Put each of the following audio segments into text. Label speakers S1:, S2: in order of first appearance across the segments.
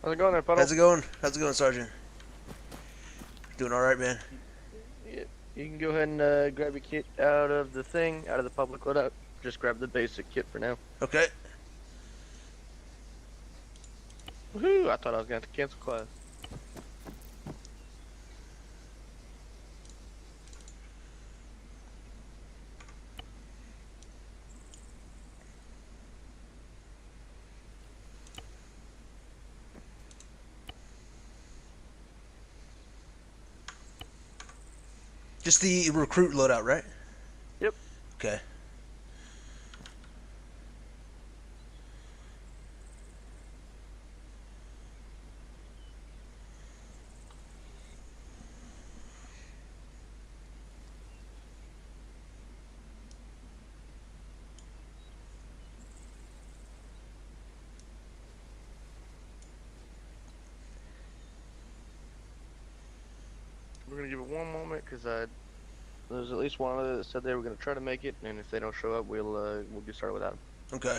S1: How's it going there, Puddle?
S2: How's it going? How's it going, Sergeant? Doing all right, man.
S1: Yeah, you can go ahead and grab your kit out of the thing, out of the public loadout. Just grab the basic kit for now.
S2: Okay.
S1: Woohoo! I thought I was going to have to cancel class.
S2: Just the recruit loadout, right?
S1: Yep.
S2: Okay.
S1: We're going to give it one moment because there's at least one other that said they were going to try to make it, and if they don't show up, we'll get started without them.
S2: Okay.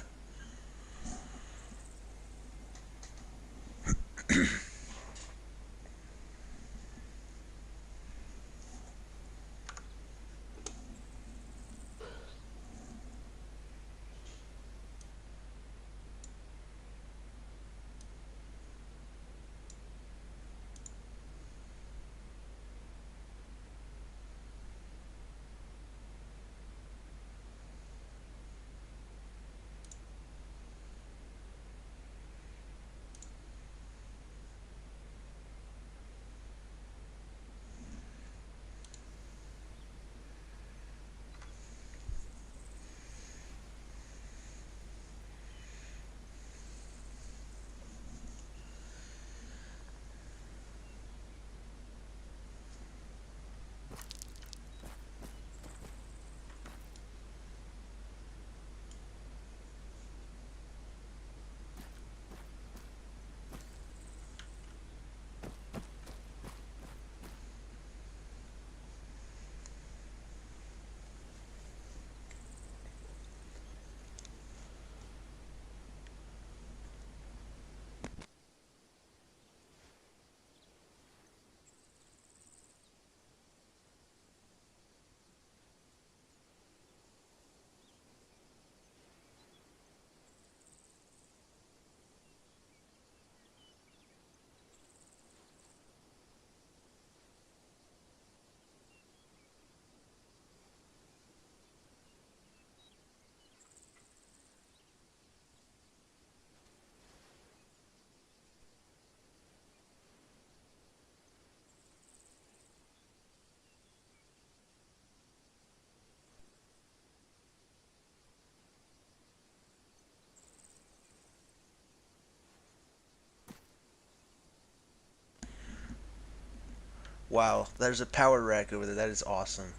S2: Wow, there's a power rack over there. That is awesome.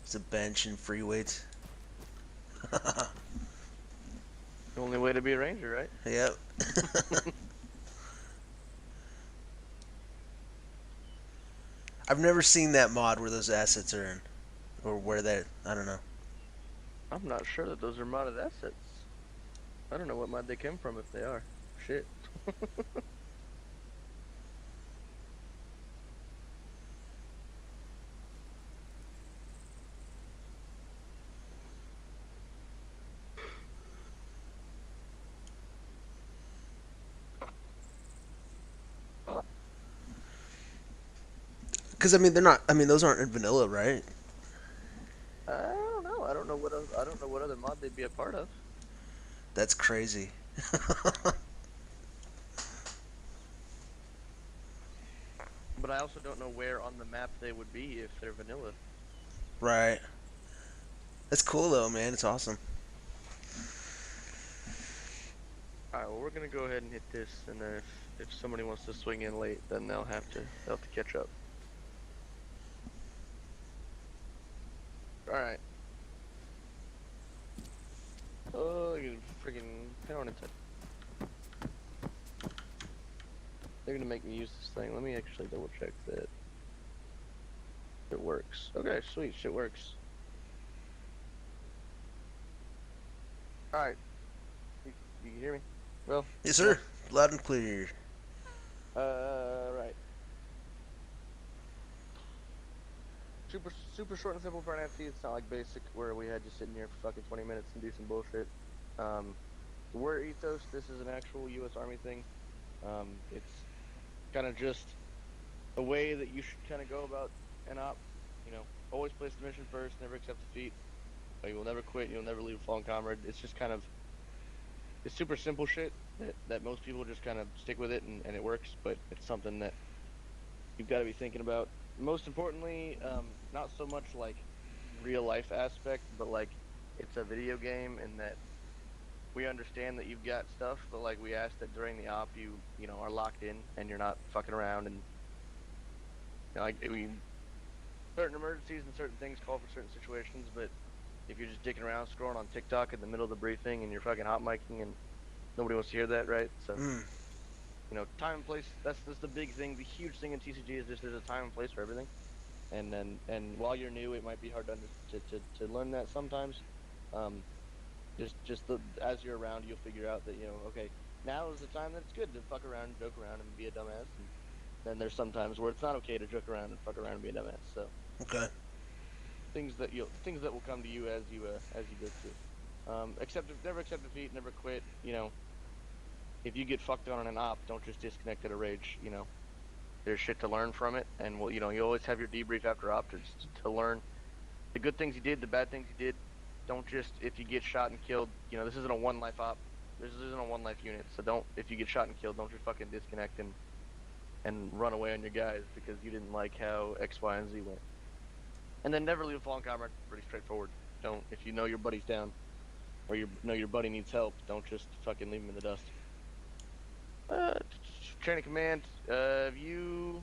S2: It's a bench and free weights.
S1: The only way to be a ranger, right?
S2: Yep. I've never seen that mod where those assets are in, or where that. I don't know.
S1: I'm not sure that those are modded assets. I don't know what mod they came from if they are. Shit.
S2: Because I mean, they're not. I mean, those aren't in vanilla, right?
S1: I don't know. I don't know what other mod they'd be a part of.
S2: That's crazy.
S1: But I also don't know where on the map they would be if they're vanilla.
S2: Right. That's cool though, man. It's awesome.
S1: Alright, well we're gonna go ahead and hit this, and then if somebody wants to swing in late, then they'll have to catch up. Alright. Oh, you freaking power into. They're gonna make me use this thing. Let me actually double check that it works. Okay, sweet, shit works. Alright. You can hear me? Well,
S2: Yes, sir. Loud and clear.
S1: Right. Super short and simple for an NFT. It's not like basic where we had you sitting here for fucking 20 minutes and do some bullshit. We're Ethos. This is an actual U.S. Army thing. It's kind of just a way that you should kind of go about an op. You know, always place the mission first, never accept defeat. You will never quit. You'll never leave a fallen comrade. It's just kind of it's super simple shit that most people just kind of stick with it and it works. But it's something that you've got to be thinking about. Most importantly, not so much like real life aspect, but like it's a video game and that we understand that you've got stuff, but like we ask that during the op you know are locked in and you're not fucking around and you know, like certain emergencies and certain things call for certain situations, but if you're just dicking around scrolling on TikTok in the middle of the briefing and you're fucking hot micing and nobody wants to hear that, right? So you know, time and place. That's the big thing. The huge thing in TCG is just there's a time and place for everything. And while you're new, it might be hard to learn that sometimes. As you're around, you'll figure out that okay, now is the time that it's good to fuck around, and joke around, and be a dumbass. And then there's some times where it's not okay to joke around and fuck around and be a dumbass. So
S2: Okay.
S1: things that will come to you as you go through. Never accept defeat, never quit. You know, if you get fucked on an op, don't just disconnect at a rage. You know, there's shit to learn from it, and you always have your debrief after op to learn the good things you did, the bad things you did. Don't just if you get shot and killed. You know, this isn't a one life op. This isn't a one life unit. So don't if you get shot and killed, don't just fucking disconnect and run away on your guys because you didn't like how X, Y, and Z went. And then never leave a fallen comrade. Pretty straightforward. Don't if you know your buddy's down or you know your buddy needs help. Don't just fucking leave him in the dust. Chain of command. Have you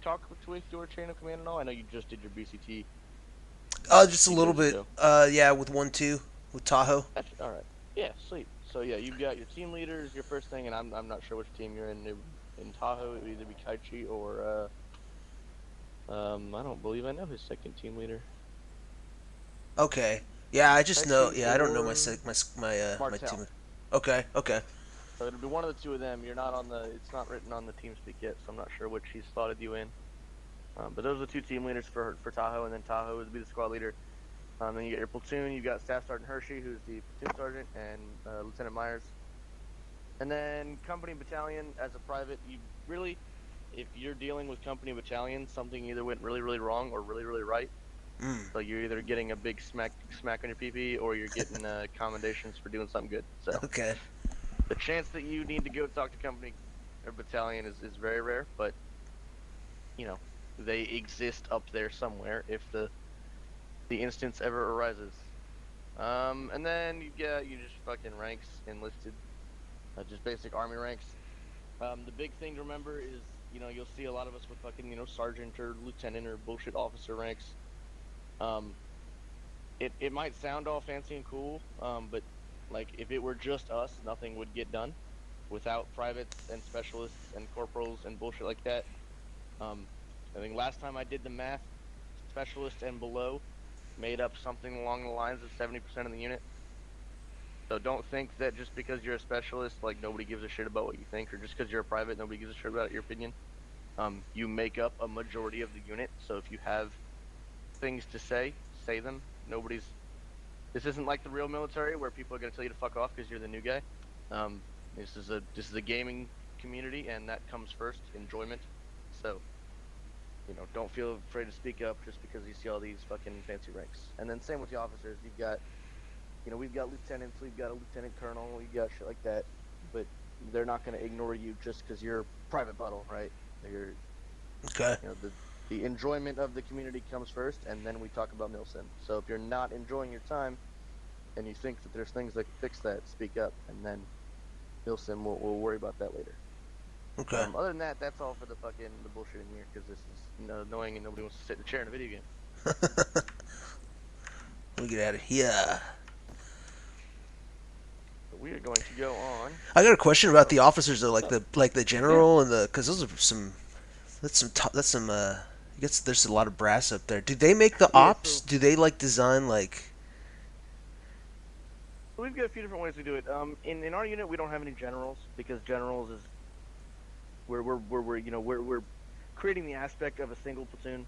S1: talked with your chain of command at all? I know you just did your BCT.
S2: Just a little bit. Yeah, with 1-2 with Tahoe.
S1: That's all right. Yeah, sweet. So yeah, you've got your team leaders, your first thing, and I'm not sure which team you're in. In Tahoe, it would either be Kaichi or I don't believe I know his second team leader.
S2: Okay. Yeah, I just know. Yeah, I don't know my my
S1: Martel.
S2: team. Okay. Okay.
S1: So it'll be one of the two of them. You're not on the. It's not written on the team speak yet, so I'm not sure which he's slotted you in. But those are the two team leaders for Tahoe, and then Tahoe would be the squad leader. Then you get your platoon. You've got Staff Sergeant Hershey, who's the platoon sergeant, and Lieutenant Myers. And then company and battalion as a private. You really, if you're dealing with company and battalion, something either went really, really wrong or really, really right. So you're either getting a big smack on your PP, or you're getting commendations for doing something good. So
S2: Okay.
S1: the chance that you need to go talk to company or battalion is very rare, but you know they exist up there somewhere if the instance ever arises. And then you just fucking ranks enlisted, just basic army ranks. The big thing to remember is you'll see a lot of us with fucking sergeant or lieutenant or bullshit officer ranks. It might sound all fancy and cool, but like if it were just us, nothing would get done without privates and specialists and corporals and bullshit like that. I think last time I did the math, specialist and below made up something along the lines of 70% of the unit. So don't think that just because you're a specialist, like nobody gives a shit about what you think, or just because you're a private, nobody gives a shit about your opinion. You make up a majority of the unit, so if you have things to say them. This isn't like the real military where people are going to tell you to fuck off because you're the new guy. This is a gaming community, and that comes first, enjoyment. So don't feel afraid to speak up just because you see all these fucking fancy ranks. And then same with the officers. You've got we've got lieutenants, we've got a lieutenant colonel, we've got shit like that, but they're not going to ignore you just because you're private buttle, right?
S2: Okay.
S1: The enjoyment of the community comes first, and then we talk about Milsim. So if you're not enjoying your time, and you think that there's things that can fix that, speak up, and then Milsim will worry about that later.
S2: Okay.
S1: Other than that, that's all for the bullshit in here, because this is annoying and nobody wants to sit in a chair in a video game.
S2: Let me get out of here.
S1: So we are going to go on.
S2: I got a question about the officers though, like the general and because those are some. That's some. I guess there's a lot of brass up there. Do they make the ops?
S1: So
S2: Do they design like?
S1: we've got a few different ways we do it. In our unit, we don't have any generals because generals is we're creating the aspect of a single platoon.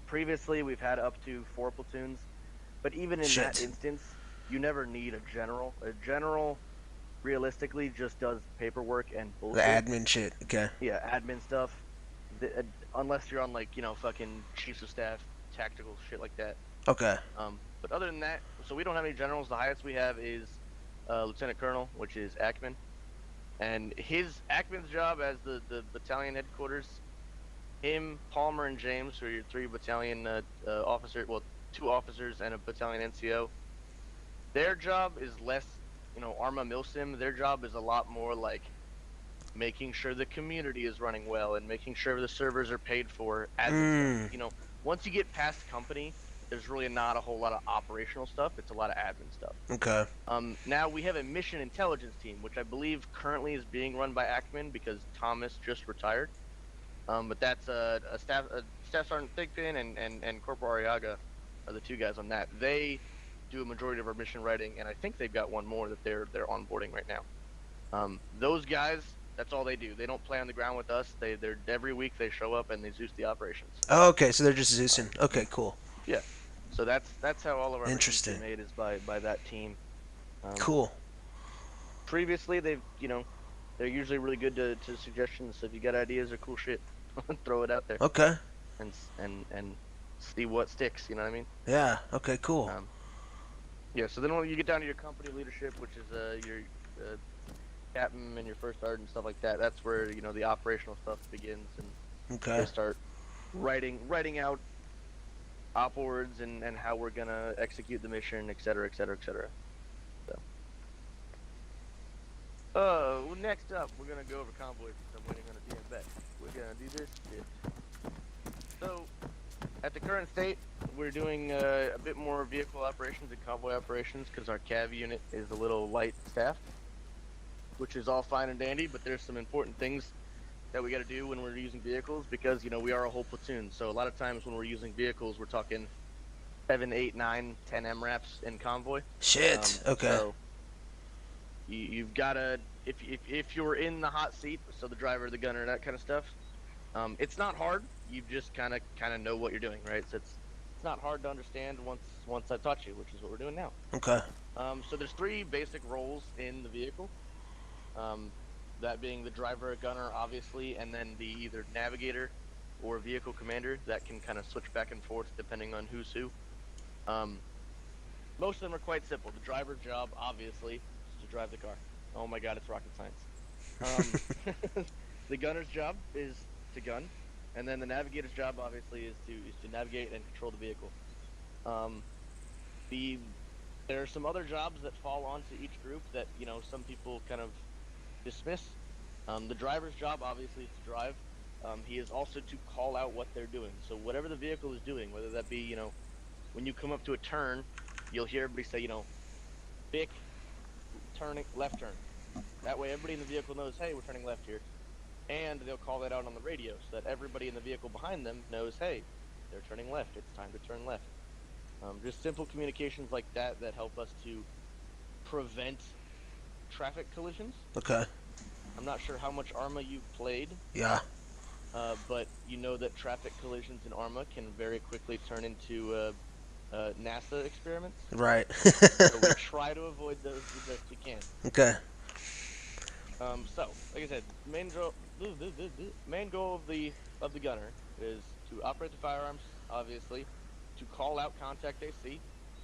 S1: Previously, we've had up to 4 platoons, but even in that
S2: Shit.
S1: instance, you never need a general. A general realistically just does paperwork and
S2: The
S1: bullshit.
S2: admin shit. Okay.
S1: Yeah, admin stuff. Unless you're on like fucking chiefs of staff, tactical shit like that.
S2: Okay.
S1: But other than that, so we don't have any generals. The highest we have is lieutenant colonel, which is Ackman, and Ackman's job as the battalion headquarters. Him, Palmer, and James, who are your 3 battalion officers, well, 2 officers and a battalion NCO. Their job is less, Arma Milsim. Their job is a lot more like making sure the community is running well and making sure the servers are paid for. Admin stuff. Once you get past company, there's really not a whole lot of operational stuff. It's a lot of admin stuff.
S2: Okay.
S1: Now we have a mission intelligence team, which I believe currently is being run by Ackman because Thomas just retired. But that's a Staff Sergeant Thigpen and Corporal Ariaga are the 2 guys on that. They do a majority of our mission writing, and I think they've got 1 more that they're onboarding right now. Those guys, that's all they do. They don't play on the ground with us. They're every week they show up and they Zeus the operations.
S2: Oh, okay, so they're just Zeusing. Okay, cool.
S1: Yeah. So that's how all of our missions
S2: Interesting.
S1: get made, is by that team.
S2: Cool.
S1: Previously, they're usually really good to suggestions. So if you got ideas or cool shit, throw it out there
S2: Okay.
S1: and see what sticks. You know what I mean?
S2: Yeah. Okay, cool.
S1: Yeah. So then when you get down to your company leadership, which is your captain and your first sergeant and stuff like that, that's where the operational stuff begins, and
S2: Okay.
S1: they start writing out op words and how we're gonna execute the mission, etc., etc., etc. So, next up, we're gonna go over convoy since I'm waiting on a DM back. We're gonna do this shit. So, at the current state, we're doing a bit more vehicle operations and convoy operations because our CAV unit is a little light staffed, which is all fine and dandy, but there's some important things that we got to do when we're using vehicles because, we are a whole platoon. So a lot of times when we're using vehicles, we're talking 7, 8, 9, 10 MRAPs in convoy.
S2: Shit. Okay.
S1: So you've got to, if you're in the hot seat, so the driver, the gunner, that kind of stuff, it's not hard. You just kind of know what you're doing, right? So it's not hard to understand once I've taught you, which is what we're doing now.
S2: Okay.
S1: So there's 3 basic roles in the vehicle. That being the driver, a gunner, obviously, and then the either navigator or vehicle commander that can kind of switch back and forth depending on who's who. Most of them are quite simple. The driver's job, obviously, is to drive the car. Oh my god, it's rocket science. The gunner's job is to gun, and then the navigator's job, obviously, is to navigate and control the vehicle. There are some other jobs that fall onto each group that some people kind of dismiss. The driver's job obviously is to drive. He is also to call out what they're doing. So whatever the vehicle is doing, whether that be when you come up to a turn, you'll hear everybody say Vic, turning left turn. That way everybody in the vehicle knows, hey, we're turning left here, and they'll call that out on the radio so that everybody in the vehicle behind them knows, hey, they're turning left. It's time to turn left. Just simple communications like that help us to prevent traffic collisions.
S2: Okay.
S1: I'm not sure how much ARMA you've played.
S2: Yeah.
S1: But you know that traffic collisions in ARMA can very quickly turn into NASA experiments.
S2: Right.
S1: So we try to avoid those as best we can.
S2: Okay.
S1: So, like I said, main goal of the gunner is to operate the firearms, obviously, to call out contact AC,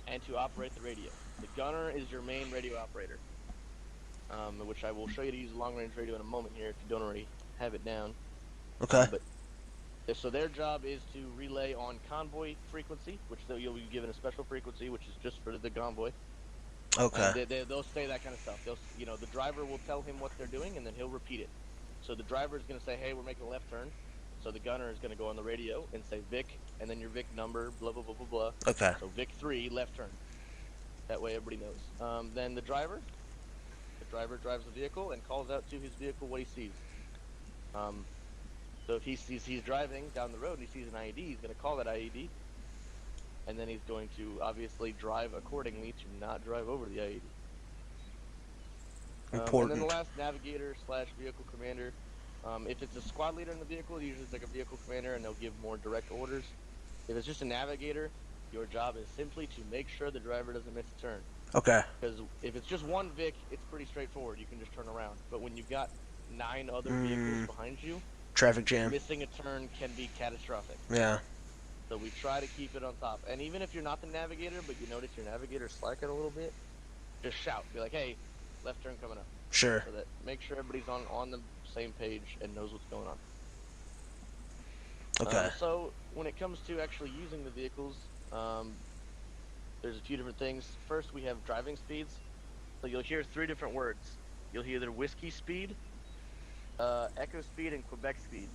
S1: and to operate the radio. The gunner is your main radio operator, which I will show you to use a long-range radio in a moment here if you don't already have it down.
S2: Okay.
S1: So their job is to relay on convoy frequency, which you'll be given a special frequency, which is just for the convoy.
S2: Okay.
S1: They'll say that kind of stuff. The driver will tell him what they're doing, and then he'll repeat it. So the driver is going to say, hey, we're making a left turn. So the gunner is going to go on the radio and say Vic, and then your Vic number, blah, blah, blah, blah, blah.
S2: Okay.
S1: So Vic 3, left turn. That way everybody knows. Then the driver drives the vehicle and calls out to his vehicle what he sees. So if he's driving down the road and he sees an IED, he's going to call that IED. And then he's going to obviously drive accordingly to not drive over the IED.
S2: Important.
S1: And then the last, navigator / vehicle commander. If it's a squad leader in the vehicle, usually it's like a vehicle commander, and they'll give more direct orders. If it's just a navigator, your job is simply to make sure the driver doesn't miss a turn.
S2: Okay.
S1: Because if it's just one Vic, it's pretty straightforward. You can just turn around. But when you've got 9 other vehicles behind you,
S2: Traffic jam.
S1: missing a turn can be catastrophic.
S2: Yeah.
S1: So we try to keep it on top. And even if you're not the navigator, but you notice your navigator's slacking a little bit, just shout. Be like, hey, left turn coming up.
S2: Sure.
S1: So that make sure everybody's on the same page and knows what's going on.
S2: Okay.
S1: So when it comes to actually using the vehicles, there's a few different things. First, we have driving speeds. So you'll hear 3 different words. You'll hear either whiskey speed, echo speed, and Quebec speed.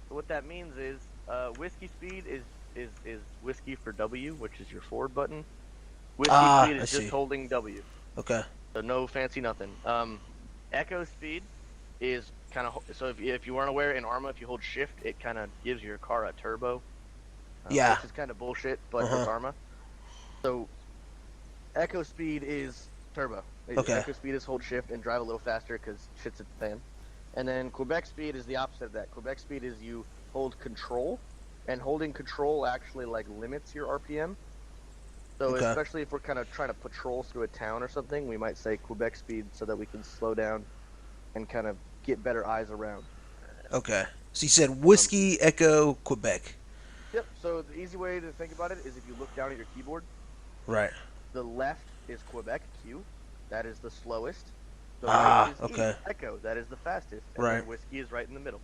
S1: So what that means is whiskey speed is whiskey for W, which is your forward button. Whiskey speed is just holding W.
S2: Okay.
S1: So no fancy nothing. Echo speed is kind of, so if you weren't aware, in Arma, if you hold shift, it kind of gives your car a turbo.
S2: Yeah.
S1: Which is kind of bullshit, but it's Arma. So echo speed is turbo.
S2: Okay.
S1: Echo speed is hold shift and drive a little faster because shit's at the fan. And then Quebec speed is the opposite of that. Quebec speed is you hold control, and holding control actually like limits your RPM. So especially if we're kind of trying to patrol through a town or something, we might say Quebec speed so that we can slow down and kind of get better eyes around.
S2: Okay. So you said whiskey, echo, Quebec.
S1: Yep. So the easy way to think about it is if you look down at your keyboard.
S2: Right.
S1: The left is Quebec, Q. That is the slowest. The right is E, echo. That is the fastest. And then whiskey is right in the middle.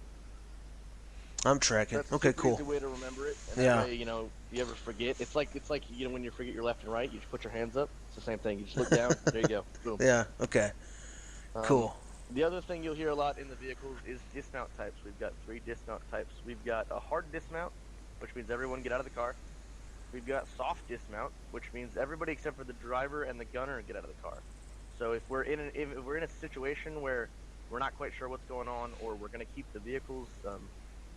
S2: I'm tracking.
S1: That's
S2: okay, cool.
S1: Easy way to remember it. And that way, you know, you ever forget. It's like you know when you forget your left and right, you just put your hands up. It's the same thing. You just look down. There you go. Boom.
S2: Yeah. Okay. Cool.
S1: The other thing you'll hear a lot in the vehicles is dismount types. We've got 3 dismount types. We've got a hard dismount, which means everyone get out of the car. We've got soft dismount, which means everybody except for the driver and the gunner get out of the car. So if we're in a situation where we're not quite sure what's going on, or we're going to keep the vehicles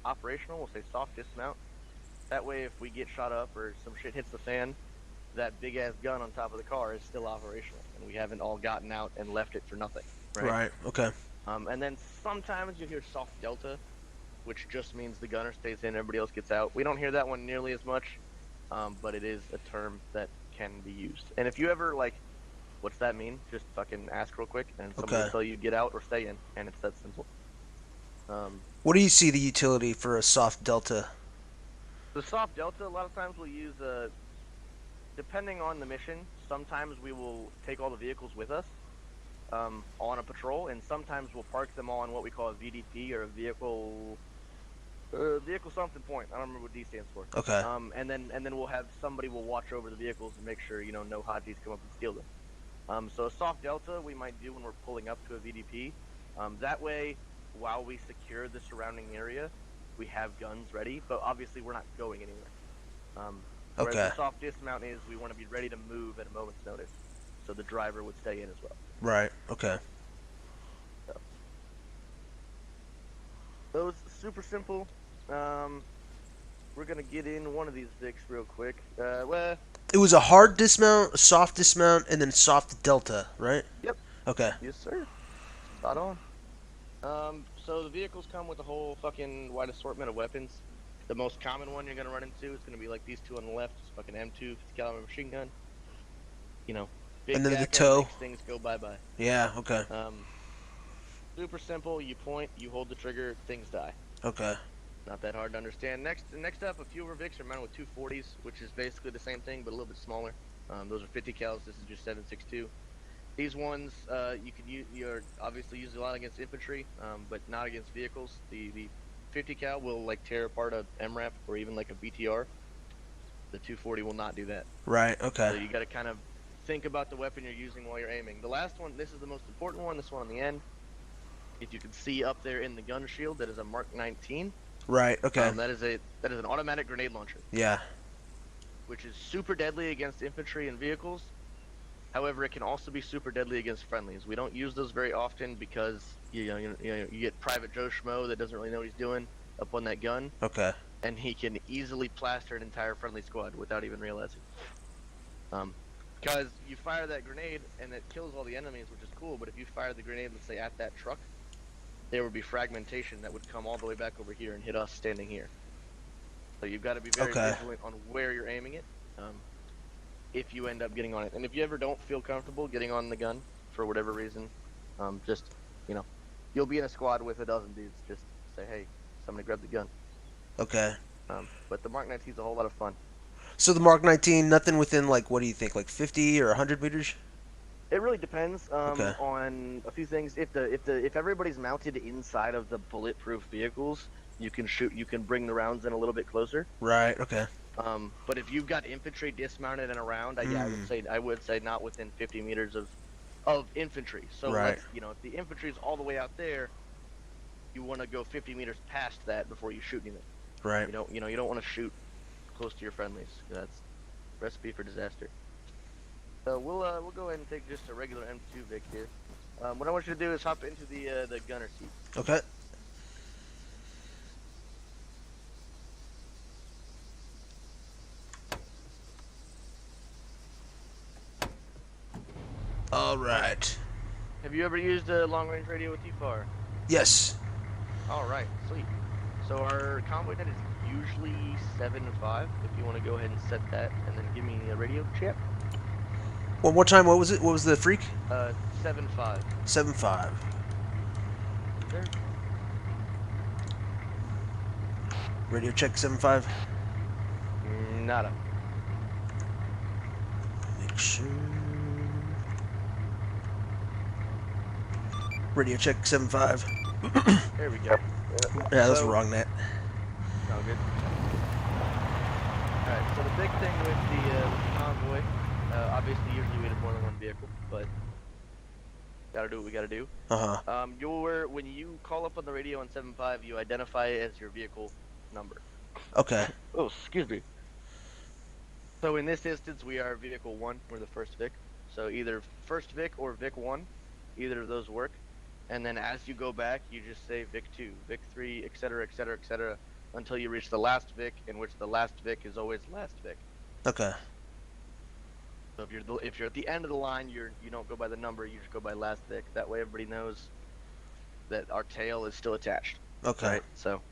S1: operational, we'll say soft dismount. That way, if we get shot up or some shit hits the fan, that big ass gun on top of the car is still operational, and we haven't all gotten out and left it for nothing.
S2: Right. Okay.
S1: And then sometimes you hear soft delta, which just means the gunner stays in, everybody else gets out. We don't hear that one nearly as much, but it is a term that can be used. And if you ever like, what's that mean? Just fucking ask real quick, and somebody will tell you get out or stay in, and it's that simple.
S2: What do you see the utility for a soft delta?
S1: The soft delta, a lot of times we'll use depending on the mission. Sometimes we will take all the vehicles with us on a patrol, and sometimes we'll park them all on what we call a VDP, or a vehicle something point. I don't remember what D stands for.
S2: Okay.
S1: And then we'll have somebody will watch over the vehicles and make sure no hotties come up and steal them. So a soft delta we might do when we're pulling up to a VDP. That way, while we secure the surrounding area, we have guns ready, but obviously we're not going anywhere. Whereas the soft dismount is we want to be ready to move at a moment's notice, so the driver would stay in as well.
S2: Right. Okay.
S1: So, those super simple. We're gonna get in one of these Vics real quick. Well,
S2: it was a hard dismount, a soft dismount, and then soft delta, right?
S1: Yep.
S2: Okay.
S1: Yes, sir. Spot on. So the vehicles come with a whole fucking wide assortment of weapons. The most common one you're gonna run into is gonna be like these two on the left. It's fucking M2 50 caliber machine gun. Big
S2: and then the toe.
S1: Things go bye-bye.
S2: Yeah. Okay.
S1: Super simple. You point, you hold the trigger, things die.
S2: Okay.
S1: Not that hard to understand. Next up, a few of our Vics are mounted with 240s, which is basically the same thing but a little bit smaller. Those are 50 cals. This is just 7.62. These ones you're obviously used a lot against infantry, but not against vehicles. The 50 cal will like tear apart a MRAP or even like a BTR. The 240 will not do that.
S2: Right. Okay.
S1: So you got to kind of think about the weapon you're using while you're aiming. The last one, this is the most important one. This one on the end. If you can see up there in the gun shield, that is a Mark 19.
S2: Right. Okay.
S1: That is an automatic grenade launcher.
S2: Yeah.
S1: Which is super deadly against infantry and vehicles. However, it can also be super deadly against friendlies. We don't use those very often because you get Private Joe Schmo that doesn't really know what he's doing up on that gun.
S2: Okay.
S1: And he can easily plaster an entire friendly squad without even realizing. Because you fire that grenade and it kills all the enemies, which is cool. But if you fire the grenade, let's say at that truck, there would be fragmentation that would come all the way back over here and hit us standing here. So you've got to be very vigilant on where you're aiming it. If you end up getting on it, and if you ever don't feel comfortable getting on the gun for whatever reason, just you'll be in a squad with a dozen dudes. Just say, hey, somebody grab the gun.
S2: Okay.
S1: But the Mark 19 is a whole lot of fun.
S2: So the Mark 19, nothing within like, what do you think, like 50 or 100 meters?
S1: It really depends on a few things. If everybody's mounted inside of the bulletproof vehicles, you can shoot. You can bring the rounds in a little bit closer.
S2: Right. Okay.
S1: But if you've got infantry dismounted and around, I would say not within 50 meters of infantry. So
S2: right.
S1: If the infantry's all the way out there, you want to go 50 meters past that before you shoot anything.
S2: Right.
S1: You don't want to shoot close to your friendlies. That's recipe for disaster. So we'll go ahead and take just a regular M2 Vic here. What I want you to do is hop into the gunner seat.
S2: Okay. All right.
S1: Have you ever used a long-range radio with TFAR?
S2: Yes.
S1: All right, sweet. So our convoy net is usually 7.5. If you want to go ahead and set that, and then give me a radio check.
S2: One more time. What was it? What was the freak?
S1: 7.5.
S2: 7.5.
S1: There.
S2: Radio check 7.5.
S1: Nada.
S2: Make sure. Radio check 7.5.
S1: There we go.
S2: Yeah, that's the wrong net.
S1: All good. Alright, so the big thing with the convoy, obviously usually we have more than one vehicle, but gotta do what we gotta do. When you call up on the radio on 7.5, you identify it as your vehicle number.
S2: Okay.
S1: Oh, excuse me. So in this instance, we are vehicle 1. We're the first Vic. So either first Vic or Vic 1, either of those work. And then as you go back, you just say Vic 2, Vic 3, etc., etc., etc., until you reach the last Vic, in which the last Vic is always last Vic.
S2: Okay.
S1: So if you're at the end of the line, you don't go by the number, you just go by last Vic. That way everybody knows that our tail is still attached.
S2: Okay.
S1: Right? So,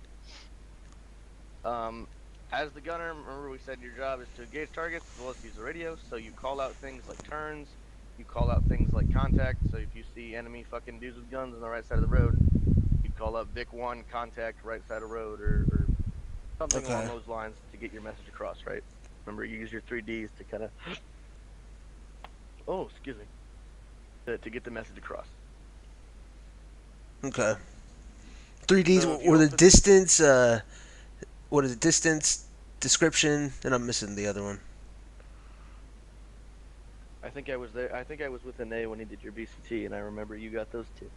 S1: as the gunner, remember we said your job is to engage targets as well as use the radio. So you call out things like turns. You call out things like contact. So if you see enemy fucking dudes with guns on the right side of the road, you call up Vic 1, contact, right side of the road, or something along those lines to get your message across, right? Remember, you use your 3Ds to kind of... Oh, excuse me. To get the message across.
S2: Okay. 3Ds
S1: So
S2: were the distance, what is it, distance, description, and I'm missing the other one.
S1: I think I was there. I think I was with A when he did your BCT, and I remember you got those two.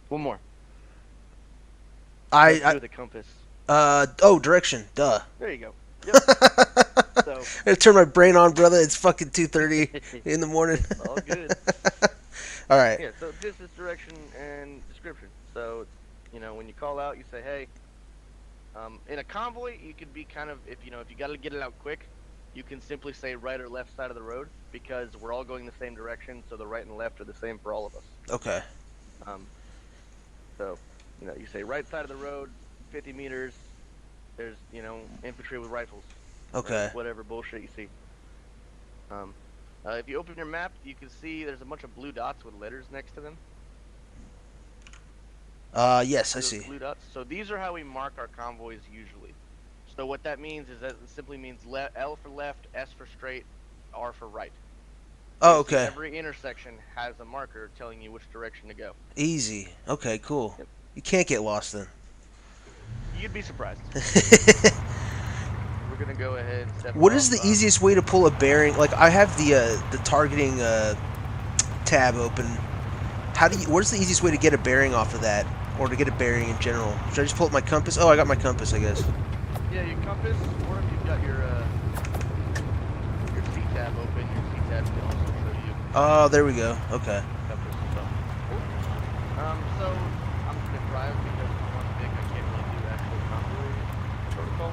S1: One more.
S2: I
S1: the compass.
S2: Direction. Duh.
S1: There you go. Yep. So
S2: I turn my brain on, brother. It's fucking 2:30 in the morning.
S1: all good.
S2: All right.
S1: Yeah. So distance, direction, and description. So, when you call out, you say, "Hey." In a convoy, you could be kind of if you got to get it out quick. You can simply say right or left side of the road because we're all going the same direction, so the right and left are the same for all of us.
S2: Okay.
S1: So, you say right side of the road, 50 meters, there's, infantry with rifles.
S2: Okay.
S1: Whatever bullshit you see. If you open your map, you can see there's a bunch of blue dots with letters next to them.
S2: Yes, I see.
S1: Blue dots. So these are how we mark our convoys usually. So what that means is that it simply means L for left, S for straight, R for right.
S2: Oh, okay.
S1: Every intersection has a marker telling you which direction to go.
S2: Easy. Okay, cool.
S1: Yep.
S2: You can't get lost then.
S1: You'd be surprised. We're gonna go ahead and step
S2: What
S1: off,
S2: is the easiest way to pull a bearing? Like I have the targeting tab open. What is the easiest way to get a bearing off of that, or to get a bearing in general? Should I just pull up my compass? Oh, I got my compass, I guess.
S1: Yeah, your compass, or if you've got your C-tab open, your C-tab can also show you.
S2: Oh, there we go. Okay.
S1: Compass and stuff. So I'm just gonna drive because it's one big. I can't really do actual convoy protocol.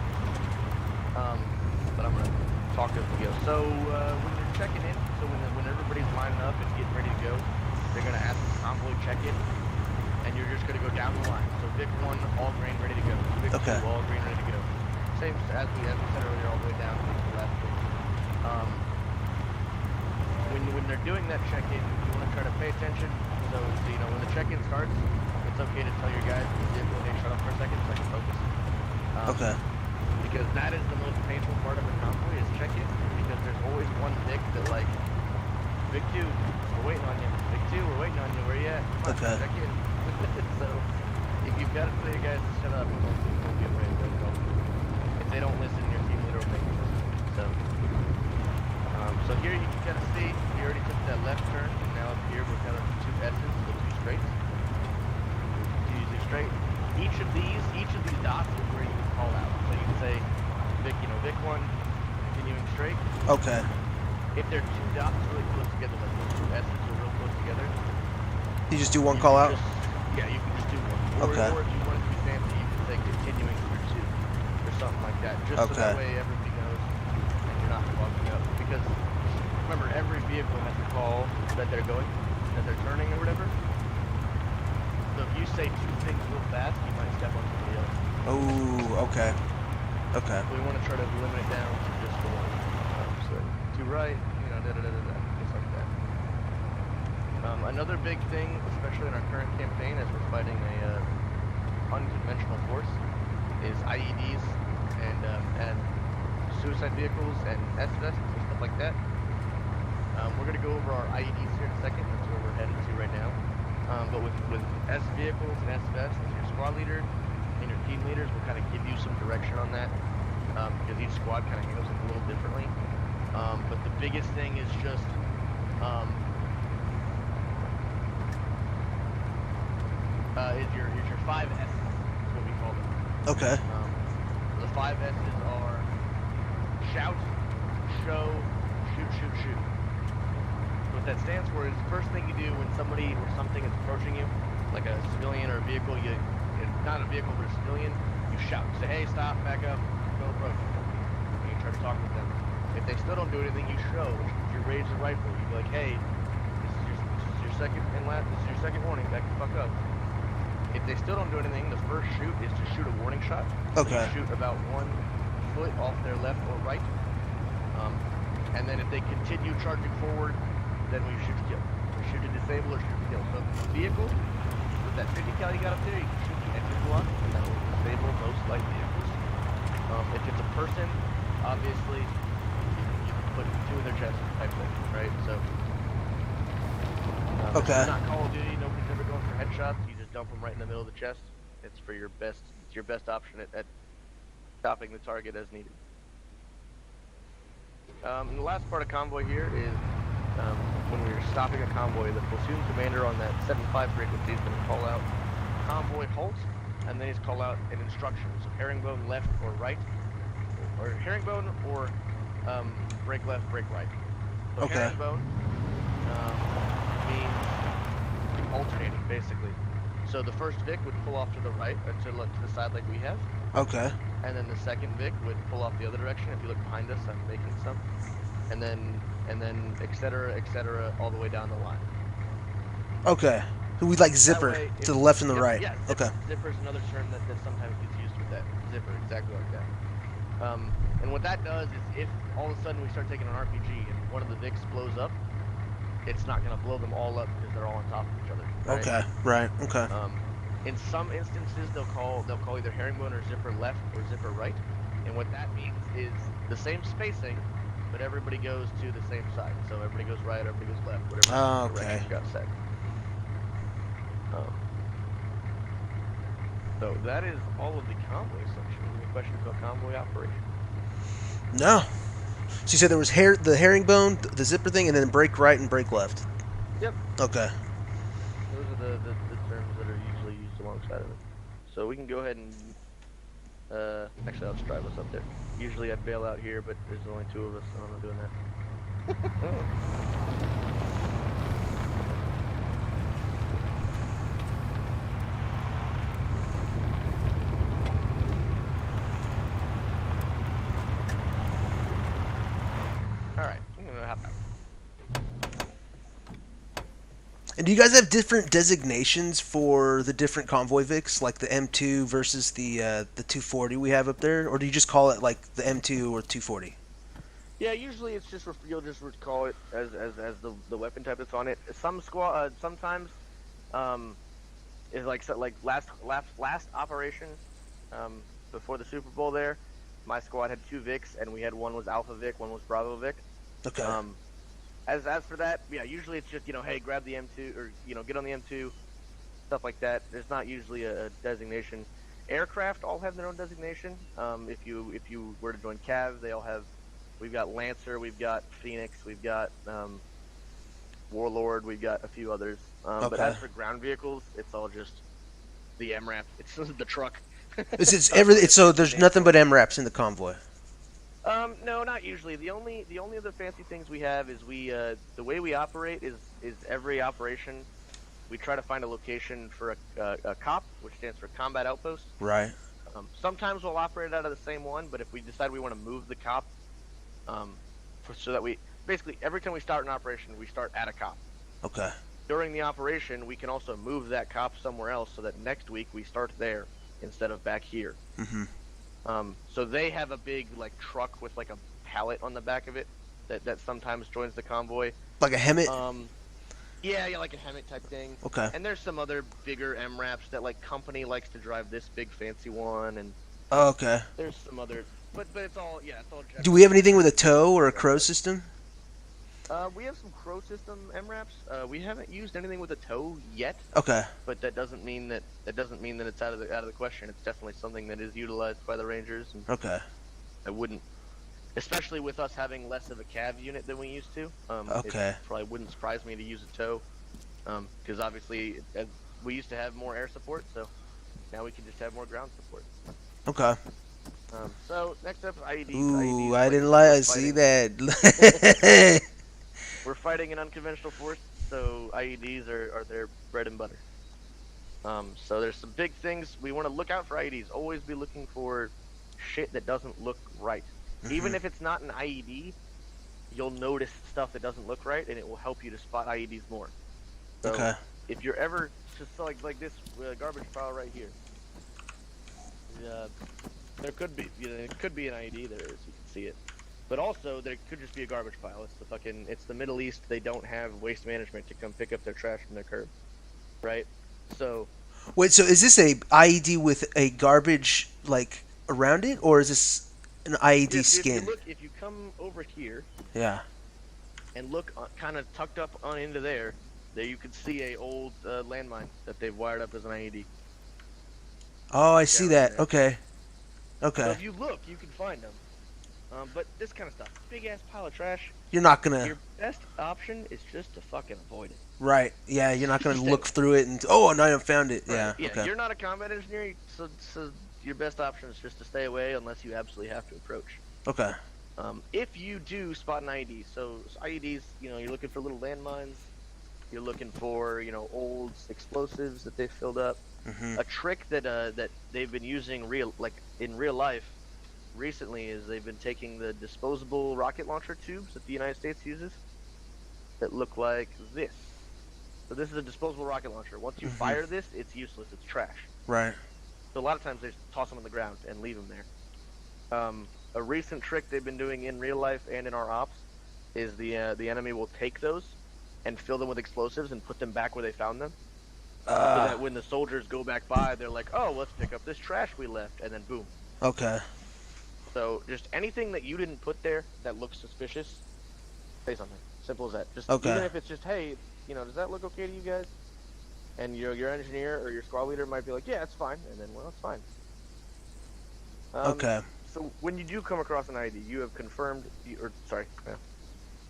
S1: But I'm gonna talk as we go. So when you're checking in, So when everybody's lining up and getting ready to go, they're gonna ask the convoy check-in, and you're just gonna go down the line. So Vic 1, all green, ready to go. Vic 2, all green, ready to go. Same as we said earlier, all the way down to the left. When they're doing that check-in, you want to try to pay attention. So you know when the check-in starts, it's okay to tell your guys to shut up for a second so I can focus.
S2: Okay.
S1: Because that is the most painful part of a convoy is check-in. Because there's always one Vic that like, Vic 2, we're waiting on you. Vic 2, we're waiting on you. Where you at? Come on,
S2: Okay.
S1: check in. So if you've got to tell your guys to shut up, it won't be a way to go. If they don't listen, your team leader will make them listen. So here you can kind of see, you already took that left turn, and now up here we're kind of 2 S's, so 2 straights. 2 straight. Each of these dots is where you can call out. So you can say, Vic 1, continuing straight.
S2: Okay.
S1: If they're 2 dots really close together, like those 2 S's are real close together.
S2: You just do one call out?
S1: Yeah, you can just do one.
S2: Okay.
S1: Or if you want it to be fancy, you can say continuing through 2, or something like that. Just so that way everybody knows and you're not clogging up. Because remember, every vehicle has a call that they're going, that they're turning or whatever. So if you say 2 things real fast, you might step on somebody else.
S2: Oh, okay. Okay.
S1: So we want to try to limit it down to just the one. So 2 right, just like that. Another big thing, especially in our current campaign, as we're fighting a unconventional force, is IEDs and suicide vehicles and S-vests and stuff like that. We're going to go over our IEDs here in a second. That's where we're headed to right now. But with S vehicles and S vests, as your squad leader and your team leaders will kind of give you some direction on that, because each squad kind of handles it a little differently. But the biggest thing is just is your 5 S's, is what we call them.
S2: Okay.
S1: The 5 S's are shout, show, shoot. What that stands for is the first thing you do when somebody or something is approaching you, like a civilian or a vehicle, not a vehicle but a civilian, you shout. Say, hey, stop, back up, don't approach. And you try to talk with them. If they still don't do anything, you show. If you raise the rifle, you be like, hey, this is your second and last, this is your second warning, back the fuck up. If they still don't do anything, the first shoot is to shoot a warning shot.
S2: Okay.
S1: So you shoot about 1 foot off their left or right. And then if they continue charging forward, then we shoot to kill. We shoot to disable or shoot to kill. So if it's a vehicle, with that 50 cal you got up there, you can shoot the engine block, and that will disable most light vehicles. If it's a person, obviously, you can put 2 in their chest type thing, right? So,
S2: okay.
S1: It's not Call of Duty, nobody's ever going for headshots, you just dump them right in the middle of the chest. It's for your best option at stopping the target as needed. And the last part of convoy here is when we're stopping a convoy, the platoon commander on that 75 frequency is going to call out convoy halt, and then he's call out an instruction. So herringbone left or right, or herringbone or brake left, brake right. So
S2: okay.
S1: Herringbone means alternating, basically. So the first Vic would pull off to the right, or to the side like we have.
S2: Okay.
S1: And then the second Vic would pull off the other direction. If you look behind us, I'm making some. And then et cetera, all the way down the line.
S2: Okay. So we like zipper
S1: way,
S2: to the left and the right.
S1: Yeah,
S2: okay.
S1: Zipper is another term that sometimes gets used with that. Zipper, exactly like that. And what that does is if all of a sudden we start taking an RPG and one of the Vics blows up, it's not going to blow them all up because they're all on top of each other. Right?
S2: Okay. Right. Okay.
S1: In some instances, they'll call either herringbone or zipper left or zipper right, and what that means is the same spacing, but everybody goes to the same side. So everybody goes right, everybody goes left, whatever direction got set. So that is all of the convoy section. Any questions about convoy operation?
S2: No. So you said there was the herringbone, the zipper thing, and then brake right and brake left.
S1: Yep.
S2: Okay.
S1: Those are the terms that are usually used alongside of it. So we can go ahead and actually I'll just drive us up there. Usually I'd bail out here, but there's only 2 of us, so I'm not doing that. Alright, I'm gonna hop out.
S2: And do you guys have different designations for the different convoy Vics, like the M2 versus the 240 we have up there, or do you just call it like the M2 or 240?
S1: Yeah, usually it's just you'll just call it as the weapon type that's on it. Some squad sometimes is like last operation before the Super Bowl there. My squad had 2 Vics, and we had one was Alpha Vic, one was Bravo Vic.
S2: Okay.
S1: As for that, yeah, usually it's just hey, grab the M2 or get on the M2, stuff like that. There's not usually a designation. Aircraft all have their own designation. If you were to join Cav, they all have. We've got Lancer, we've got Phoenix, we've got Warlord, we've got a few others. But as for ground vehicles, it's all just the MRAP. It's the truck.
S2: It's everything. So there's nothing but MRAPs in the convoy.
S1: No, not usually. The only other fancy things we have is the way we operate is every operation we try to find a location for a COP, which stands for Combat Outpost.
S2: Right.
S1: Sometimes we'll operate out of the same one, but if we decide we want to move the COP, so that we basically every time we start an operation, we start at a COP.
S2: Okay.
S1: During the operation, we can also move that COP somewhere else, so that next week we start there instead of back here.
S2: Mm-hmm.
S1: So they have a big truck with a pallet on the back of it that sometimes joins the convoy.
S2: Like a Hemet?
S1: Yeah, like a Hemet type thing.
S2: Okay.
S1: And there's some other bigger MRAPs that company likes to drive this big fancy one, and
S2: okay.
S1: there's some other, but it's all
S2: Do we have anything with a tow or a crow system?
S1: We have some crow system MRAPs. We haven't used anything with a tow yet.
S2: Okay.
S1: But that doesn't mean that it's out of the question. It's definitely something that is utilized by the Rangers. And
S2: okay.
S1: I wouldn't, especially with us having less of a cav unit than we used to.
S2: Okay.
S1: It probably wouldn't surprise me to use a tow, because obviously we used to have more air support, so now we can just have more ground support.
S2: Okay.
S1: So next up, IEDs.
S2: Ooh,
S1: IEDs,
S2: I didn't like. See that.
S1: We're fighting an unconventional force, so IEDs are their bread and butter. So there's some big things we want to look out for IEDs. Always be looking for shit that doesn't look right. Mm-hmm. Even if it's not an IED, you'll notice stuff that doesn't look right, and it will help you to spot IEDs more. So
S2: okay.
S1: If you're ever just like this garbage pile right here, there could be it could be an IED there, as you can see it. But also, there could just be a garbage pile. It's the Middle East. They don't have waste management to come pick up their trash from their curb, right? So,
S2: wait. So is this a IED with a garbage around it, or is this an IED skin?
S1: If you come over here,
S2: yeah,
S1: and look kind of tucked up on into there you can see a old landmine that they've wired up as an IED.
S2: Oh, I see that. Okay. Okay.
S1: So if you look, you can find them. But this kind of stuff, big ass pile of trash.
S2: You're not gonna.
S1: Your best option is just to fucking avoid it.
S2: Right. Yeah. You're not gonna look through it and no, I found it. Right. Yeah.
S1: Yeah.
S2: Okay.
S1: You're not a combat engineer, so your best option is just to stay away unless you absolutely have to approach.
S2: Okay.
S1: If you do spot an IED, so IEDs, you're looking for little landmines. You're looking for old explosives that they've filled up.
S2: Mm-hmm.
S1: A trick that they've been using in real life recently is they've been taking the disposable rocket launcher tubes that the United States uses that look like this. So this is a disposable rocket launcher. Once you fire this, it's useless. It's trash.
S2: Right.
S1: So a lot of times they just toss them on the ground and leave them there. A recent trick they've been doing in real life and in our ops is the enemy will take those and fill them with explosives and put them back where they found them. So that when the soldiers go back by, they're like, oh, let's pick up this trash we left, and then boom.
S2: Okay.
S1: So just anything that you didn't put there that looks suspicious, say something. Simple as that. Just
S2: okay.
S1: Even if it's just, hey, does that look okay to you guys? And your engineer or your squad leader might be like, yeah, it's fine. And then, well, it's fine.
S2: Okay.
S1: So when you do come across an IED, you have confirmed,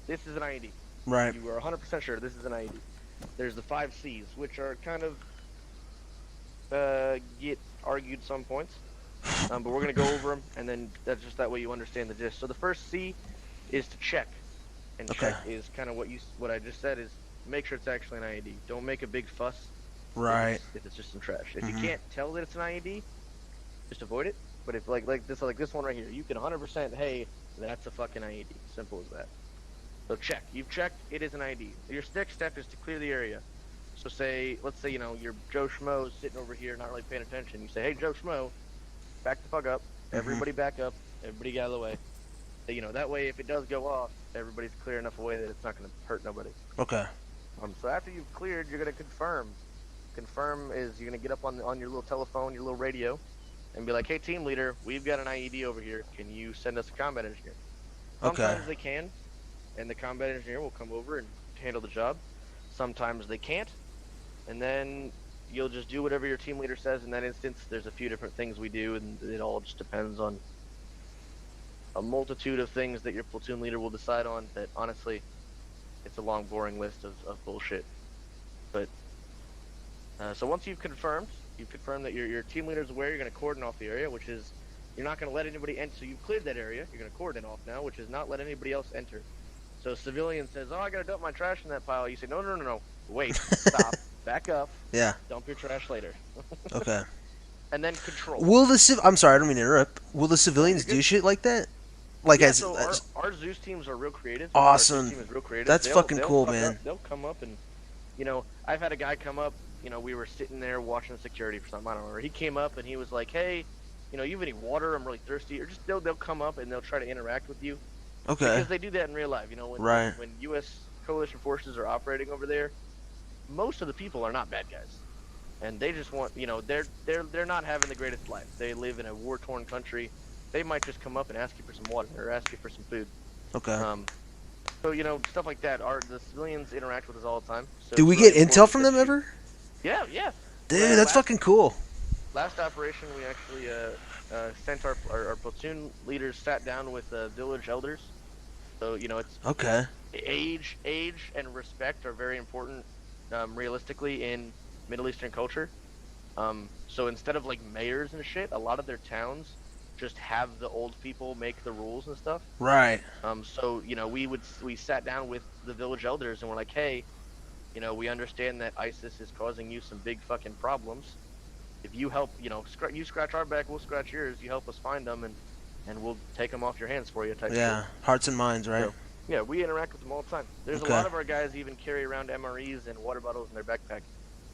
S1: this is an IED.
S2: Right.
S1: You are 100% sure this is an IED. There's the 5 C's, which are kind of get argued some points. But we're going to go over them, and then that's just that way you understand the gist. So the first C is to check. And check is kind of what I just said is make sure it's actually an IED. Don't make a big fuss
S2: right.
S1: if it's just some trash. If you can't tell that it's an IED, just avoid it. But if like this one right here, you can 100% hey, that's a fucking IED. Simple as that. So check. You've checked. It is an IED. Your next step is to clear the area. So say, let's say, you're Joe Schmo's sitting over here, not really paying attention. You say, hey, Joe Schmo, back the fuck up. Everybody back up. Everybody get out of the way. That way, if it does go off, everybody's clear enough away that it's not going to hurt nobody.
S2: Okay.
S1: So after you've cleared, you're going to confirm. Confirm is you're going to get up on your little telephone, your little radio, and be like, hey, team leader, we've got an IED over here. Can you send us a combat engineer? Sometimes they can, and the combat engineer will come over and handle the job. Sometimes they can't, and then you'll just do whatever your team leader says in that instance. There's a few different things we do, and it all just depends on a multitude of things that your platoon leader will decide on that, honestly, it's a long, boring list of bullshit. But, so once you've confirmed that your team leader is aware, you're going to cordon off the area, which is, you're not going to let anybody enter. So you've cleared that area, you're going to cordon off now, which is not let anybody else enter. So a civilian says, oh, I got to dump my trash in that pile. You say, no, wait, stop, back up, dump your trash later.
S2: Okay.
S1: And then control.
S2: I'm sorry, I don't mean to interrupt. Will the civilians do shit like that? Like
S1: our Zeus teams are real creative.
S2: Awesome.
S1: Our Zeus team is real creative.
S2: That's fucking cool, man.
S1: They'll come up and, I've had a guy come up. We were sitting there watching security for something. I don't remember. He came up and he was like, "Hey, you have any water? I'm really thirsty." Or just they'll come up and they'll try to interact with you.
S2: Okay.
S1: Because they do that in real life. When U.S. coalition forces are operating over there, most of the people are not bad guys, and they just want, they're not having the greatest life. They live in a war-torn country. They might just come up and ask you for some water or ask you for some food.
S2: Okay.
S1: So, stuff like that. The civilians interact with us all the time. So
S2: do we get intel from them ever?
S1: Yeah.
S2: Dude, that's fucking cool.
S1: Last operation, we actually sent our platoon leaders sat down with village elders. So, it's...
S2: Okay.
S1: Age and respect are very important, realistically, in Middle Eastern culture. So instead of, mayors and shit, a lot of their towns just have the old people make the rules and stuff.
S2: Right.
S1: So we sat down with the village elders and we're like, hey, we understand that ISIS is causing you some big fucking problems. If you help, you scratch our back, we'll scratch yours. You help us find them and we'll take them off your hands for you. Type
S2: shit. Hearts and minds, right?
S1: So, yeah, we interact with them all the time. There's a lot of our guys even carry around MREs and water bottles in their backpack.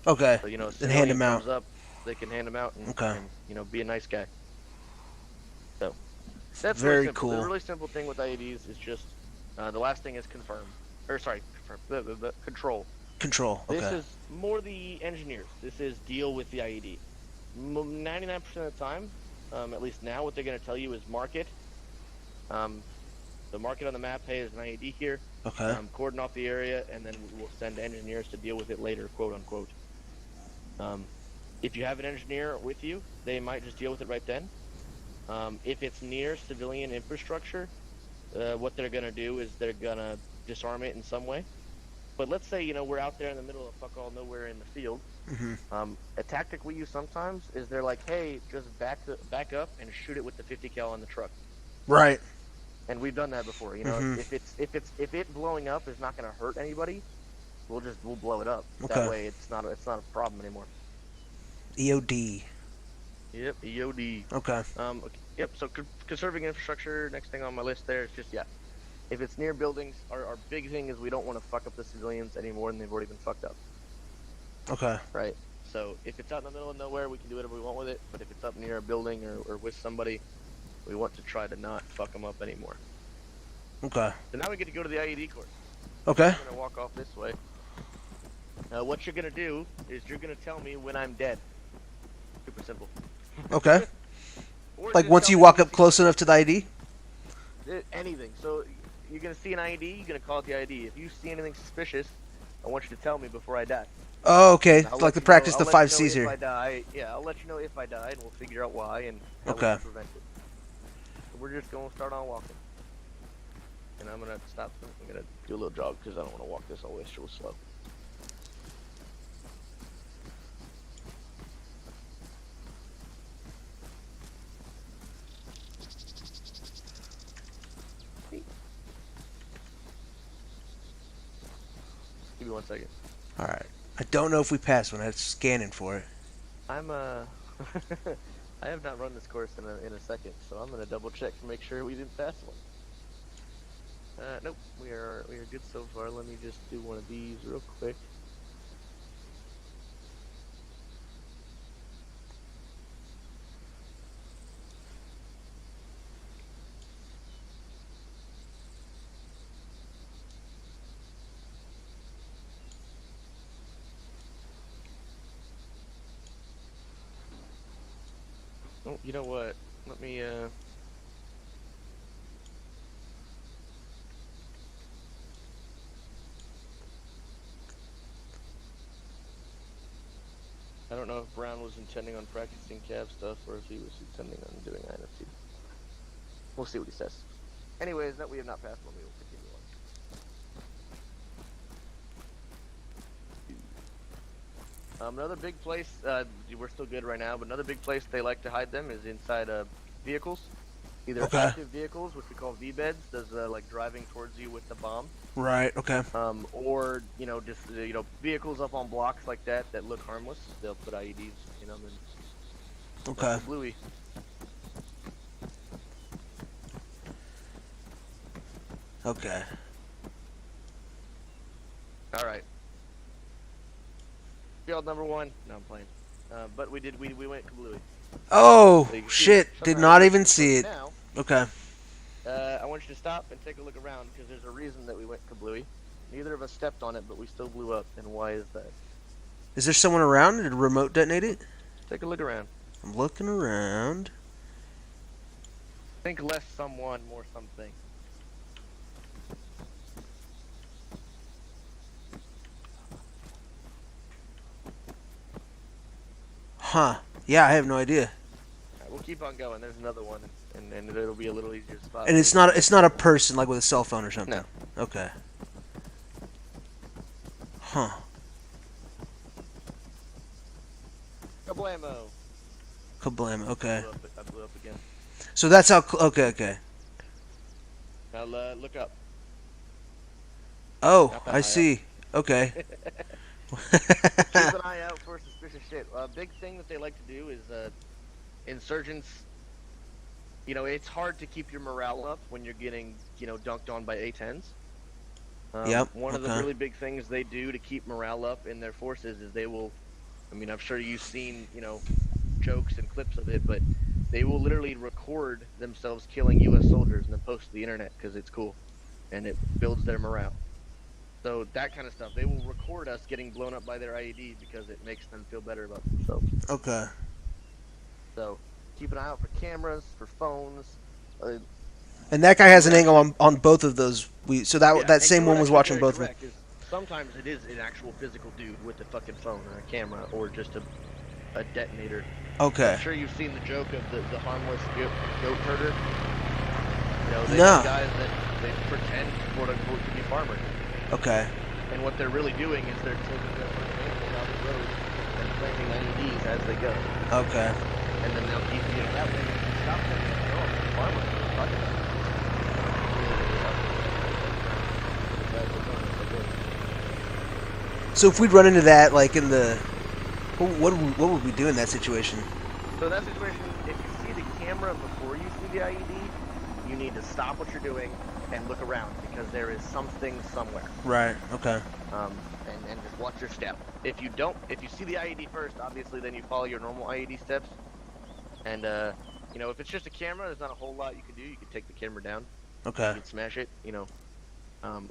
S2: Okay.
S1: So
S2: and hand them out.
S1: Up, they can hand them out and be a nice guy. So that's
S2: very
S1: really
S2: cool.
S1: The really simple thing with IEDs is just the last thing is control.
S2: Control. Okay.
S1: This is more the engineers. This is deal with the IED. 99% of the time, at least now, what they're going to tell you is mark it. The market on the map, hey, there's an IED here.
S2: Okay.
S1: Cordon off the area, and then we'll send engineers to deal with it later, quote unquote. If you have an engineer with you, they might just deal with it right then. If it's near civilian infrastructure, what they're going to do is they're going to disarm it in some way. But let's say, we're out there in the middle of fuck all nowhere in the field. A tactic we use sometimes is they're like, hey, just back up and shoot it with the 50 cal on the truck.
S2: Right.
S1: And we've done that before. If it blowing up is not going to hurt anybody, we'll blow it up.
S2: Okay.
S1: That way it's not a problem anymore.
S2: EOD.
S1: Yep, EOD.
S2: Okay.
S1: Yep. So conserving infrastructure. Next thing on my list there is just if it's near buildings, our big thing is we don't want to fuck up the civilians any more than they've already been fucked up.
S2: Okay.
S1: Right. So if it's out in the middle of nowhere, we can do whatever we want with it. But if it's up near a building or with somebody, we want to try to not fuck them up anymore.
S2: Okay.
S1: So now we get to go to the IED course.
S2: Okay.
S1: I'm gonna walk off this way. What you're gonna do is you're gonna tell me when I'm dead. Super simple.
S2: Okay. Like once you walk up close enough to the ID?
S1: Anything. So you're gonna see an ID, you're gonna call it the ID. If you see anything suspicious, I want you to tell me before I die.
S2: Oh, okay. It's like the practice the 5 C's here.
S1: If I die, I'll let you know if I die, and we'll figure out why and how we
S2: okay.
S1: can prevent it. So we're just gonna start on walking, and I'm gonna stop. I'm gonna do a little jog because I don't want to walk this all the way so slow. Give me 1 second.
S2: Alright. I don't know if we passed one. I was scanning for it.
S1: I'm I have not run this course in a second, so I'm gonna double check to make sure we didn't pass one. Nope, we are good so far. Let me just do one of these real quick. Oh, you know what? Let me I don't know if Brown was intending on practicing cav stuff or if he was intending on doing INFT. We'll see what he says. Anyways, that we have not passed one, we will continue on. Another big place, we're still good right now, but another big place they like to hide them is inside vehicles. Either active vehicles, which we call VBIEDs, does like driving towards you with the bomb.
S2: Right. Okay.
S1: Or just vehicles up on blocks like that look harmless. They'll put IEDs in them and
S2: Okay.
S1: bluey.
S2: Okay.
S1: All right. Field number 1. No, I'm playing. But we went kablooey.
S2: Oh shit! Did not even see it.
S1: Now,
S2: Okay.
S1: I want you to stop and take a look around because there's a reason that we went kablooey. Neither of us stepped on it, but we still blew up. And why is that?
S2: Is there someone around? Did a remote detonate it?
S1: Take a look around.
S2: I'm looking around.
S1: Think less someone, more something.
S2: Huh. Yeah, I have no idea.
S1: Right, we'll keep on going. There's another one, and it'll be a little easier to spot.
S2: And it's not a person like with a cell phone or something.
S1: No.
S2: Okay. Huh.
S1: Kablamo.
S2: Kablam. Okay.
S1: I blew up again.
S2: So that's how. Okay.
S1: Now look up.
S2: Oh, I see. Okay.
S1: Keep an eye out for suspicious shit. A big thing that they like to do is insurgents. It's hard to keep your morale up when you're getting dunked on by A-10s.
S2: Yep.
S1: One of the really big things they do to keep morale up in their forces is they will. I mean, I'm sure you've seen jokes and clips of it, but they will literally record themselves killing U.S. soldiers and then post to the internet because it's cool, and it builds their morale. So that kind of stuff. They will record us getting blown up by their IED because it makes them feel better about themselves.
S2: Okay.
S1: So keep an eye out for cameras, for phones.
S2: And that guy has an angle on both of those. That same one was watching both of them.
S1: Sometimes it is an actual physical dude with a fucking phone or a camera or just a detonator.
S2: Okay.
S1: I'm sure you've seen the joke of the harmless goat herder. They
S2: No.
S1: have guys that they pretend, quote unquote, to be farmers.
S2: Okay.
S1: And what they're really doing is they're taking the animals out the road and planting IEDs as they go.
S2: Okay.
S1: And then they'll keep that way. Stop them. Oh, farmer. Talk about it.
S2: So if we'd run into that, like in the, what would we do in that situation?
S1: So in that situation, if you see the camera before you see the IED, you need to stop what you're doing and look around because there is something somewhere.
S2: Right. Okay.
S1: And just watch your step. If you see the IED first, obviously, then you follow your normal IED steps. And if it's just a camera, there's not a whole lot you can do. You could take the camera down.
S2: Okay.
S1: You could smash it.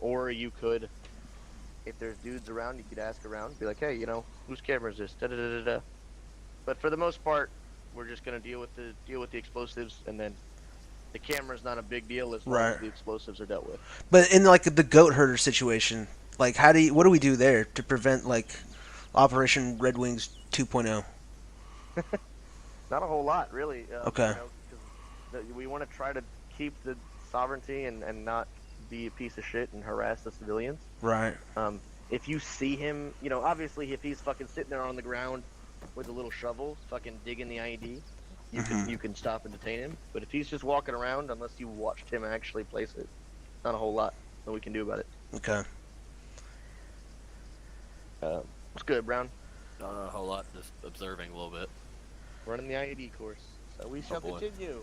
S1: Or you could, if there's dudes around, you could ask around, be like, hey, whose camera is this? Da da da da da. But for the most part, we're just gonna deal with the explosives, and then the camera's not a big deal as long as the explosives are dealt with.
S2: But in like the goat herder situation, like what do we do there to prevent like Operation Red Wings 2.0?
S1: Not a whole lot, really.
S2: Okay.
S1: We want to try to keep the sovereignty and not be a piece of shit and harass the civilians.
S2: Right.
S1: If you see him, obviously if he's fucking sitting there on the ground with a little shovel, fucking digging the IED, you can stop and detain him. But if he's just walking around, unless you watched him actually place it, not a whole lot that we can do about it.
S2: Okay.
S1: What's good, Brown?
S3: Not a whole lot, just observing a little bit.
S1: Running the IED course. So we shall continue.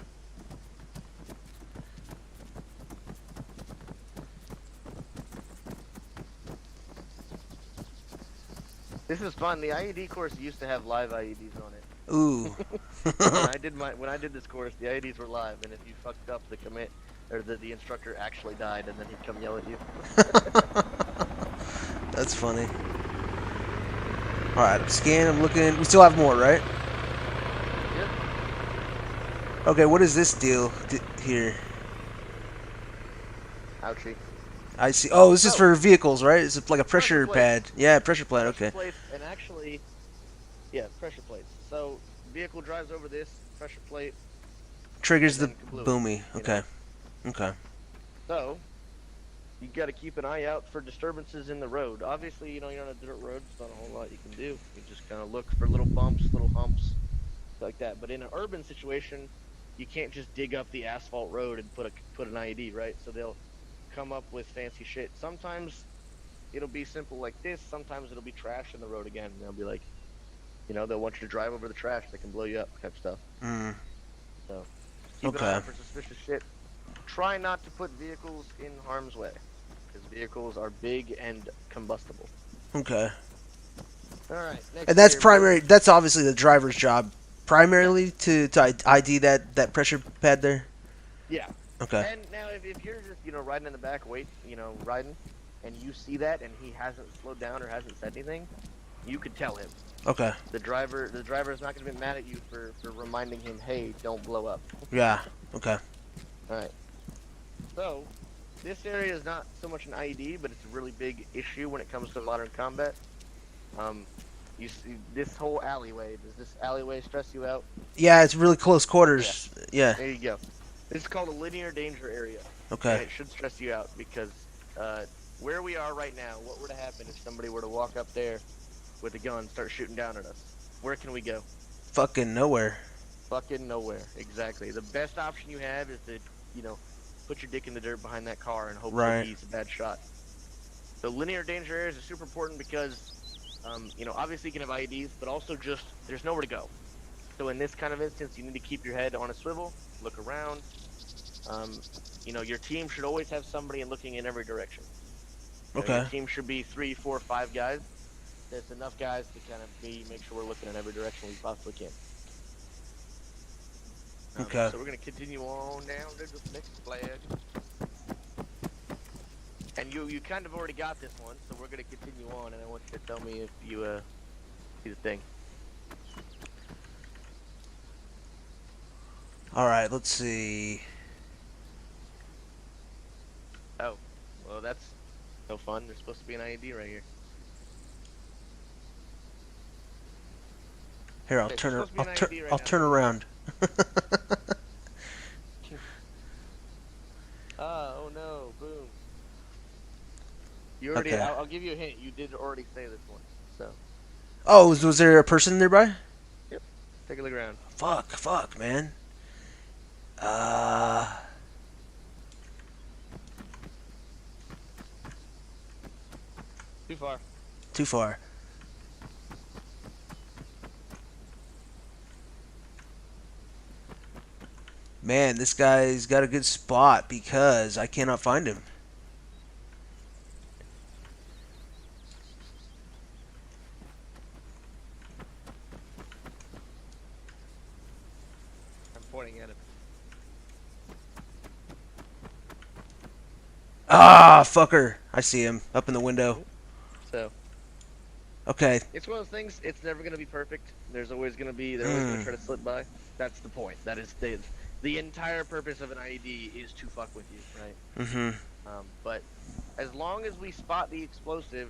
S1: This is fun. The IED course used to have live IEDs on it.
S2: Ooh.
S1: when I did this course, the IEDs were live, and if you fucked up, the commit or the instructor actually died, and then he'd come yell at you.
S2: That's funny. All right, I'm scanning. I'm looking. We still have more, right?
S1: Yep.
S2: Okay, what is this deal here?
S1: Ouchie.
S2: I see. Oh, this is
S1: Oh,
S2: for vehicles, right? It's like a pressure
S1: plates.
S2: pad. Yeah, pressure pad.
S1: Pressure
S2: Okay.
S1: plates, and actually, yeah, pressure plates. So vehicle drives over this pressure plate,
S2: Triggers
S1: and
S2: the
S1: then kablooey.
S2: boomy.
S1: You
S2: Okay.
S1: know.
S2: Okay.
S1: So you got to keep an eye out for disturbances in the road. Obviously, you know, you're on a dirt road. There's not a whole lot you can do. You just kind of look for little bumps, little humps, like that. But in an urban situation, you can't just dig up the asphalt road and put an IED, right? So they'll come up with fancy shit. Sometimes it'll be simple like this. Sometimes it'll be trash in the road again. They'll be like, you know, they'll want you to drive over the trash that can blow you up, type stuff.
S2: Mm.
S1: So keep an eye
S2: Okay.
S1: out for suspicious shit. Try not to put vehicles in harm's way, because vehicles are big and combustible.
S2: Okay.
S1: All right. Next
S2: And that's
S1: here,
S2: primary. That's obviously the driver's job, primarily to ID that pressure pad there.
S1: Yeah.
S2: Okay.
S1: And now, if you're just, you know, riding in the back, riding, and you see that, and he hasn't slowed down or hasn't said anything, you could tell him.
S2: Okay.
S1: The driver is not going to be mad at you for reminding him, hey, don't blow up.
S2: Yeah. Okay.
S1: All right. So, this area is not so much an IED, but it's a really big issue when it comes to modern combat. You see this whole alleyway. Does this alleyway stress you out?
S2: Yeah, it's really close quarters. Yeah.
S1: There you go. This is called a linear danger area. And
S2: Okay.
S1: it should stress you out because where we are right now, what were to happen if somebody were to walk up there with a gun, start shooting down at us? Where can we go?
S2: Fucking nowhere.
S1: Fucking nowhere. Exactly. The best option you have is to, you know, put your dick in the dirt behind that car and hope that he's a bad shot. The linear danger areas are super important because, you know, obviously you can have IEDs, but also just there's nowhere to go. So in this kind of instance, you need to keep your head on a swivel, look around. You know, your team should always have somebody looking in every direction. You know,
S2: Okay.
S1: your team should be 3, 4, 5 guys. There's enough guys to kind of make sure we're looking in every direction we possibly can.
S2: Okay.
S1: So we're going to continue on down to the next flag. And you kind of already got this one, so we're going to continue on, and I want you to tell me if you see the thing.
S2: All right. Let's see.
S1: Oh, well, that's no fun. There's supposed to be an IED right here.
S2: Here, I'll
S1: Okay,
S2: turn.
S1: there's supposed to be an IED right
S2: I'll
S1: now.
S2: turn around.
S1: Oh no! Boom. You already.
S2: Okay.
S1: I'll give you a hint. You did already say this one. So.
S2: Oh, was there a person nearby?
S1: Yep. Take a look around.
S2: Fuck, man.
S1: Too far.
S2: Too far. Man, this guy's got a good spot because I cannot find him.
S1: I'm pointing at him.
S2: Ah, fucker. I see him up in the window.
S1: So.
S2: Okay.
S1: It's one of those things. It's never gonna be perfect. There's always gonna be. They're always gonna try to slip by. That's the point. That is the entire purpose of an IED is to fuck with you, right?
S2: Mm-hmm.
S1: But as long as we spot the explosive,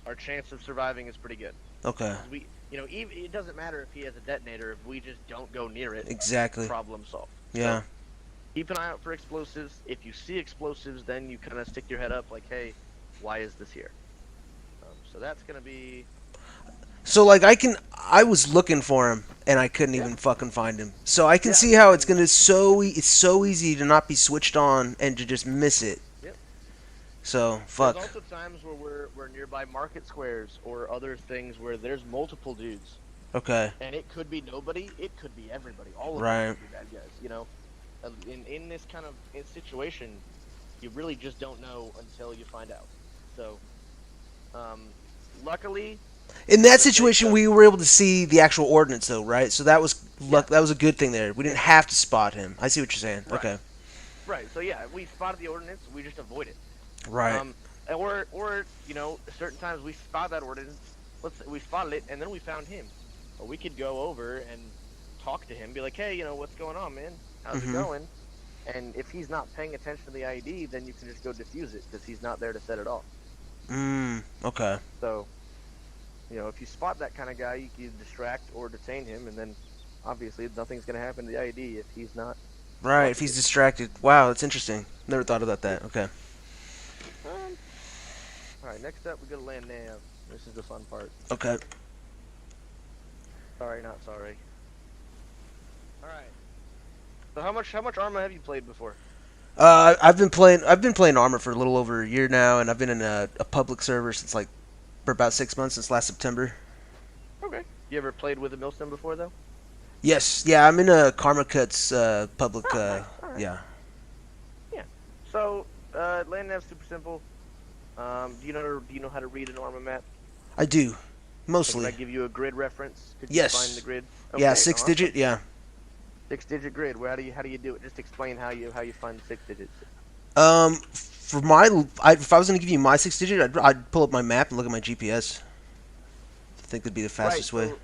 S1: our chance of surviving is pretty good.
S2: Okay.
S1: We, you know, even, it doesn't matter if he has a detonator. If we just don't go near it,
S2: Exactly.
S1: problem solved.
S2: Yeah.
S1: So, keep an eye out for explosives. If you see explosives, then you kind of stick your head up, like, hey, why is this here? So that's gonna be.
S2: So like I was looking for him and I couldn't even fucking find him. So I can see how it's gonna it's so easy to not be switched on and to just miss it.
S1: Yep.
S2: So fuck.
S1: There's also times where we're nearby market squares or other things where there's multiple dudes.
S2: Okay.
S1: And it could be nobody, it could be everybody. All of
S2: Right.
S1: them could be bad guys, you know? In this kind of situation, you really just don't know until you find out. So, luckily...
S2: In that situation, we were able to see the actual ordnance, though, right? So that was luck. That was a good thing there. We didn't have to spot him. I see what you're saying.
S1: Right.
S2: Okay.
S1: Right. So yeah, we spotted the ordnance. We just avoid it.
S2: Right.
S1: Or you know, certain times we spot that ordnance. We spotted it, and then we found him. Or we could go over and talk to him, be like, hey, what's going on, man? How's it
S2: Mhm.
S1: going? And if he's not paying attention to the ID, then you can just go defuse it because he's not there to set it off.
S2: Okay.
S1: So, if you spot that kind of guy, you can distract or detain him, and then obviously nothing's going to happen to the ID if he's not.
S2: Right, if he's distracted. Wow, that's interesting. Never thought about that. Okay.
S1: All right, next up we go to LandNav. This is the fun part.
S2: Okay.
S1: Sorry, not sorry. All right. So how much Arma have you played before?
S2: I've been playing Armor for a little over a year now, and I've been in a public server since for about 6 months, since last September.
S1: Okay. You ever played with a Milsim before though?
S2: Yes, yeah, I'm in a Karma Cuts public.
S1: Nice. All right.
S2: Yeah.
S1: Yeah. So LandNav's super simple. Do you know how to read an Arma map?
S2: I do,
S1: Can
S2: mostly.
S1: I give you a grid reference? Could
S2: Yes.
S1: you find the grid?
S2: Yeah,
S1: Okay,
S2: 6
S1: awesome.
S2: digit. Yeah.
S1: 6-digit grid. How do you do it? Just explain how you find the 6 digits.
S2: For if I was gonna give you my 6 digit, I'd pull up my map and look at my GPS. I think that'd be the fastest way.
S1: So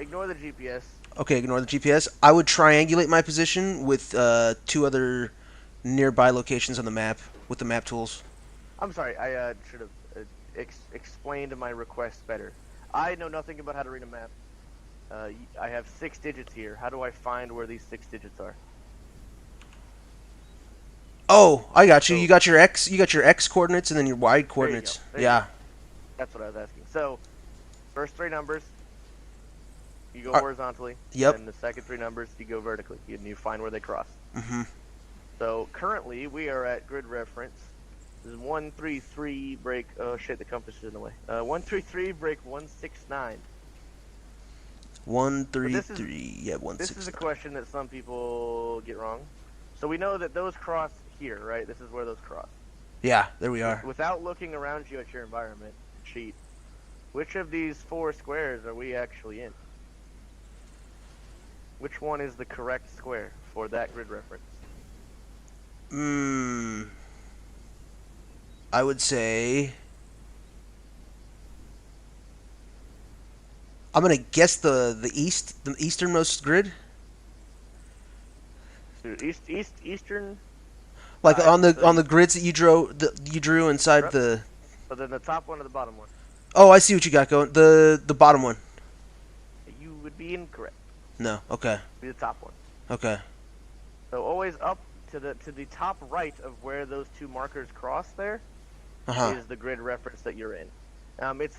S1: ignore the GPS.
S2: Okay, ignore the GPS. I would triangulate my position with 2 other nearby locations on the map with the map tools.
S1: I'm sorry. I should have explained my request better. I know nothing about how to read a map. I have 6 digits here. How do I find where these 6 digits are?
S2: Oh, I got you.
S1: So-
S2: You got your X coordinates and then your Y coordinates.
S1: There you
S2: Yeah.
S1: go. That's what I was asking. So, first 3 numbers, you go
S2: Uh,
S1: horizontally.
S2: yep.
S1: And the second 3 numbers, you go vertically. And you find where they cross.
S2: Mhm.
S1: So, currently, we are at grid reference. This is 133 break. Oh, shit, the compass is in the way. 133 break 169.
S2: 133. Yeah,
S1: This is a
S2: 169.
S1: question that some people get wrong. So, we know that those cross here, right? This is where those cross.
S2: Yeah, there we are.
S1: Without looking around you at your environment, cheat. Which of these 4 squares are we actually in? Which one is the correct square for that grid reference?
S2: I would say I'm gonna guess the easternmost grid,
S1: Dude, eastern.
S2: like
S1: so
S2: on the grids that you drew inside
S1: Yep.
S2: the.
S1: But then the top one or the bottom one?
S2: Oh, I see what you got going. The bottom one.
S1: You would be incorrect.
S2: No. Okay.
S1: Be the top one.
S2: Okay.
S1: So always up to the top right of where those 2 markers cross there
S2: Uh-huh.
S1: is the grid reference that you're in.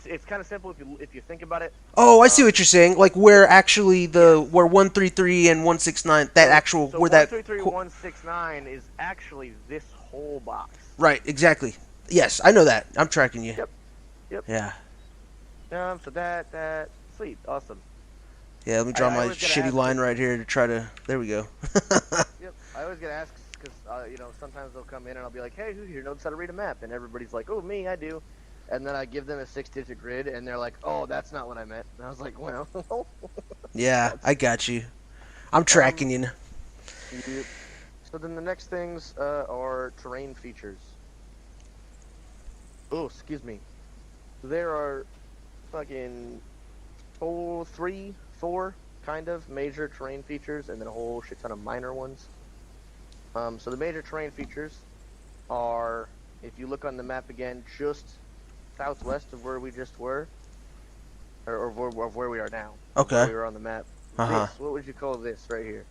S1: It's kind of simple if you think about it.
S2: Oh, I see what you're saying. Like where actually where 133 and 169 that actual
S1: So
S2: where that
S1: 133 169 is actually this whole box.
S2: Right, exactly. Yes, I know that. I'm tracking you.
S1: Yep.
S2: Yeah.
S1: So that sweet, awesome.
S2: Yeah, let me draw
S1: I
S2: my
S1: always gotta
S2: shitty
S1: ask
S2: line
S1: it.
S2: right here to try to. There we go.
S1: Yep. I always get asked because sometimes they'll come in and I'll be like, hey, who here knows how to read a map? And everybody's like, oh, me, I do. And then I give them a 6-digit grid and they're like, oh, that's not what I meant. And I was like, well.
S2: Yeah, I got you. I'm tracking you.
S1: Yep. So then the next things are terrain features. Oh, excuse me. There are fucking 3, 4 kind of major terrain features and then a whole shit ton of minor ones. So the major terrain features are, if you look on the map again, just southwest of where we just were, or of where we are now.
S2: Okay.
S1: Where we were on the map.
S2: Uh-huh.
S1: This, what would you call this right here?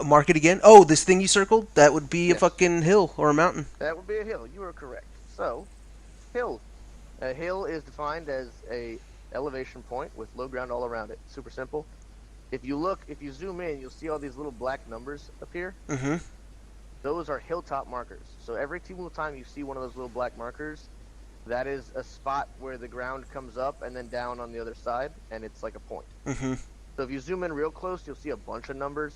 S2: Mark it again. Oh, this thing you circled? That would be a
S1: Yes.
S2: fucking hill or a mountain.
S1: That would be a hill. You are correct. So, hill. A hill is defined as a elevation point with low ground all around it. Super simple. If you zoom in, you'll see all these little black numbers appear.
S2: Mm-hmm.
S1: Those are hilltop markers. So every single time you see one of those little black markers, that is a spot where the ground comes up and then down on the other side, and it's like a point.
S2: Mm-hmm.
S1: So if you zoom in real close, you'll see a bunch of numbers,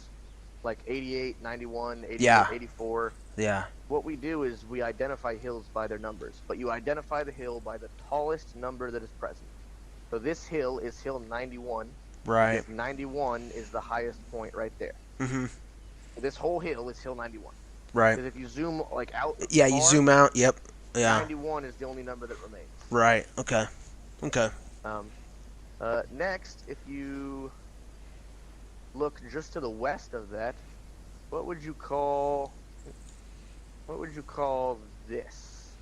S1: like 88, 91, 88,
S2: Yeah.
S1: 84.
S2: Yeah.
S1: What we do is we identify hills by their numbers, but you identify the hill by the tallest number that is present. So this hill is hill 91.
S2: Right.
S1: If 91 is the highest point right there.
S2: Mm-hmm.
S1: This whole hill is hill 91.
S2: Right.
S1: Because if you zoom like out,
S2: Yeah, you
S1: far,
S2: zoom out. Yep. Yeah.
S1: 91 is the only number that remains.
S2: Right. Okay. Okay.
S1: Next, if you look just to the west of that, what would you call this?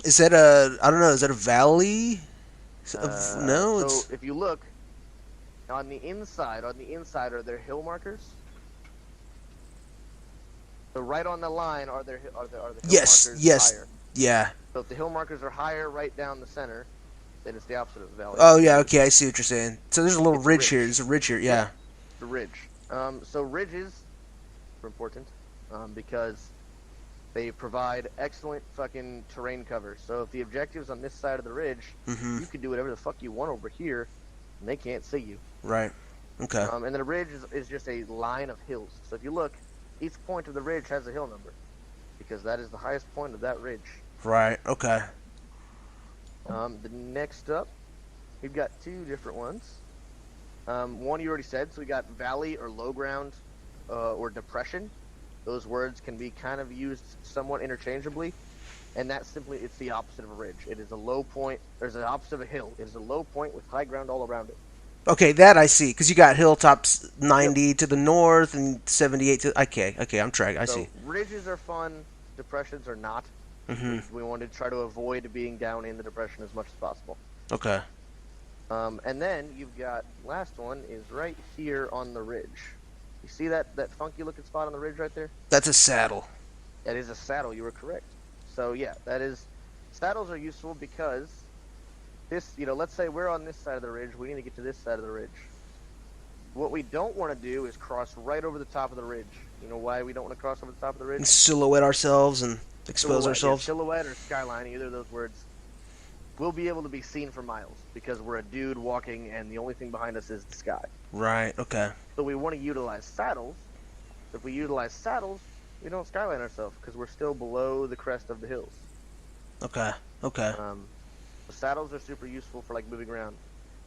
S2: Is that I don't know, is that a valley? No,
S1: So
S2: it's...
S1: if you look on the inside are there hill markers? So right on the line are the hill
S2: Yes,
S1: markers
S2: yes.
S1: higher?
S2: Yeah.
S1: So if the hill markers are higher right down the center, then it's the opposite of the valley.
S2: Oh, yeah, okay, I see what you're saying. So there's a little
S1: It's a
S2: ridge here.
S1: ridge.
S2: There's a ridge here, yeah.
S1: The ridge. So ridges are important because they provide excellent fucking terrain cover. So if the objective's on this side of the ridge,
S2: Mm-hmm.
S1: you can do whatever the fuck you want over here, and they can't see you.
S2: Right. Okay.
S1: And then a ridge is just a line of hills. So if you look, each point of the ridge has a hill number, because that is the highest point of that ridge.
S2: Right, okay.
S1: The next up, we've got two different ones. One you already said, so we got valley or low ground or depression. Those words can be kind of used somewhat interchangeably, and that's simply, it's the opposite of a ridge. It is a low point, there's an opposite of a hill. It is a low point with high ground all around it.
S2: Okay, that I see, because you got hilltops 90 to the north and 78 to... Okay, I'm tracking, I see.
S1: Ridges are fun, depressions are not.
S2: Mm-hmm.
S1: We wanted to try to avoid being down in the depression as much as possible.
S2: Okay.
S1: And then you've got, last one is right here on the ridge. You see that funky looking spot on the ridge right there?
S2: That's a saddle.
S1: That is a saddle, you were correct. So yeah, saddles are useful because this, let's say we're on this side of the ridge, we need to get to this side of the ridge. What we don't want to do is cross right over the top of the ridge. You know why we don't want to cross over the top of the ridge?
S2: And silhouette ourselves and expose ourselves.
S1: Yeah, silhouette or skyline, either of those words. We'll be able to be seen for miles because we're a dude walking and the only thing behind us is the sky.
S2: Right, okay.
S1: So we want to utilize saddles. If we utilize saddles, we don't skyline ourselves because we're still below the crest of the hills.
S2: Okay.
S1: The saddles are super useful for like moving around.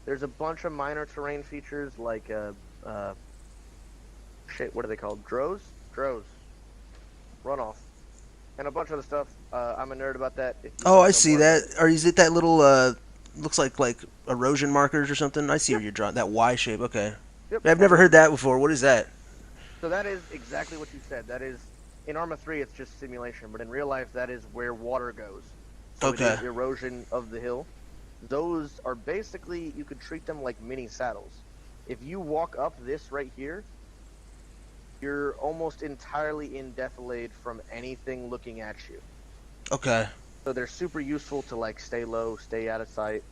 S1: There's a bunch of minor terrain features like shit, what are they called? Drows, runoff, and a bunch of other stuff. I'm a nerd about that.
S2: Oh, I see that. Or is it that little looks like erosion markers or something? I see where you're drawing that Y shape. Okay.
S1: Yep.
S2: I've never heard that before. What is that?
S1: So that is exactly what you said. That is, in Arma 3, it's just simulation, but in real life, that is where water goes. So
S2: Okay.
S1: it is erosion of the hill. Those are basically, you could treat them like mini saddles. If you walk up this right here, you're almost entirely in defilade from anything looking at you.
S2: Okay.
S1: So they're super useful to like stay low, stay out of sight,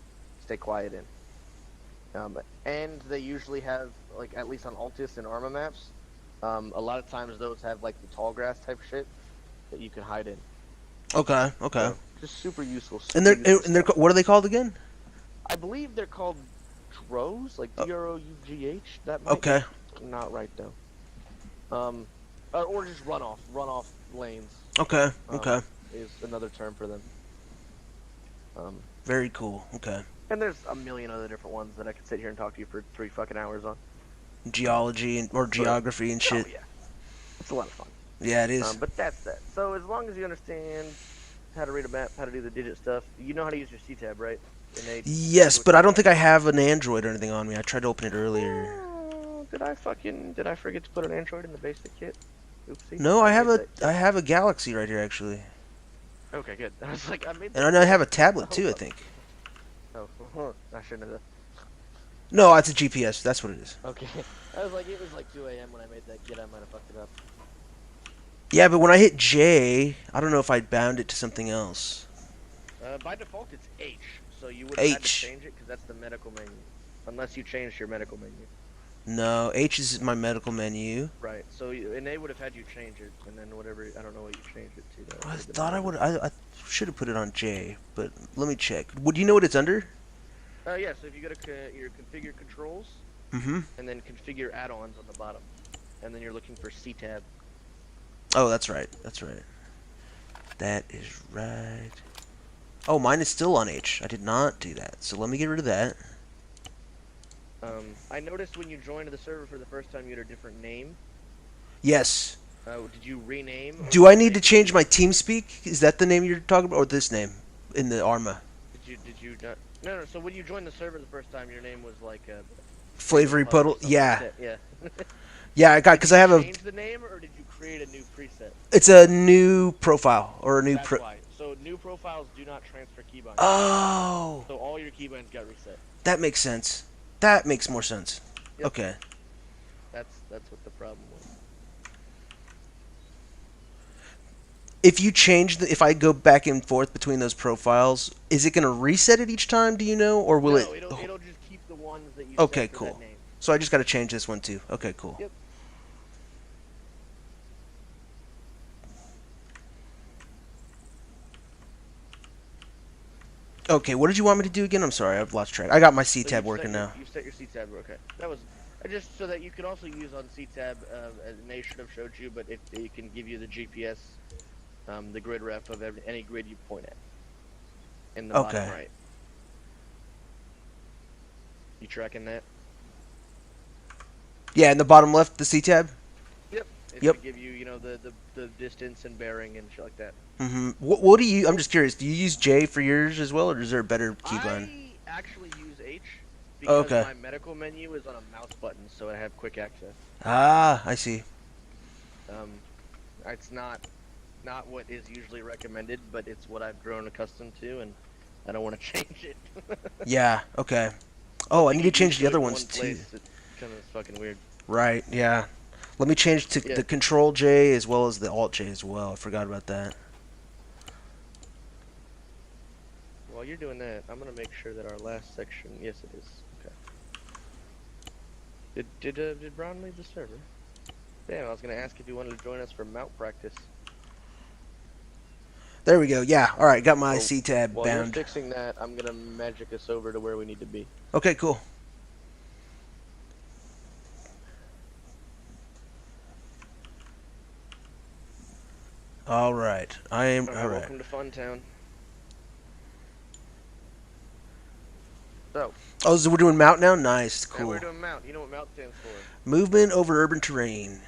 S1: stay quiet in. And they usually have, like at least on Altis and Arma maps, a lot of times those have like the tall grass type shit that you can hide in.
S2: Okay.
S1: So, just super useful.
S2: And they're what are they called again?
S1: I believe they're called drows, like DROUGH. That might
S2: Okay.
S1: be not right though. Or just runoff lanes.
S2: Okay.
S1: Is another term for them.
S2: Very cool. Okay.
S1: And there's a million other different ones that I could sit here and talk to you for 3 fucking hours on.
S2: Geology or geography and shit.
S1: Oh yeah, it's a lot of fun.
S2: Yeah, it is.
S1: But that's that. So as long as you understand how to read a map, how to do the digit stuff, you know how to use your C-tab, right?
S2: Yes, but I don't think I have an Android or anything on me. I tried to open it earlier.
S1: Oh, did I forget to put an Android in the basic kit? Oopsie.
S2: No, I have a Galaxy right here actually.
S1: Okay, good. I was like, I made.
S2: And I have a tablet too, I think.
S1: Oh, I shouldn't have.
S2: No, it's a GPS. That's what it is.
S1: Okay. I was like, it was like 2 a.m. when I made that kit. I might have fucked it up.
S2: Yeah, but when I hit J, I don't know if I bound it to something else.
S1: By default, it's H. So you would have had to
S2: H.
S1: change it because that's the medical menu. Unless you changed your medical menu.
S2: No, H is my medical menu.
S1: Right. So and they would have had you change it, and then whatever. I don't know what you changed it to. Though.
S2: I thought I would. I should have put it on J, but let me check. Would you know what it's under?
S1: Yeah. So if you go to your configure controls,
S2: Mm-hmm.
S1: and then configure add-ons on the bottom, and then you're looking for C-tab.
S2: Oh, that's right. That's right. That is right. Oh, mine is still on H. I did not do that. So let me get rid of that.
S1: I noticed when you joined the server for the first time, you had a different name.
S2: Yes.
S1: Did you rename?
S2: Do I need to change my TeamSpeak? Is that the name you're talking about, or this name in the Arma?
S1: Did you not? No, no. So when you joined the server the first time, your name was like
S2: Flavory
S1: Puddle or
S2: Puddle.
S1: something
S2: Yeah.
S1: like that. Yeah.
S2: Yeah, I got
S1: Did
S2: because
S1: you
S2: I have a.
S1: change the name or did you create a new preset?
S2: It's a new profile or a new.
S1: That's why. So new profiles do not transfer keybinds.
S2: Oh,
S1: So all your keybinds got reset.
S2: that makes sense. That makes more sense.
S1: Yep.
S2: Okay.
S1: That's what the problem was.
S2: If you change if I go back and forth between those profiles, is it going to reset it each time? Do you know, or will
S1: No,
S2: it?
S1: it'll just keep the ones that you
S2: Okay,
S1: set for
S2: cool.
S1: that name.
S2: So I just got to change this one too. Okay, cool.
S1: Yep.
S2: Okay, what did you want me to do again? I'm sorry, I've lost track. I got my C
S1: So
S2: tab
S1: you've
S2: working now.
S1: You set your C tab. Okay. That was just so that you could also use on C tab. And they should have showed you, but if they can give you the GPS, the grid ref of any grid you point at. In the bottom right. You tracking that?
S2: Yeah, in the bottom left, the C tab.
S1: Yep. It
S2: Yep.
S1: should give you, the distance and bearing and shit like that.
S2: Mm-hmm. What do you? I'm just curious. Do you use J for yours as well, or is there a better keybind?
S1: I actually use H because
S2: Okay.
S1: my medical menu is on a mouse button, so I have quick access.
S2: Ah, I see.
S1: It's not what is usually recommended, but it's what I've grown accustomed to, and I don't want to change it.
S2: Yeah. Okay. Oh, I need to
S1: You
S2: change
S1: do
S2: the
S1: it
S2: other
S1: in
S2: ones
S1: one
S2: too.
S1: place, it's kind of fucking weird.
S2: Right. Yeah. Let me change to
S1: Yeah.
S2: the Control J as well as the Alt J as well. I forgot about that.
S1: While you're doing that, I'm gonna make sure that our last section. Yes, it is. Okay. Did Brown leave the server? Damn, I was gonna ask if you wanted to join us for MOUT practice.
S2: There we go. Yeah. All right. Got my
S1: Well,
S2: C tab
S1: While you're
S2: bound.
S1: fixing that, I'm gonna magic us over to where we need to be.
S2: Okay. Cool. All right. I am. All right.
S1: Welcome to Funtown. So.
S2: Oh, so we're doing MOUT now. Nice.
S1: Now
S2: Cool.
S1: we're doing MOUT. You know what MOUT stands for?
S2: Movement over urban terrain.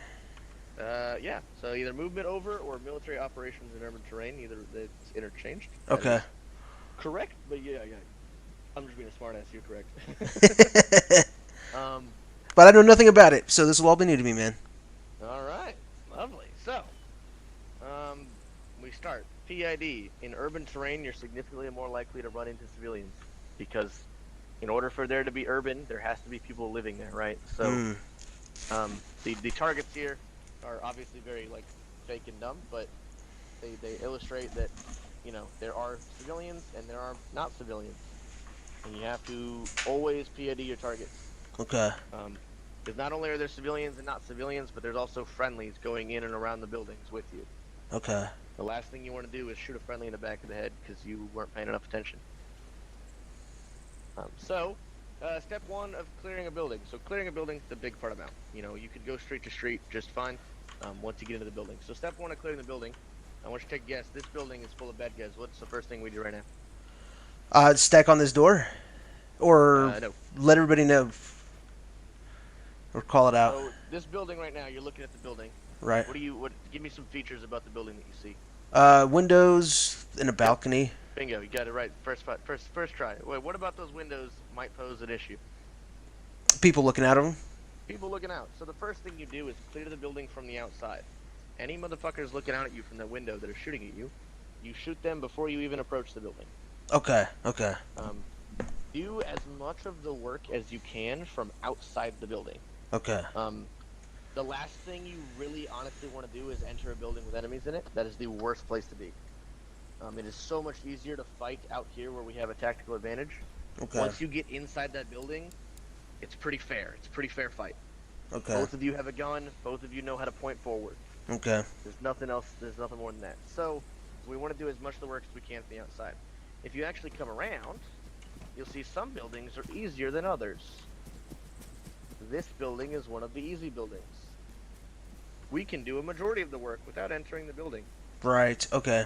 S1: Yeah. So either movement over or military operations in urban terrain. Either it's interchanged.
S2: Okay.
S1: Correct, but yeah. I'm just being a smartass. You're correct.
S2: But I know nothing about it, so this will all be new to me, man.
S1: All right. Lovely. So, we start. PID. In urban terrain, you're significantly more likely to run into civilians because in order for there to be urban, there has to be people living there, right? So, the targets here are obviously very fake and dumb, but they illustrate that there are civilians and there are not civilians, and you have to always PID your targets.
S2: Okay.
S1: Because not only are there civilians and not civilians, but there's also friendlies going in and around the buildings with you.
S2: Okay.
S1: The last thing you want to do is shoot a friendly in the back of the head because you weren't paying enough attention. Step one of clearing a building. So clearing a building is the big part of MOUT. You could go street to street just fine once you get into the building. So step one of clearing the building, I want you to take a guess. This building is full of bad guys. What's the first thing we do right now?
S2: Stack on this door? Or
S1: No.
S2: let everybody know? Or call it out?
S1: So this building right now, you're looking at the building.
S2: Right.
S1: Give me some features about the building that you see.
S2: Windows and a balcony.
S1: Bingo, you got it right. First try. Wait, what about those windows might pose an issue?
S2: People looking at them.
S1: People looking out. So the first thing you do is clear the building from the outside. Any motherfuckers looking out at you from the window that are shooting at you, you shoot them before you even approach the building.
S2: Okay. Okay.
S1: Do as much of the work as you can from outside the building.
S2: Okay.
S1: The last thing you really honestly want to do is enter a building with enemies in it. That is the worst place to be. It is so much easier to fight out here where we have a tactical advantage.
S2: Okay.
S1: Once you get inside that building, it's pretty fair. It's a pretty fair fight.
S2: Okay.
S1: Both of you have a gun. Both of you know how to point forward.
S2: Okay.
S1: There's nothing else. There's nothing more than that. So we want to do as much of the work as we can from the outside. If you actually come around, you'll see some buildings are easier than others. This building is one of the easy buildings. We can do a majority of the work without entering the building.
S2: Right. Okay.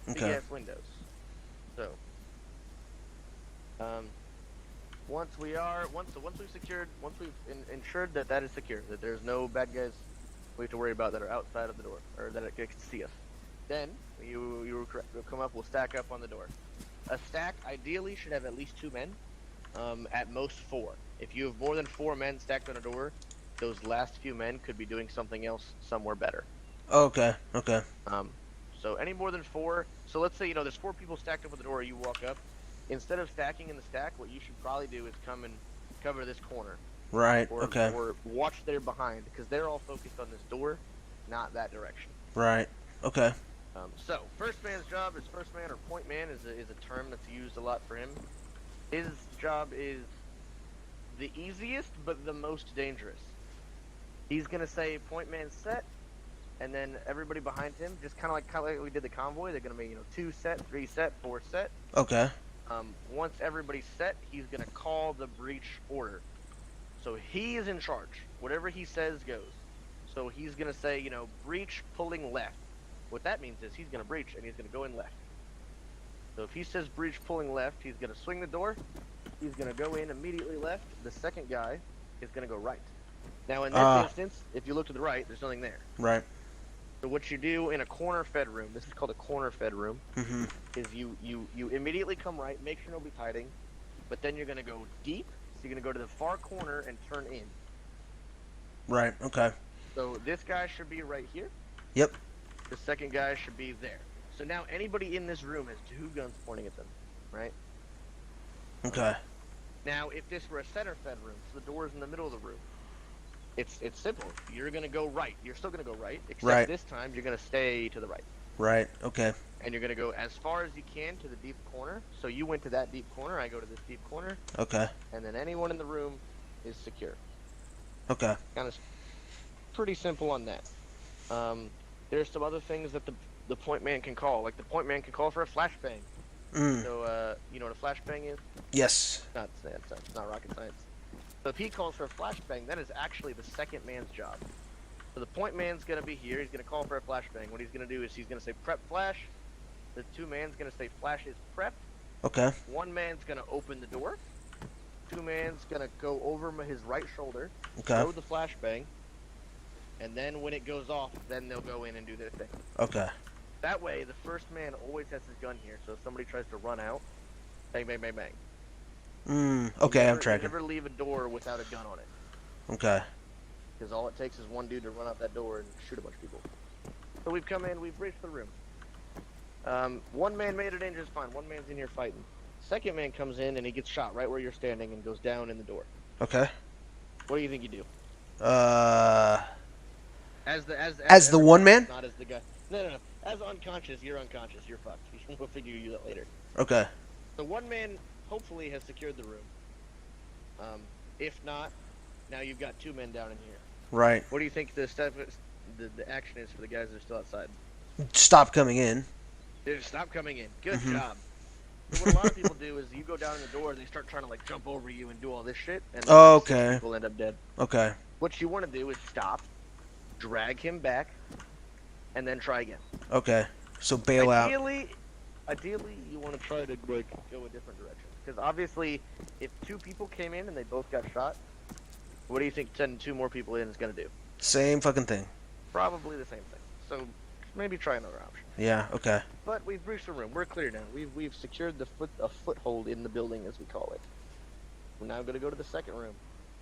S1: Big
S2: Okay.
S1: ass windows. So, once we've ensured that that is secure, that there's no bad guys we have to worry about that are outside of the door or that it can see us, then you come up. We'll stack up on the door. a stack ideally should have at least 2 men, at most 4. If you have more than 4 men stacked on a door, those last few men could be doing something else somewhere better.
S2: Okay. Okay.
S1: So any more than 4. So let's say there's 4 people stacked up at the door. You walk up. Instead of stacking in the stack, what you should probably do is come and cover this corner.
S2: Right.
S1: Or,
S2: Okay.
S1: Or watch their behind, because they're all focused on this door, not that direction.
S2: Right. Okay.
S1: So first man's job is first man, or point man is a term that's used a lot for him. His job is the easiest but the most dangerous. He's gonna say point man set, and then everybody behind him, just kind of like we did the convoy, they're gonna be 2 set, 3 set, 4 set.
S2: Okay.
S1: Once everybody's set, he's gonna call the breach order. So he is in charge. Whatever he says goes. So he's gonna say, breach pulling left. What that means is he's gonna breach and he's gonna go in left. So if he says breach pulling left, he's gonna swing the door. He's gonna go in immediately left. The second guy is gonna go right. Now in this instance, if you look to the right, there's nothing there.
S2: Right.
S1: So what you do in a corner fed room, this is called a corner fed room, is you immediately come right, make sure nobody's hiding, but then you're gonna go deep. So you're gonna go to the far corner and turn in.
S2: Right. Okay.
S1: So this guy should be right here.
S2: Yep.
S1: The second guy should be there. So now anybody in this room has 2 guns pointing at them, right?
S2: Okay.
S1: Now if this were a center fed room, so the door's in the middle of the room, it's simple. You're gonna go right. You're still gonna go right, except this time you're gonna stay to the right.
S2: Right. Okay.
S1: And you're gonna go as far as you can to the deep corner. So you went to that deep corner, I go to this deep corner.
S2: Okay.
S1: And then anyone in the room is secure.
S2: Okay.
S1: Kind of pretty simple on that. There's some other things that the point man can call. Like the point man can call for a flashbang. So you know what a flashbang is?
S2: Yes.
S1: It's not rocket science. So if he calls for a flashbang, that is actually the second man's job. So the point man's gonna be here. He's gonna call for a flashbang. What he's gonna do is he's gonna say prep flash. The 2 man's gonna say flash is prepped.
S2: Okay.
S1: 1 man's gonna open the door. 2 man's gonna go over his right shoulder.
S2: Okay.
S1: Throw the flashbang. And then when it goes off, then they'll go in and do their thing.
S2: Okay.
S1: That way, the first man always has his gun here. So if somebody tries to run out, bang, bang, bang, bang.
S2: Okay, I'm tracking.
S1: You never leave a door without a gun on it.
S2: Okay.
S1: Because all it takes is 1 dude to run out that door and shoot a bunch of people. So we've come in, we've breached the room. 1 man made it in just fine. 1 man's in here fighting. Second man comes in and he gets shot right where you're standing and goes down in the door.
S2: Okay.
S1: What do you think you do?
S2: As the 1 man?
S1: Not as the guy. No. As unconscious, you're unconscious. You're fucked. We'll figure you out later.
S2: Okay.
S1: The 1 man hopefully has secured the room. If not, now you've got 2 men down in here.
S2: Right.
S1: What do you think the action is for the guys that are still outside?
S2: Stop coming in.
S1: Just stop coming in. Good job. So what a lot of people do is you go down in the door and they start trying to like jump over you and do all this shit, and
S2: okay.
S1: People end up dead.
S2: Okay.
S1: What you want to do is stop, drag him back, and then try again.
S2: Okay. So bail out.
S1: Ideally, you want to try to like go a different direction, because obviously, if 2 people came in and they both got shot, what do you think sending 2 more people in is gonna do?
S2: Same fucking thing.
S1: Probably the same thing. So maybe try another option.
S2: Yeah. Okay.
S1: But we've breached the room. We're clear now. We've secured a foothold in the building, as we call it. We're now going to go to the second room.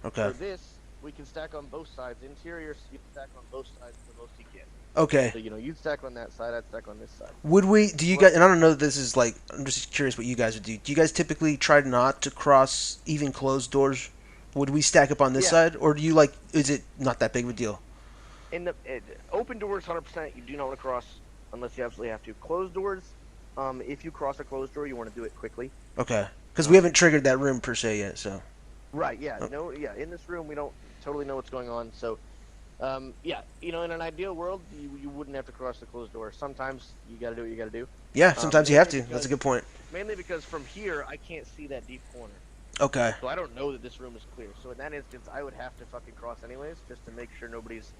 S2: Okay.
S1: For this, we can stack on both sides. Interior, you stack on both sides the most you can.
S2: Okay.
S1: So you'd stack on that side. I'd stack on this side.
S2: Would we? Do you guys? And I don't know. This is like. I'm just curious what you guys would do. Do you guys typically try not to cross even closed doors? Would we stack up on this side, or do you like? Is it not that big of a deal?
S1: In the open doors, 100%. You do not want to cross unless you absolutely have to. Closed doors, if you cross a closed door, you want to do it quickly.
S2: Okay. Because we haven't triggered that room per se yet, so.
S1: Right. Yeah. Oh. In this room, we don't totally know what's going on. So, in an ideal world, you wouldn't have to cross the closed door. Sometimes you got to do what you got to do.
S2: Yeah. Sometimes you have to. That's a good point.
S1: Mainly because from here, I can't see that deep corner.
S2: Okay.
S1: So I don't know that this room is clear. So in that instance, I would have to fucking cross anyways, just to make sure nobody's,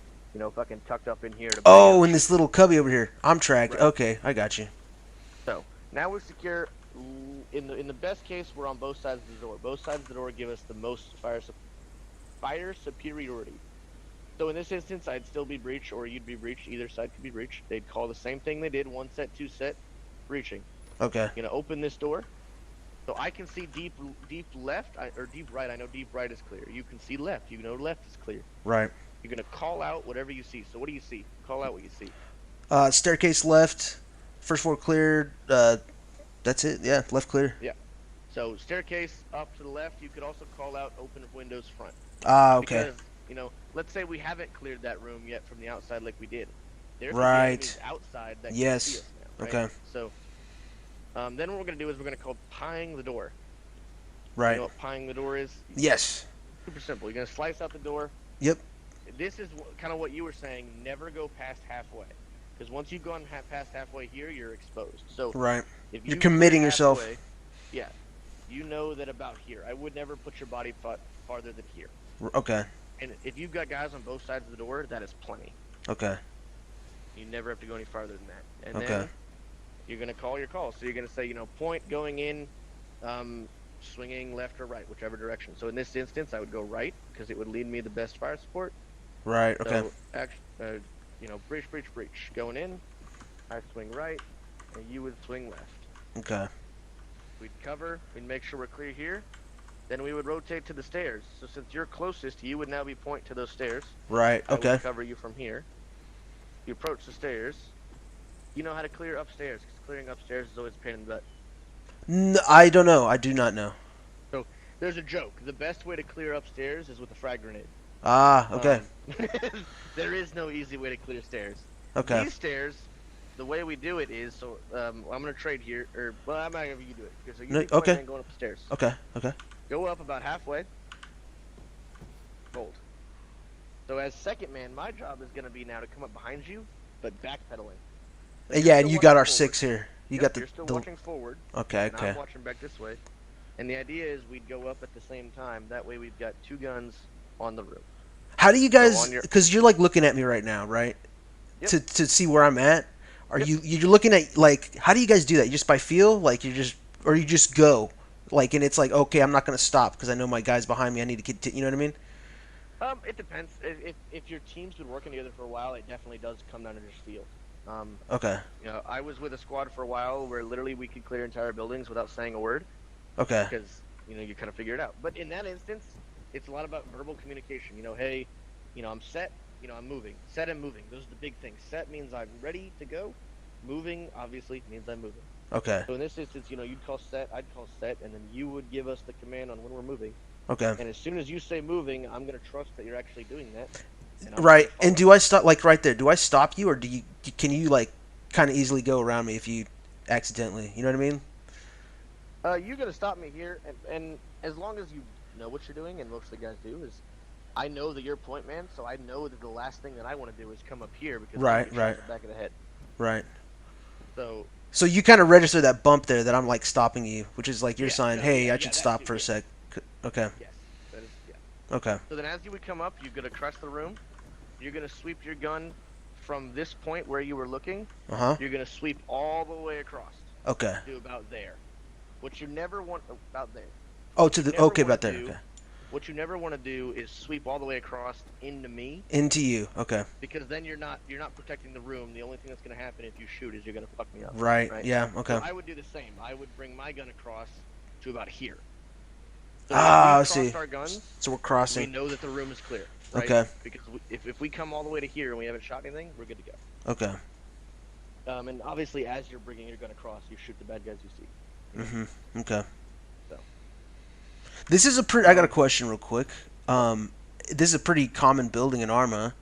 S1: fucking tucked up in here.
S2: In this little cubby over here. I'm tracked. Right. Okay, I got you.
S1: So now we're secure. In the best case, we're on both sides of the door. Both sides of the door give us the most fire superiority. So in this instance, I'd still be breach, or you'd be breach. Either side could be breach. They'd call the same thing they did: 1 set, 2 set, breaching.
S2: Okay.
S1: You're gonna open this door, so I can see deep left or deep right. I know deep right is clear. You can see left. You know left is clear.
S2: Right.
S1: You're gonna call out whatever you see. So what do you see? Call out what you see.
S2: Staircase left. First floor cleared. That's it. Yeah, left clear.
S1: Yeah. So staircase up to the left. You could also call out open windows front.
S2: Ah, okay.
S1: Because, let's say we haven't cleared that room yet from the outside like we did. There's
S2: Right.
S1: enemies outside that
S2: Yes.
S1: can see us now, right?
S2: Okay.
S1: So then what we're going to do is we're going to call pieing the door.
S2: Right.
S1: You know what pieing the door is?
S2: Yes.
S1: Super simple. You're going to slice out the door.
S2: Yep.
S1: This is kind of what you were saying. Never go past halfway. Because once you've gone past halfway here, you're exposed. So
S2: Right.
S1: if
S2: You're
S1: you
S2: committing
S1: clear
S2: yourself.
S1: halfway, yeah. You know that about here. I would never put your body farther than here.
S2: Okay.
S1: And if you've got guys on both sides of the door, that is plenty.
S2: Okay.
S1: You never have to go any farther than that. And
S2: Okay.
S1: then you're going to call your call. So you're going to say, point going in, swinging left or right, whichever direction. So in this instance, I would go right because it would lead me the best fire support.
S2: Right. Okay.
S1: So, breach. Going in, I swing right, and you would swing left.
S2: Okay.
S1: We'd cover, we'd make sure we're clear here. Then we would rotate to the stairs. So since you're closest, you would now be point to those stairs.
S2: Right.
S1: I
S2: Okay.
S1: would cover you from here. You approach the stairs. You know how to clear upstairs, because clearing upstairs is always a pain in the butt.
S2: I don't know. I do not know.
S1: So there's a joke. The best way to clear upstairs is with a frag grenade.
S2: Ah. Okay.
S1: There is no easy way to clear stairs.
S2: Okay.
S1: These stairs, the way we do it is, so I'm gonna trade here, or well, I'm not gonna have you do it. So you keep
S2: okay.
S1: going up the stairs.
S2: Okay. Okay.
S1: Go up about halfway. Hold. So as second man, my job is gonna be now to come up behind you, but backpedaling. So
S2: Yeah, and
S1: still
S2: you got
S1: watching
S2: our
S1: forward.
S2: 6 here. You got
S1: You're still
S2: the.
S1: watching forward.
S2: Okay.
S1: And
S2: Okay.
S1: I'm watching back this way. And the idea is we'd go up at the same time. That way we've got 2 guns on the roof.
S2: How do you guys?
S1: on your-
S2: Because you're like looking at me right now, right?
S1: Yep.
S2: To see where I'm at. Are
S1: Yep.
S2: you're looking at like how do you guys do that? You just by feel, like or you just go, like, and it's like okay, I'm not gonna stop because I know my guy's behind me. I need to get. You know what I mean?
S1: It depends. If your team's been working together for a while, it definitely does come down to just feel.
S2: Okay.
S1: I was with a squad for a while where literally we could clear entire buildings without saying a word
S2: Okay.
S1: because you kind of figure it out. But in that instance, it's a lot about verbal communication. Hey, I'm set. I'm moving. Set and moving. Those are the big things. Set means I'm ready to go. Moving obviously means I'm moving.
S2: Okay.
S1: So in this instance, you'd call set, I'd call set, and then you would give us the command on when we're moving.
S2: Okay.
S1: And as soon as you say moving, I'm gonna trust that you're actually doing that. And I'm
S2: Right.
S1: gonna
S2: And do I stop like right there? Do I stop you or can you like kind of easily go around me if you accidentally? You know what I mean?
S1: You're gonna stop me here, and as long as you know what you're doing, and most of the guys do, is I know that you're point man, so I know that the last thing that I want to do is come up here because
S2: Right,
S1: I'm gonna
S2: right.
S1: shoot the back of the head.
S2: Right.
S1: So
S2: you kind of register that bump there that I'm like stopping you, which is like your
S1: Yeah,
S2: sign.
S1: no,
S2: Hey,
S1: yeah,
S2: I should
S1: that's
S2: stop
S1: it,
S2: for a
S1: yeah.
S2: sec. Okay.
S1: yes, that is yeah.
S2: Okay.
S1: So then as you would come up, you're gonna cross the room. You're gonna sweep your gun from this point where you were looking.
S2: Uh huh.
S1: You're gonna sweep all the way across
S2: Okay.
S1: to about there. What you never want about there.
S2: Oh, to the
S1: never
S2: okay
S1: wanna
S2: about there.
S1: do-
S2: Okay.
S1: What you never want to do is sweep all the way across into me,
S2: Into you. Okay.
S1: because then you're not protecting the room. The only thing that's going to happen if you shoot is you're going to fuck me up.
S2: Right. Yeah. Okay.
S1: So I would do the same. I would bring my gun across to about here. So
S2: Ah, I
S1: if we
S2: see.
S1: cross our guns,
S2: So we're
S1: we
S2: crossing.
S1: know that the room is clear. Right?
S2: Okay.
S1: Because if we come all the way to here and we haven't shot anything, we're good to go.
S2: Okay.
S1: And obviously, as you're bringing your gun across, you shoot the bad guys you see.
S2: Mhm. Okay.
S1: So.
S2: This is a pretty. I got a question real quick. This is a pretty common building in Arma.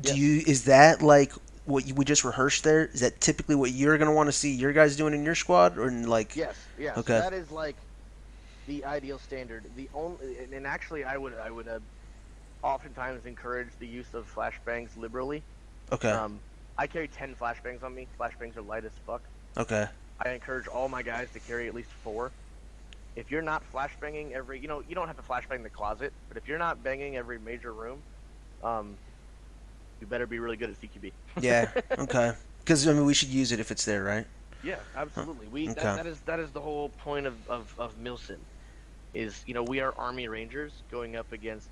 S2: Is that like what we just rehearsed there? Is that typically what you're gonna want to see your guys doing in your squad, or like?
S1: Yes. Yes.
S2: Okay.
S1: That is like the ideal standard. The only, and actually, I would oftentimes encourage the use of flashbangs liberally.
S2: Okay.
S1: I carry 10 flashbangs on me. Flashbangs are light as fuck.
S2: Okay.
S1: I encourage all my guys to carry at least 4. If you're not flashbanging every, you don't have to flashbang the closet, but if you're not banging every major room, you better be really good at CQB.
S2: Yeah. Okay. Because we should use it if it's there, right?
S1: Yeah, absolutely.
S2: Okay.
S1: That is the whole point of Milsim, is we are Army Rangers going up against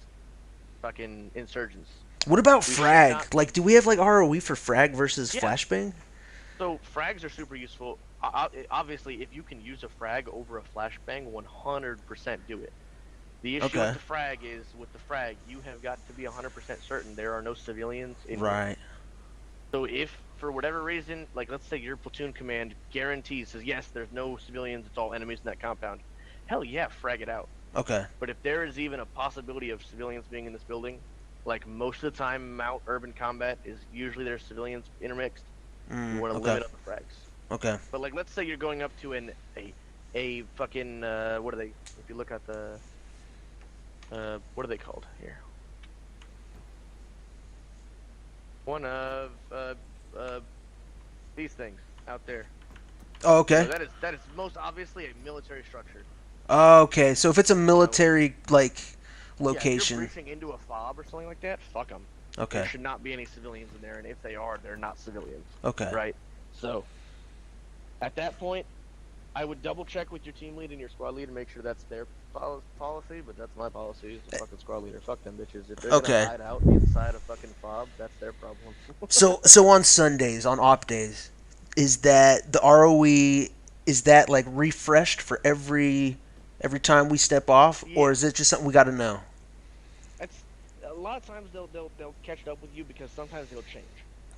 S1: fucking insurgents.
S2: What about
S1: We should
S2: frag?
S1: not-
S2: Like, do we have like ROE for frag versus
S1: Yeah.
S2: flashbang?
S1: So frags are super useful. Obviously, if you can use a frag over a flashbang, 100% do it. The issue
S2: Okay.
S1: with the frag is, with the frag, you have got to be 100% certain there are no civilians in here.
S2: Right.
S1: So if, for whatever reason, like let's say your platoon command guarantees, says, yes, there's no civilians, it's all enemies in that compound, hell yeah, frag it out.
S2: Okay.
S1: But if there is even a possibility of civilians being in this building, like most of the time, MOUT urban combat is usually there's civilians intermixed. You want to
S2: Okay.
S1: limit up the frags.
S2: Okay.
S1: But like, let's say you're going up to a fucking what are they? If you look at the what are they called here? One of these things out there.
S2: Oh, okay.
S1: So that is most obviously a military structure.
S2: Okay. So if it's a military like
S1: location.
S2: location.
S1: Yeah, if you're breaching into a fob or something like that, fuck them.
S2: Okay.
S1: There should not be any civilians in there, and if they are, they're not civilians.
S2: Okay.
S1: Right? So, at that point, I would double check with your team lead and your squad lead and make sure that's their policy, but that's my policy as a fucking squad leader. Fuck them bitches. If they're gonna hide out inside a fucking fob, that's their problem.
S2: So on Sundays, on op days, is that the ROE, is that like refreshed for every time we step off, or is it just something we got to know?
S1: It's a lot of times they'll catch up with you because sometimes they'll change.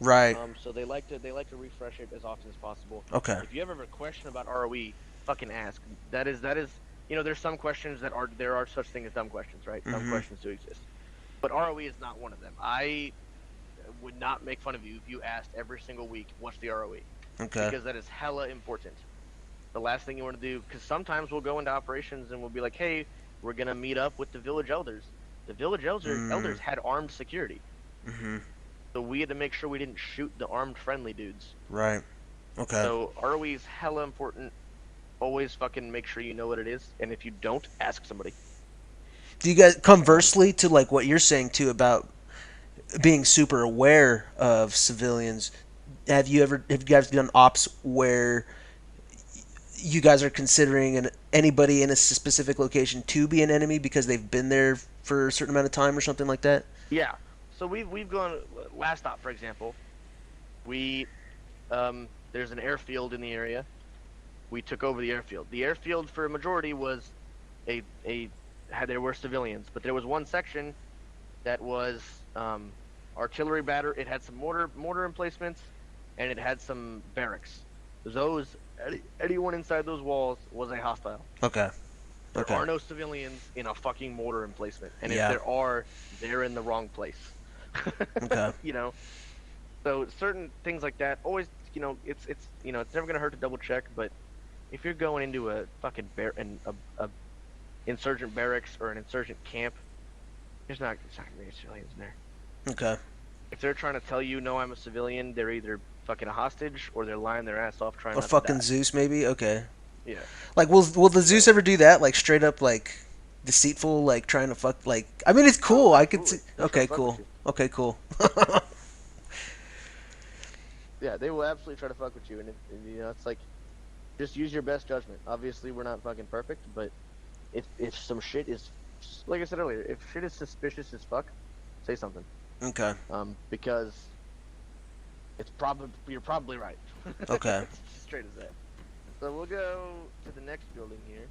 S2: Right.
S1: So they like to refresh it as often as possible.
S2: Okay.
S1: If you ever have a question about ROE, fucking ask. That is there's some questions that there are such things as dumb questions, right? Dumb questions do exist, but ROE is not one of them. I would not make fun of you if you asked every single week what's the ROE.
S2: Okay.
S1: Because that is hella important. The last thing you want to do, because sometimes we'll go into operations and we'll be like, hey, we're gonna meet up with the village elders. The village elders had armed security. So we had to make sure we didn't shoot the armed friendly dudes.
S2: Right. Okay.
S1: So ROE is hella important. Always fucking make sure you know what it is, and if you don't, ask somebody.
S2: Do you guys, conversely to like what you're saying too about being super aware of civilians, have you guys done ops where you guys are considering anybody in a specific location to be an enemy because they've been there for a certain amount of time or something like that?
S1: Yeah. So we've gone last stop, for example. There's an airfield in the area. We took over the airfield. The airfield for a majority was there were civilians, but there was one section that was artillery batter. It had some mortar emplacements, and it had some barracks. Anyone inside those walls was a hostile.
S2: Okay.
S1: There are no civilians in a fucking mortar emplacement, and if there are, they're in the wrong place.
S2: Okay.
S1: So certain things like that, always, it's never gonna hurt to double check. But if you're going into a fucking a insurgent barracks or an insurgent camp, there's not gonna be any civilians in there.
S2: Okay.
S1: If they're trying to tell you, no, I'm a civilian, they're either fucking a hostage or they're lying their ass off trying.
S2: Or
S1: not
S2: fucking
S1: to die.
S2: Zeus, maybe. Okay.
S1: Yeah.
S2: Like, will the Zeus ever do that? Like, straight up, like, deceitful, like, trying to fuck, like... I mean, it's cool. I could see... Okay, cool. Okay, cool.
S1: Yeah, they will absolutely try to fuck with you, and it's like, just use your best judgment. Obviously, we're not fucking perfect, but if some shit is, like I said earlier, if shit is suspicious as fuck, say something.
S2: Okay.
S1: Because you're probably right.
S2: Okay.
S1: It's straight as that. So we'll go to the next building here.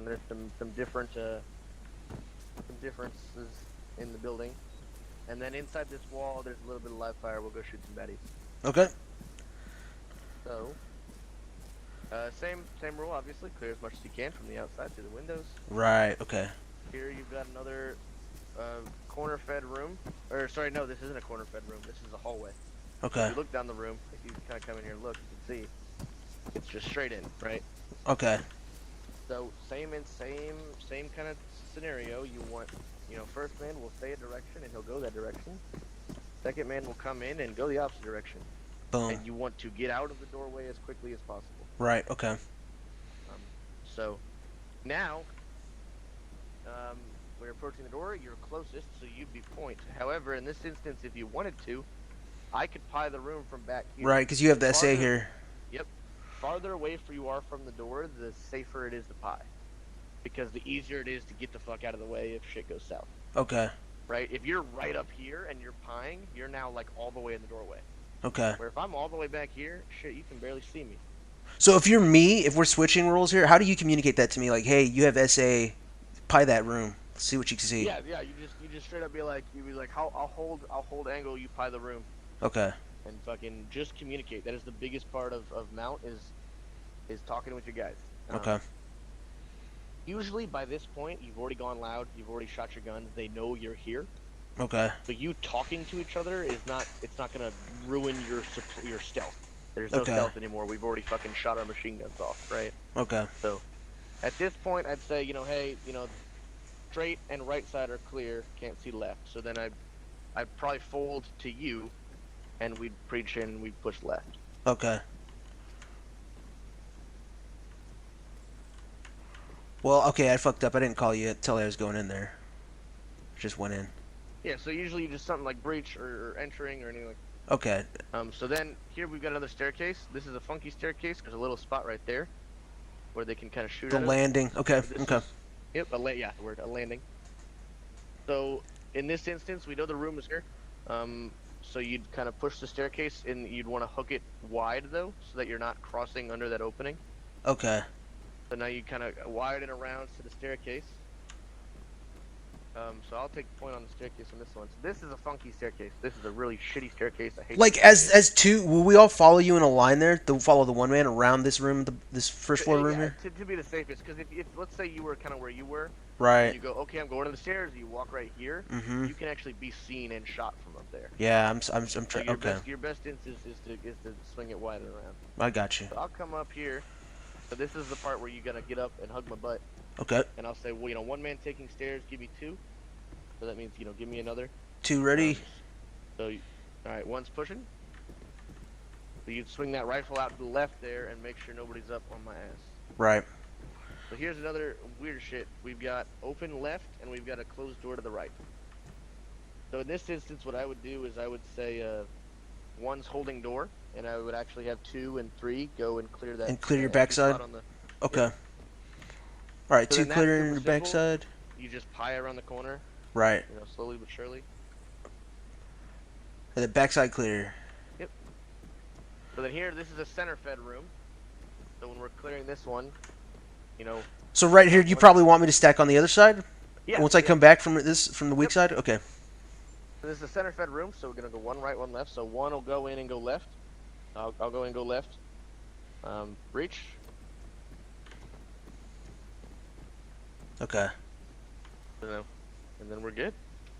S1: There's some differences in the building, and then inside this wall, there's a little bit of live fire. We'll go shoot some baddies.
S2: Okay.
S1: So, same rule, obviously. Clear as much as you can from the outside through the windows.
S2: Right. Okay.
S1: Here you've got another corner-fed room. Or sorry, no, this isn't a corner-fed room. This is a hallway.
S2: Okay.
S1: If you look down the room, if you kind of come in here and look, you can see it's just straight in, right?
S2: Okay.
S1: So same kind of scenario. You want, first man will stay a direction and he'll go that direction. Second man will come in and go the opposite direction.
S2: Boom.
S1: And you want to get out of the doorway as quickly as possible.
S2: Right. Okay.
S1: So now we're approaching the door. You're closest, so you'd be point. However, in this instance, if you wanted to, I could pie the room from back here.
S2: Right, because you have the SA here.
S1: Yep. Farther away you are from the door, the safer it is to pie. Because the easier it is to get the fuck out of the way if shit goes south.
S2: Okay.
S1: Right? If you're right up here and you're pieing, you're now like all the way in the doorway.
S2: Okay.
S1: Where if I'm all the way back here, shit, you can barely see me.
S2: So if you're me, if we're switching roles here, how do you communicate that to me? Like, hey, you have SA, pie that room. Let's see what you can see.
S1: Yeah, yeah. You just straight up be like, I'll hold angle, you pie the room,
S2: Okay.
S1: and fucking just communicate. That is the biggest part of MOUT is talking with your guys.
S2: Okay.
S1: Usually by this point, you've already gone loud, you've already shot your guns, they know you're here.
S2: Okay.
S1: So you talking to each other it's not gonna ruin your stealth. There's no
S2: Okay.
S1: stealth anymore. We've already fucking shot our machine guns off, right?
S2: Okay.
S1: So at this point, I'd say, hey, straight and right side are clear, can't see left. So then I'd probably fold to you, and we'd preach in and we'd push left.
S2: Okay. Well, okay, I fucked up. I didn't call you until I was going in there. Just went in.
S1: Yeah, so usually just something like breach or entering or anything like
S2: Okay.
S1: so then here we've got another staircase. This is a funky staircase. There's a little spot right there where they can kind of shoot
S2: The
S1: at us.
S2: landing. Okay.
S1: This
S2: Okay.
S1: Yep, the word, a landing. So in this instance, we know the room is here. So you'd kind of push the staircase, and you'd want to hook it wide though, so that you're not crossing under that opening.
S2: Okay.
S1: So now you kind of widen around to the staircase. So I'll take point on the staircase on this one. So this is a funky staircase. This is a really shitty staircase. I hate.
S2: Like as two, will we all follow you in a line there? They'll follow the one man around this room, this first floor room here.
S1: To be the safest, because if let's say you were kind of where you were,
S2: Right.
S1: you go, okay, I'm going to the stairs. You walk right here.
S2: Mhm.
S1: You can actually be seen and shot from up there.
S2: Yeah, I'm
S1: So
S2: trying.
S1: your
S2: Okay.
S1: your best instance is to swing it wide around.
S2: I got you.
S1: So I'll come up here. So this is the part where you gotta get up and hug my butt.
S2: Okay.
S1: And I'll say, well, one man taking stairs, give me 2. So that means, give me another.
S2: 2 ready.
S1: All right, one's pushing. So you'd swing that rifle out to the left there and make sure nobody's up on my ass.
S2: Right.
S1: So here's another weird shit. We've got open left and we've got a closed door to the right. So in this instance, what I would do is I would say one's holding door, and I would actually have 2 and 3 go and clear that.
S2: And clear your
S1: empty
S2: backside?
S1: spot on the.
S2: Okay.
S1: Yep.
S2: All right.
S1: So
S2: 2
S1: then that's
S2: clear
S1: super
S2: your
S1: simple.
S2: backside.
S1: You just pie around the corner,
S2: Right.
S1: slowly but surely.
S2: And the backside clear.
S1: Yep. So then here, this is a center fed room. So when we're clearing this one,
S2: So right here, you probably want me to stack on the other side.
S1: yeah.
S2: Once I come back from the weak
S1: Yep.
S2: side. Okay.
S1: So this is a center fed room, so we're gonna go one right, one left. So one will go in and go left. I'll go in and go left. Breach.
S2: Okay.
S1: And then we're good.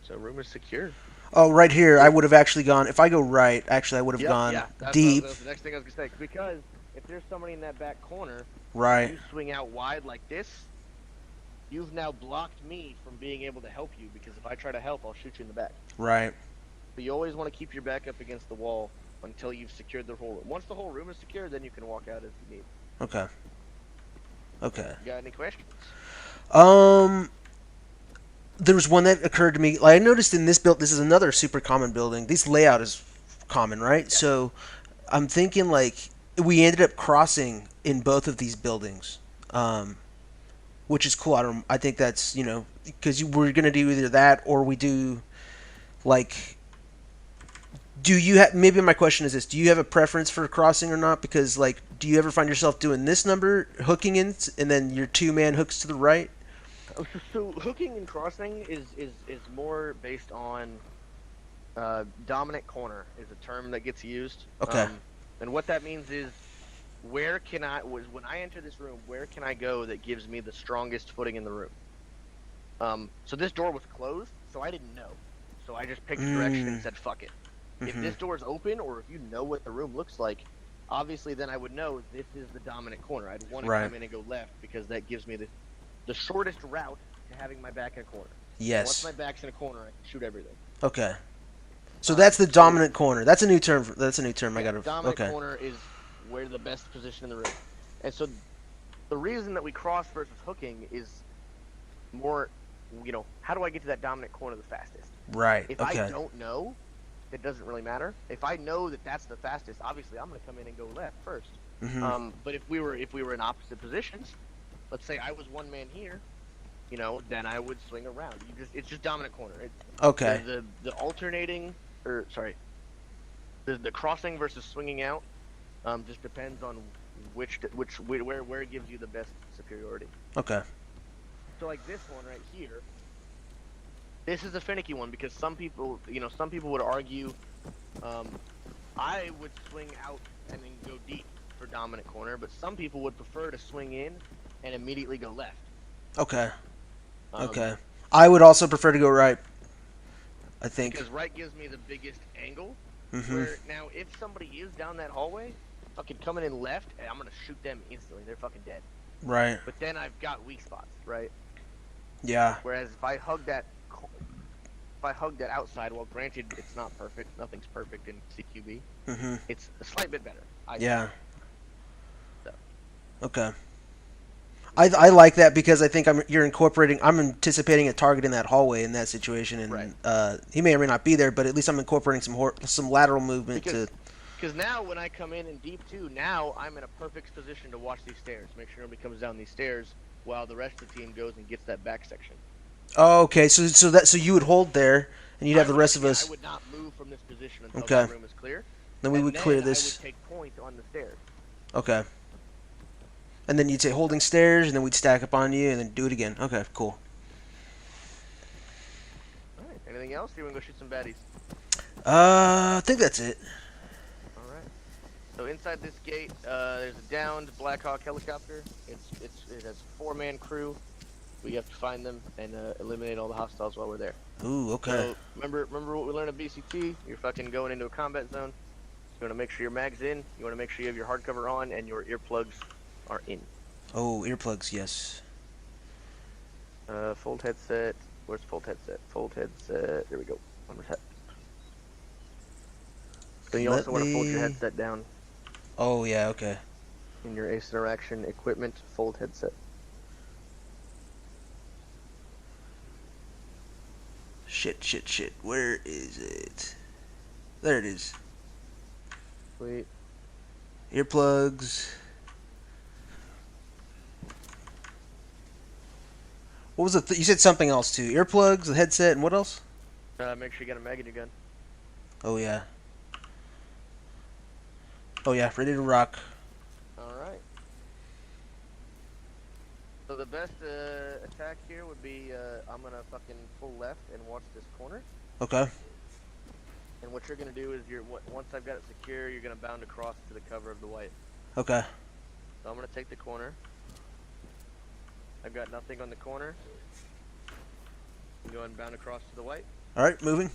S1: So room is secure.
S2: Oh, right here, I would have actually gone. If I go right, actually, I would have gone
S1: That's
S2: deep.
S1: That's the next thing I was gonna say. Because if there's somebody in that back corner,
S2: Right.
S1: you swing out wide like this, you've now blocked me from being able to help you. Because if I try to help, I'll shoot you in the back.
S2: Right.
S1: So you always want to keep your back up against the wall until you've secured the whole room. Once the whole room is secured, then you can walk out if you need.
S2: Okay. Okay.
S1: You got any questions?
S2: There was one that occurred to me. Like I noticed in this build, this is another super common building. This layout is common, right? Yeah. So I'm thinking like we ended up crossing in both of these buildings, which is cool. I think that's because we're gonna do either that or we do like. Do you have? Maybe my question is this: do you have a preference for crossing or not? Because like, do you ever find yourself doing this number hooking in, and then your 2-man hooks to the right?
S1: So hooking and crossing is more based on dominant corner is a term that gets used.
S2: Okay.
S1: And what that means is when I enter this room, where can I go that gives me the strongest footing in the room? So this door was closed, so I didn't know. So I just picked a direction and said fuck it. If this door is open, or if you know what the room looks like, obviously then I would know this is the dominant corner. I'd want to come in and go left because that gives me the shortest route to having my back in a corner.
S2: Yes.
S1: Once my back's in a corner, I can shoot everything.
S2: Okay. So that's the dominant corner. That's a new term. I got to.
S1: Dominant corner is where the best position in the room. And so the reason that we cross versus hooking is more, how do I get to that dominant corner the fastest?
S2: Right.
S1: If
S2: okay.
S1: I don't know, it doesn't really matter. If I know that that's the fastest, obviously I'm going to come in and go left first.
S2: Mm-hmm.
S1: But if we were in opposite positions, let's say I was one man here, then I would swing around. It's just dominant corner.
S2: Okay.
S1: The alternating, the crossing versus swinging out just depends on where it gives you the best superiority.
S2: Okay.
S1: So like this one right here, this is a finicky one because some people would argue, I would swing out and then go deep for dominant corner, but some people would prefer to swing in and immediately go left.
S2: Okay. Okay. I would also prefer to go right. I think.
S1: Because right gives me the biggest angle.
S2: Mm-hmm.
S1: Where now, if somebody is down that hallway, fucking coming in left, and I'm gonna shoot them instantly. They're fucking dead.
S2: Right.
S1: But then I've got weak spots, right?
S2: Yeah.
S1: Whereas if I hug that outside, well, granted, it's not perfect. Nothing's perfect in CQB.
S2: Mm-hmm.
S1: It's a slight bit better.
S2: Yeah.
S1: So.
S2: Okay. I like that because I think I'm anticipating a target in that hallway in that situation, and
S1: right.
S2: He may or may not be there, but at least I'm incorporating some lateral movement
S1: because now when I come in deep too, now I'm in a perfect position to watch these stairs, make sure nobody comes down these stairs while the rest of the team goes and gets that back section.
S2: Oh, okay. So you would hold there, and you'd have the rest of us.
S1: I would not move from this position until
S2: okay.
S1: the room is clear.
S2: Then we would clear this.
S1: I would take point on the stairs.
S2: Okay. And then you'd say holding stairs, and then we'd stack up on you, and then do it again. Okay, cool.
S1: Alright, anything else? Or you want to go shoot some baddies?
S2: I think that's it.
S1: Alright. So inside this gate, there's a downed Black Hawk helicopter. It has a 4-man crew. We have to find them and eliminate all the hostiles while we're there.
S2: Ooh, okay.
S1: So remember what we learned at BCT? You're fucking going into a combat zone. You want to make sure your mag's in. You want to make sure you have your hardcover on and your earplugs are in.
S2: Oh, earplugs, yes.
S1: Fold headset. Where's fold headset? Fold headset. There we go. On the head. Then you also want to fold your headset down.
S2: Oh, yeah, okay.
S1: In your Ace Interaction equipment, fold headset.
S2: Shit. Where is it? There it is.
S1: Wait.
S2: Earplugs. What was it? You said something else too. Earplugs, the headset, and what else?
S1: Make sure you got a mag in your gun.
S2: Oh yeah. Oh yeah, ready to rock.
S1: Alright. So the best attack here would be I'm gonna fucking pull left and watch this corner.
S2: Okay.
S1: And what you're gonna do is once I've got it secure, you're gonna bound across to the cover of the white.
S2: Okay.
S1: So I'm gonna take the corner. I've got nothing on the corner. I'm going bound across to the white.
S2: Alright, moving.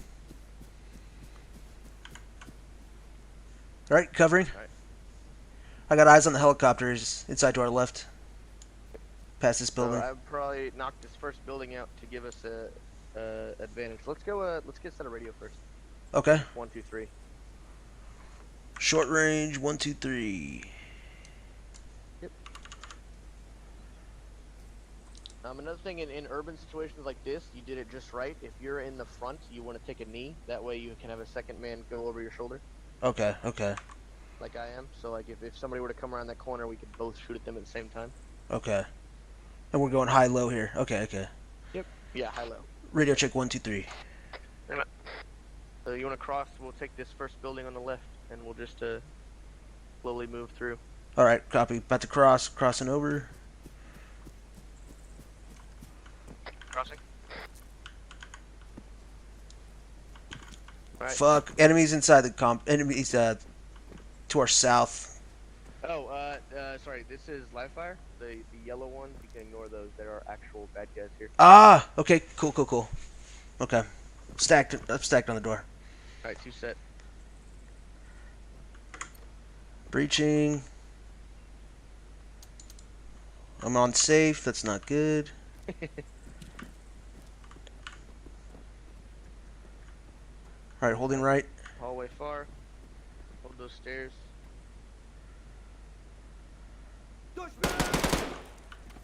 S2: Alright, covering.
S1: Alright.
S2: I got eyes on the helicopters inside to our left. Past this building.
S1: So I'd probably knock this first building out to give us a advantage. Let's go. Let's get set of radio first.
S2: Okay.
S1: 1, 2, 3.
S2: Short range. 1, 2, 3.
S1: Yep. Another thing in urban situations like this, you did it just right. If you're in the front, you want to take a knee. That way you can have a second man go over your shoulder.
S2: Okay.
S1: Like I am. So like if somebody were to come around that corner, we could both shoot at them at the same time.
S2: Okay. And we're going high-low here. Okay.
S1: Yep. Yeah, high-low.
S2: Radio check 1, 2, 3.
S1: So you want to cross? We'll take this first building on the left, and we'll just slowly move through.
S2: All right, copy. About to crossing over.
S1: Crossing. All right.
S2: Fuck. Enemies inside the enemies to our south.
S1: Oh, sorry. This is live fire. The yellow ones. You can ignore those. There are actual bad guys here.
S2: Ah. Okay. Cool. Okay. I'm stacked on the door.
S1: All right. 2 set.
S2: Breaching. I'm on safe. That's not good. All right, holding right.
S1: Hallway far. Hold those stairs.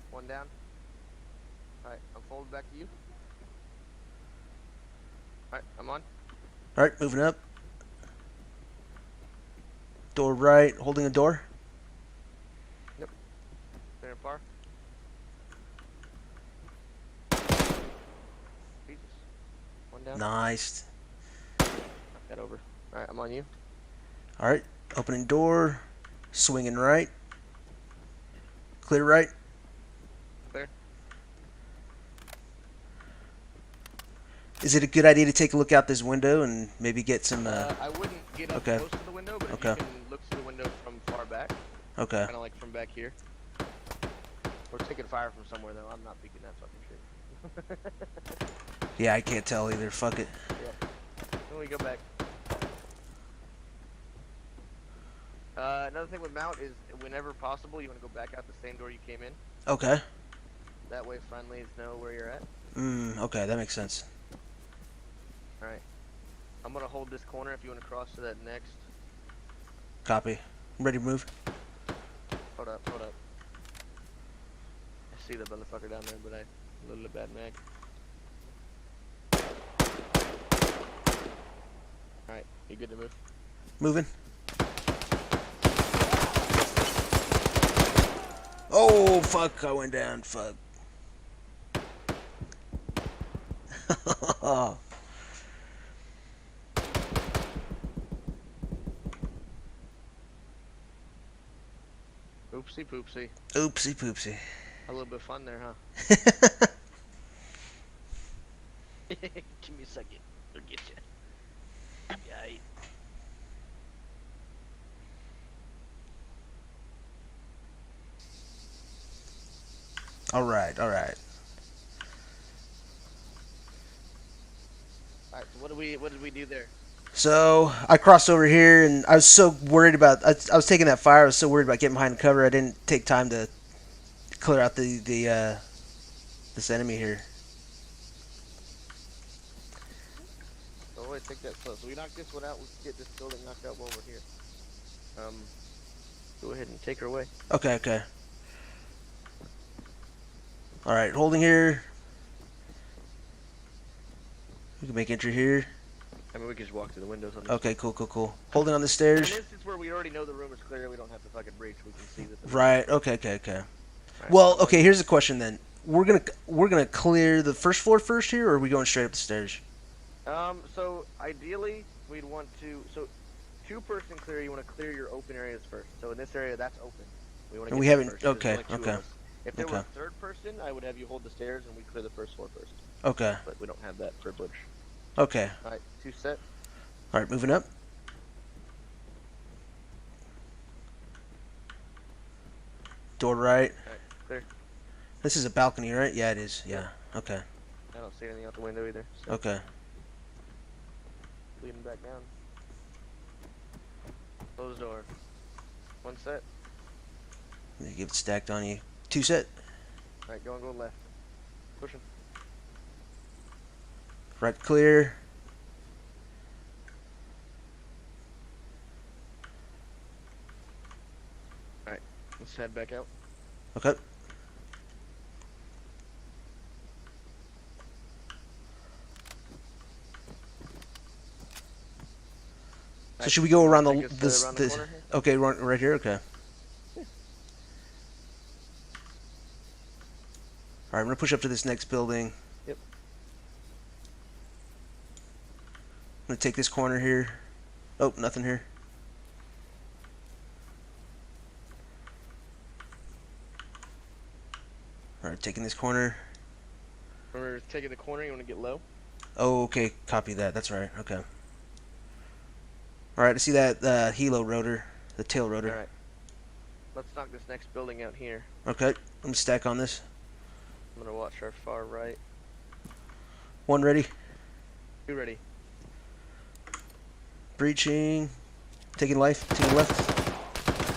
S1: One down. Alright, I'm folded back to you. Alright, I'm on.
S2: All right, moving up. Door right, holding a door.
S1: Yep. Clear and far. Jesus. One down.
S2: Nice.
S1: Knock that over. Alright, I'm on you.
S2: All right, opening door, swinging right, clear right.
S1: Clear.
S2: Is it a good idea to take a look out this window and maybe get some?
S1: I wouldn't get up
S2: Okay.
S1: close to the window, but
S2: Okay.
S1: you can look through the window from far back,
S2: Okay.
S1: kind of like from back here. We're taking fire from somewhere though. I'm not peeking that fucking shit.
S2: Yeah, I can't tell either. Fuck it.
S1: Yeah. Then we go back. Another thing with MOUT is whenever possible, you want to go back out the same door you came in.
S2: Okay.
S1: That way friendlies know where you're at.
S2: Okay, that makes sense.
S1: Alright. I'm going to hold this corner if you want to cross to that next.
S2: Copy. I'm ready to move.
S1: Hold up, hold up. I see the motherfucker down there, but I a little bad mag. Alright, you good to move?
S2: Moving. Oh, fuck. I went down. Fuck.
S1: Oopsie poopsie.
S2: Oopsie poopsie.
S1: A little bit of fun there, huh? Give me a second. I'll get you. Yay.
S2: Alright, alright.
S1: Alright, so what did we do there?
S2: So, I crossed over here, and I was so worried about... I was taking that fire, I was so worried about getting behind cover, I didn't take time to clear out this enemy here.
S1: So always take that slow. So we knock this one out, let's get this building knocked out while we're here. Go ahead and take her away.
S2: Okay, okay. Alright, holding here. We can make entry here.
S1: I mean, we can just walk through the windows on this.
S2: Okay, cool, cool, cool. Holding on the
S1: In
S2: stairs.
S1: an instance where we already know the room is clear, we don't have to fucking breach. We can see that.
S2: Right. Okay, okay, okay.
S1: Right,
S2: Well, okay. Here's a question then. We're gonna clear the first floor first here, or are we going straight up the stairs?
S1: So ideally, we'd want to. So, two-person clear. You want to clear your open areas first. So in this area, that's open. We want to.
S2: And we haven't.
S1: First, 'cause
S2: Okay.
S1: there's only two
S2: Okay.
S1: of us. If there
S2: Okay.
S1: were a third person, I would have you hold the stairs and we clear the first floor first.
S2: Okay.
S1: But we don't have that privilege.
S2: Okay.
S1: All right, two set.
S2: All right. Moving up. Door right.
S1: All right, clear.
S2: This is a balcony, right? Yeah, it is. Yeah. Okay.
S1: I don't see anything out the window either. So
S2: Okay.
S1: leading back down. Close door. One set.
S2: You give it stacked on you. Two set.
S1: All right, go left. Pushing.
S2: Right clear.
S1: All right, let's head back out.
S2: Okay. So should we go around
S1: Take
S2: the
S1: us,
S2: this
S1: around the
S2: this?
S1: corner here?
S2: Okay, right here. Okay. All right, I'm gonna push up to this next building.
S1: Yep.
S2: I'm gonna take this corner here. Oh, nothing here. All right, taking this corner.
S1: We're taking the corner. You want to get low?
S2: Oh, okay. Copy that. That's right. Okay. All right, I see that helo rotor, the tail rotor.
S1: All right. Let's knock this next building out here.
S2: Okay, I'm gonna stack on this.
S1: I'm gonna watch our far right.
S2: One ready.
S1: Two ready.
S2: Breaching. Taking life. Taking left.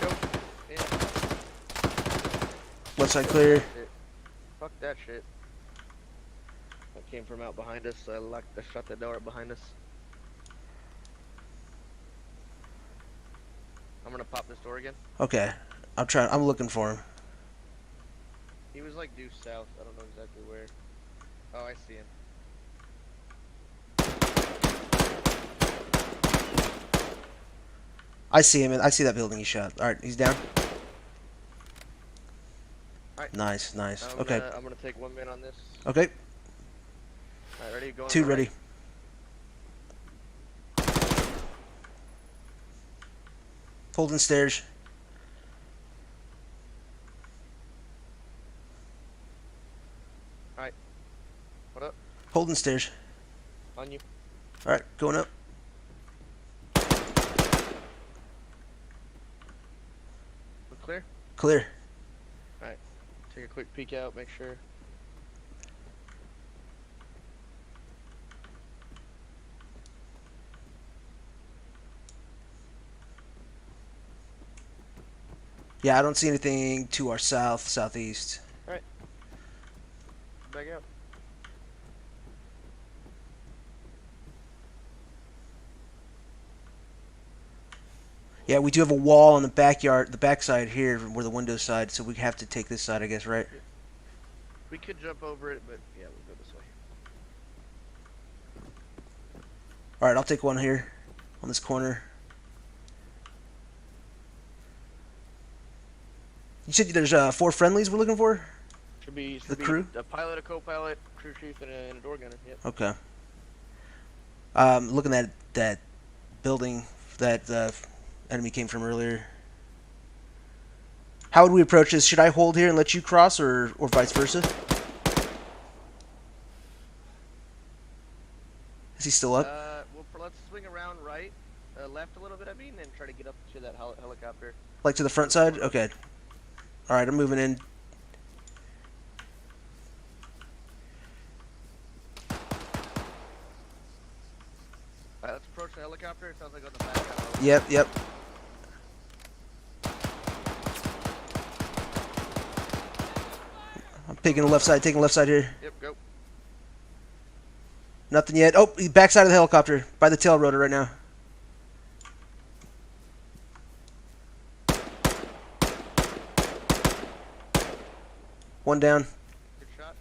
S1: Go. Yeah.
S2: Left side clear.
S1: Shit. Fuck that shit. That came from out behind us, so I shut the door behind us. I'm gonna pop this door again.
S2: Okay, I'm trying. I'm looking for him.
S1: He was like due south. I don't know exactly where. Oh, I see him.
S2: I see him. I see that building he shot. All right, he's down.
S1: All right.
S2: Nice, nice. Okay.
S1: I'm gonna take 1 man on this.
S2: Okay.
S1: All right, ready? Going.
S2: Two
S1: right.
S2: ready. Holding stairs.
S1: Alright. What up?
S2: Holding stairs.
S1: On you.
S2: Alright, going up.
S1: We're clear?
S2: Clear.
S1: Alright. Take a quick peek out, make sure.
S2: Yeah, I don't see anything to our south, southeast.
S1: Alright. Back out.
S2: Yeah, we do have a wall on the backyard, the backside here, where the window side, so we have to take this side, I guess, right?
S1: We could jump over it, but yeah, we'll go this way.
S2: Alright, I'll take one here, on this corner. You said there's 4 friendlies we're looking for?
S1: Should be
S2: The crew?
S1: a pilot, a co-pilot, crew chief, and a door gunner. Yep.
S2: Okay. Looking at that building that the enemy came from earlier. How would we approach this? Should I hold here and let you cross, or vice versa? Is he still up?
S1: Well, let's swing around right, left a little bit, I mean, and try to get up to that helicopter.
S2: Like to the front side? Okay. Alright, I'm moving in.
S1: Alright, let's approach the helicopter. It sounds like on the back.
S2: Yep. I'm taking the left side here.
S1: Yep, go.
S2: Nothing yet. Oh, backside of the helicopter. By the tail rotor right now. One down.
S1: Good shot.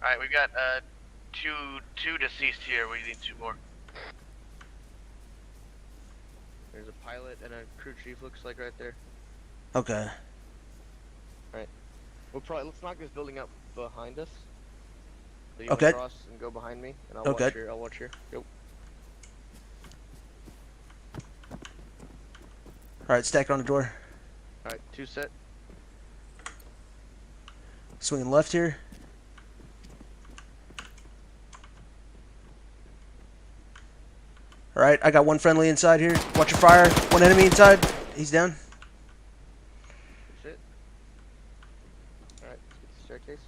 S1: Alright, we've got two deceased here. We need 2 more. There's a pilot and a crew chief, looks like, right there.
S2: Okay.
S1: Alright. Let's knock this building up behind us. So you
S2: Okay.
S1: cross and go behind me, and
S2: Okay.
S1: I'll watch here. Go.
S2: Alright, stack it on the door.
S1: Alright, 2 set.
S2: Swinging left here. Alright, I got 1 friendly inside here. Watch your fire. 1 enemy inside. He's down.
S1: Shit. Alright, let's get the staircase.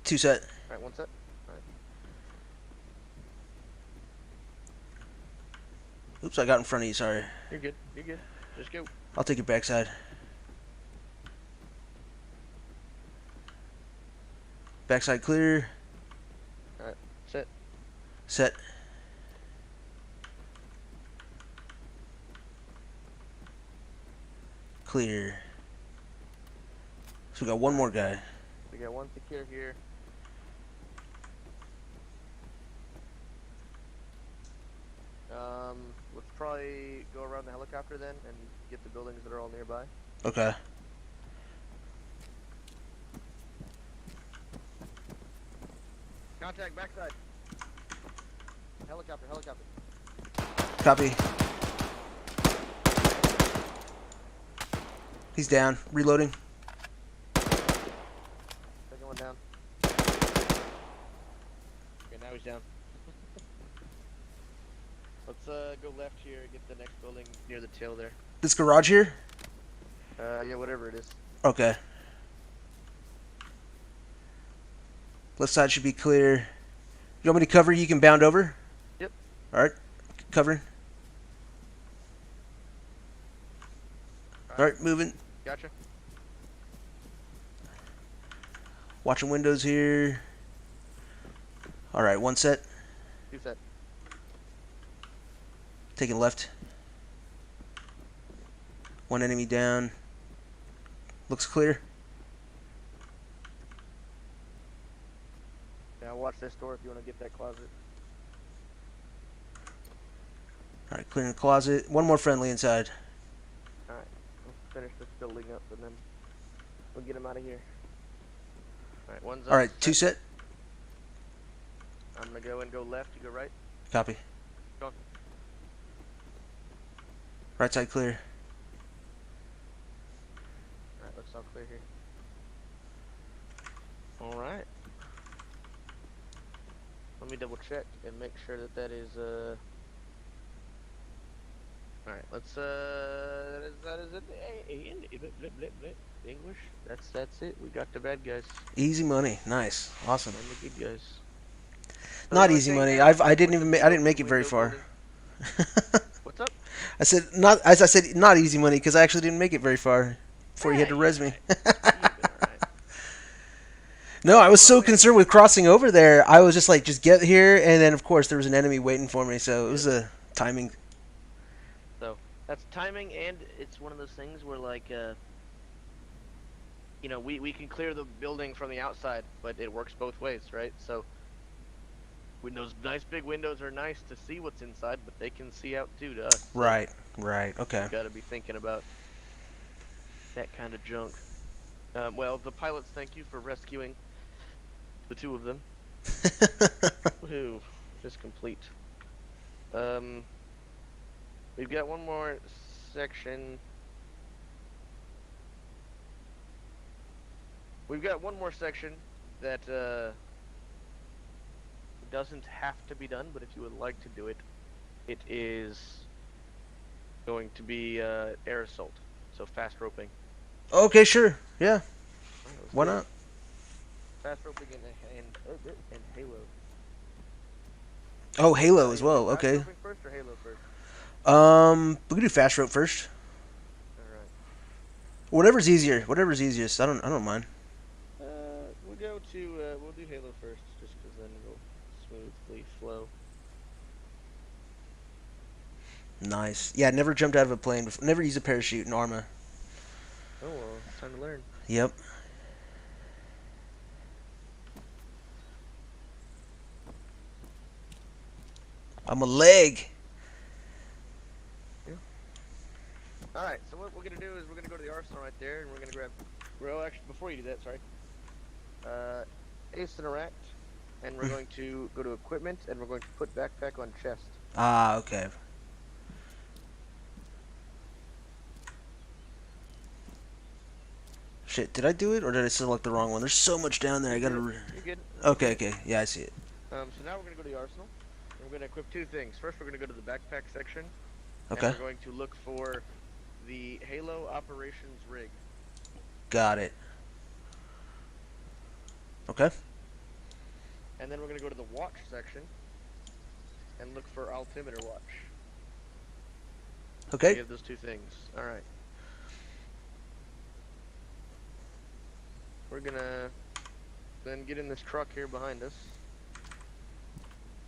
S2: 2 set.
S1: Alright, 1 set. Alright.
S2: Oops, I got in front of you, sorry.
S1: You're good. You're good. Just go.
S2: I'll take your backside. Backside clear.
S1: Alright, set.
S2: Set. Clear. So we got 1 more guy.
S1: We got 1 secure here. Let's probably go around the helicopter then and get the buildings that are all nearby.
S2: Okay.
S1: Contact backside. Helicopter.
S2: Copy. He's down. Reloading.
S1: Second one down. Okay, now he's down. Let's go left here and get the next building near the tail there.
S2: This garage here?
S1: Yeah, whatever it is.
S2: Okay. Left side should be clear. You want me to cover? You can bound over?
S1: Yep.
S2: Alright. Covering. Alright, moving.
S1: Gotcha.
S2: Watching windows here. Alright, 1 set.
S1: 2 set.
S2: Taking left. 1 enemy down. Looks clear.
S1: Yeah, I'll watch this door if you want to get that closet.
S2: Alright, clearing the closet. 1 more friendly inside.
S1: Alright, let's finish this building up and then we'll get him out of here. Alright, one's up.
S2: Alright, 2 set.
S1: I'm gonna go and go left. You go right.
S2: Copy.
S1: Go on.
S2: Right side clear.
S1: All right, looks all clear here. All right. Let me double check and make sure that that is All right, let's that is it. English. That's it. We got the bad guys
S2: Easy money. Nice. Awesome.
S1: and the good guys. So
S2: Not
S1: the only
S2: easy
S1: thing
S2: money.
S1: now
S2: I
S1: with
S2: didn't
S1: the
S2: even I didn't make it
S1: open
S2: very
S1: window
S2: far.
S1: building- What's up?
S2: I said not as I said not easy money because I actually didn't make it very far before you had to
S1: Yeah,
S2: res
S1: you're
S2: me.
S1: right. You've been all right.
S2: No, I was so
S1: Wait.
S2: concerned with crossing over there. I was just like, just get here, and then of course there was an enemy waiting for me, so it was a timing.
S1: So that's timing, and it's one of those things where like you know, we can clear the building from the outside, but it works both ways, right? So when those nice big windows are nice to see what's inside, but they can see out too to us. So
S2: Right. Okay.
S1: you got to be thinking about that kind of junk. Well, the pilots, thank you for rescuing the two of them. Woohoo! Just complete. We've got one more section. We've got one more section that doesn't have to be done, but if you would like to do it, it is going to be air assault, so fast roping.
S2: Okay, sure. Yeah.
S1: Alright, let's
S2: Why
S1: do it.
S2: not?
S1: Fast roping and Halo.
S2: Oh, Halo as
S1: You wanna
S2: well.
S1: do fast
S2: Okay.
S1: roping first or Halo first?
S2: We can do fast rope first.
S1: All right.
S2: Whatever's easier. Whatever's easiest. I don't mind.
S1: We'll go to we'll do Halo first, just because then it'll smoothly flow.
S2: Nice. Yeah, never jumped out of a plane before. Never used a parachute in Arma.
S1: Oh well, it's time to learn.
S2: Yep. I'm a leg.
S1: All right. So what we're gonna do is we're gonna go to the arsenal right there, and we're gonna grab. Well, actually, before you do that, sorry. Ace interact, and we're going to go to equipment, and we're going to put backpack on chest.
S2: Ah, okay. Shit, did I do it or did I select the wrong one? There's so much down there. I gotta.
S1: You're good.
S2: Okay. Yeah, I see it.
S1: So now we're gonna go to the arsenal. And we're gonna equip two things. First, we're gonna go to the backpack section.
S2: Okay.
S1: And we're going to look for the Halo operations rig.
S2: Got it. Okay.
S1: And then we're gonna go to the watch section and look for altimeter watch.
S2: Okay.
S1: We have those two things. All right. We're gonna then get in this truck here behind us,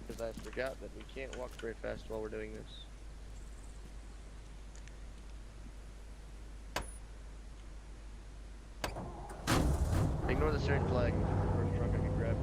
S1: because I forgot that we can't walk very fast while we're doing this. Ignore the steering flag. It's the first truck I can grab.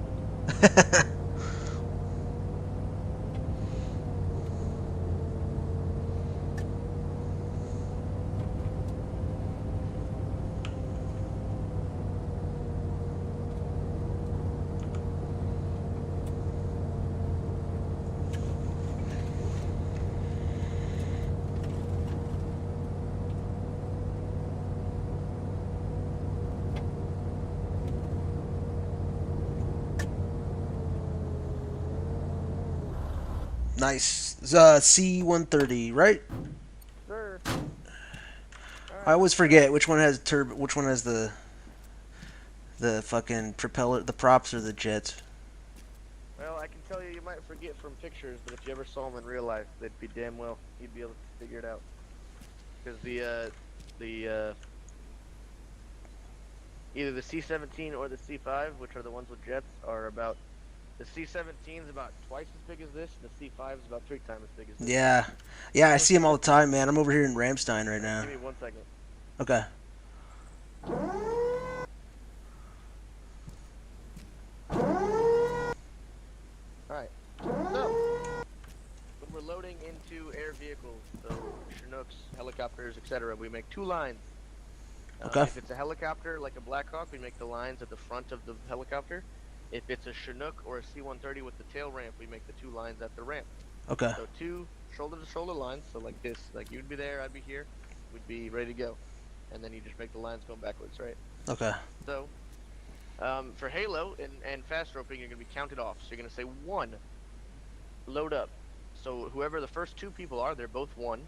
S2: Nice. C-130, right?
S1: Sir.
S2: I always forget which one has turbo, which one has the fucking propeller, the props or the jets.
S1: Well, I can tell you, you might forget from pictures, but if you ever saw them in real life, they'd be damn well. You'd be able to figure it out. Because either the C-17 or the C-5, which are the ones with jets, are about. The C-17 is about twice as big as this, and the C-5 is about 3 times as big as this.
S2: Yeah, I see them all the time, man. I'm over here in Ramstein right now.
S1: Give me 1 second.
S2: Okay.
S1: Alright. So, when we're loading into air vehicles, so Chinooks, helicopters, etc., we make 2 lines.
S2: Okay.
S1: If it's a helicopter, like a Blackhawk, we make the lines at the front of the helicopter. If it's a Chinook or a C-130 with the tail ramp, we make the 2 lines at the ramp.
S2: Okay.
S1: So 2 shoulder-to-shoulder lines, so like this. Like you'd be there, I'd be here. We'd be ready to go. And then you just make the lines going backwards, right?
S2: Okay.
S1: So, for Halo and fast roping, you're going to be counted off. So you're going to say 1, load up. So whoever the first 2 people are, they're both 1.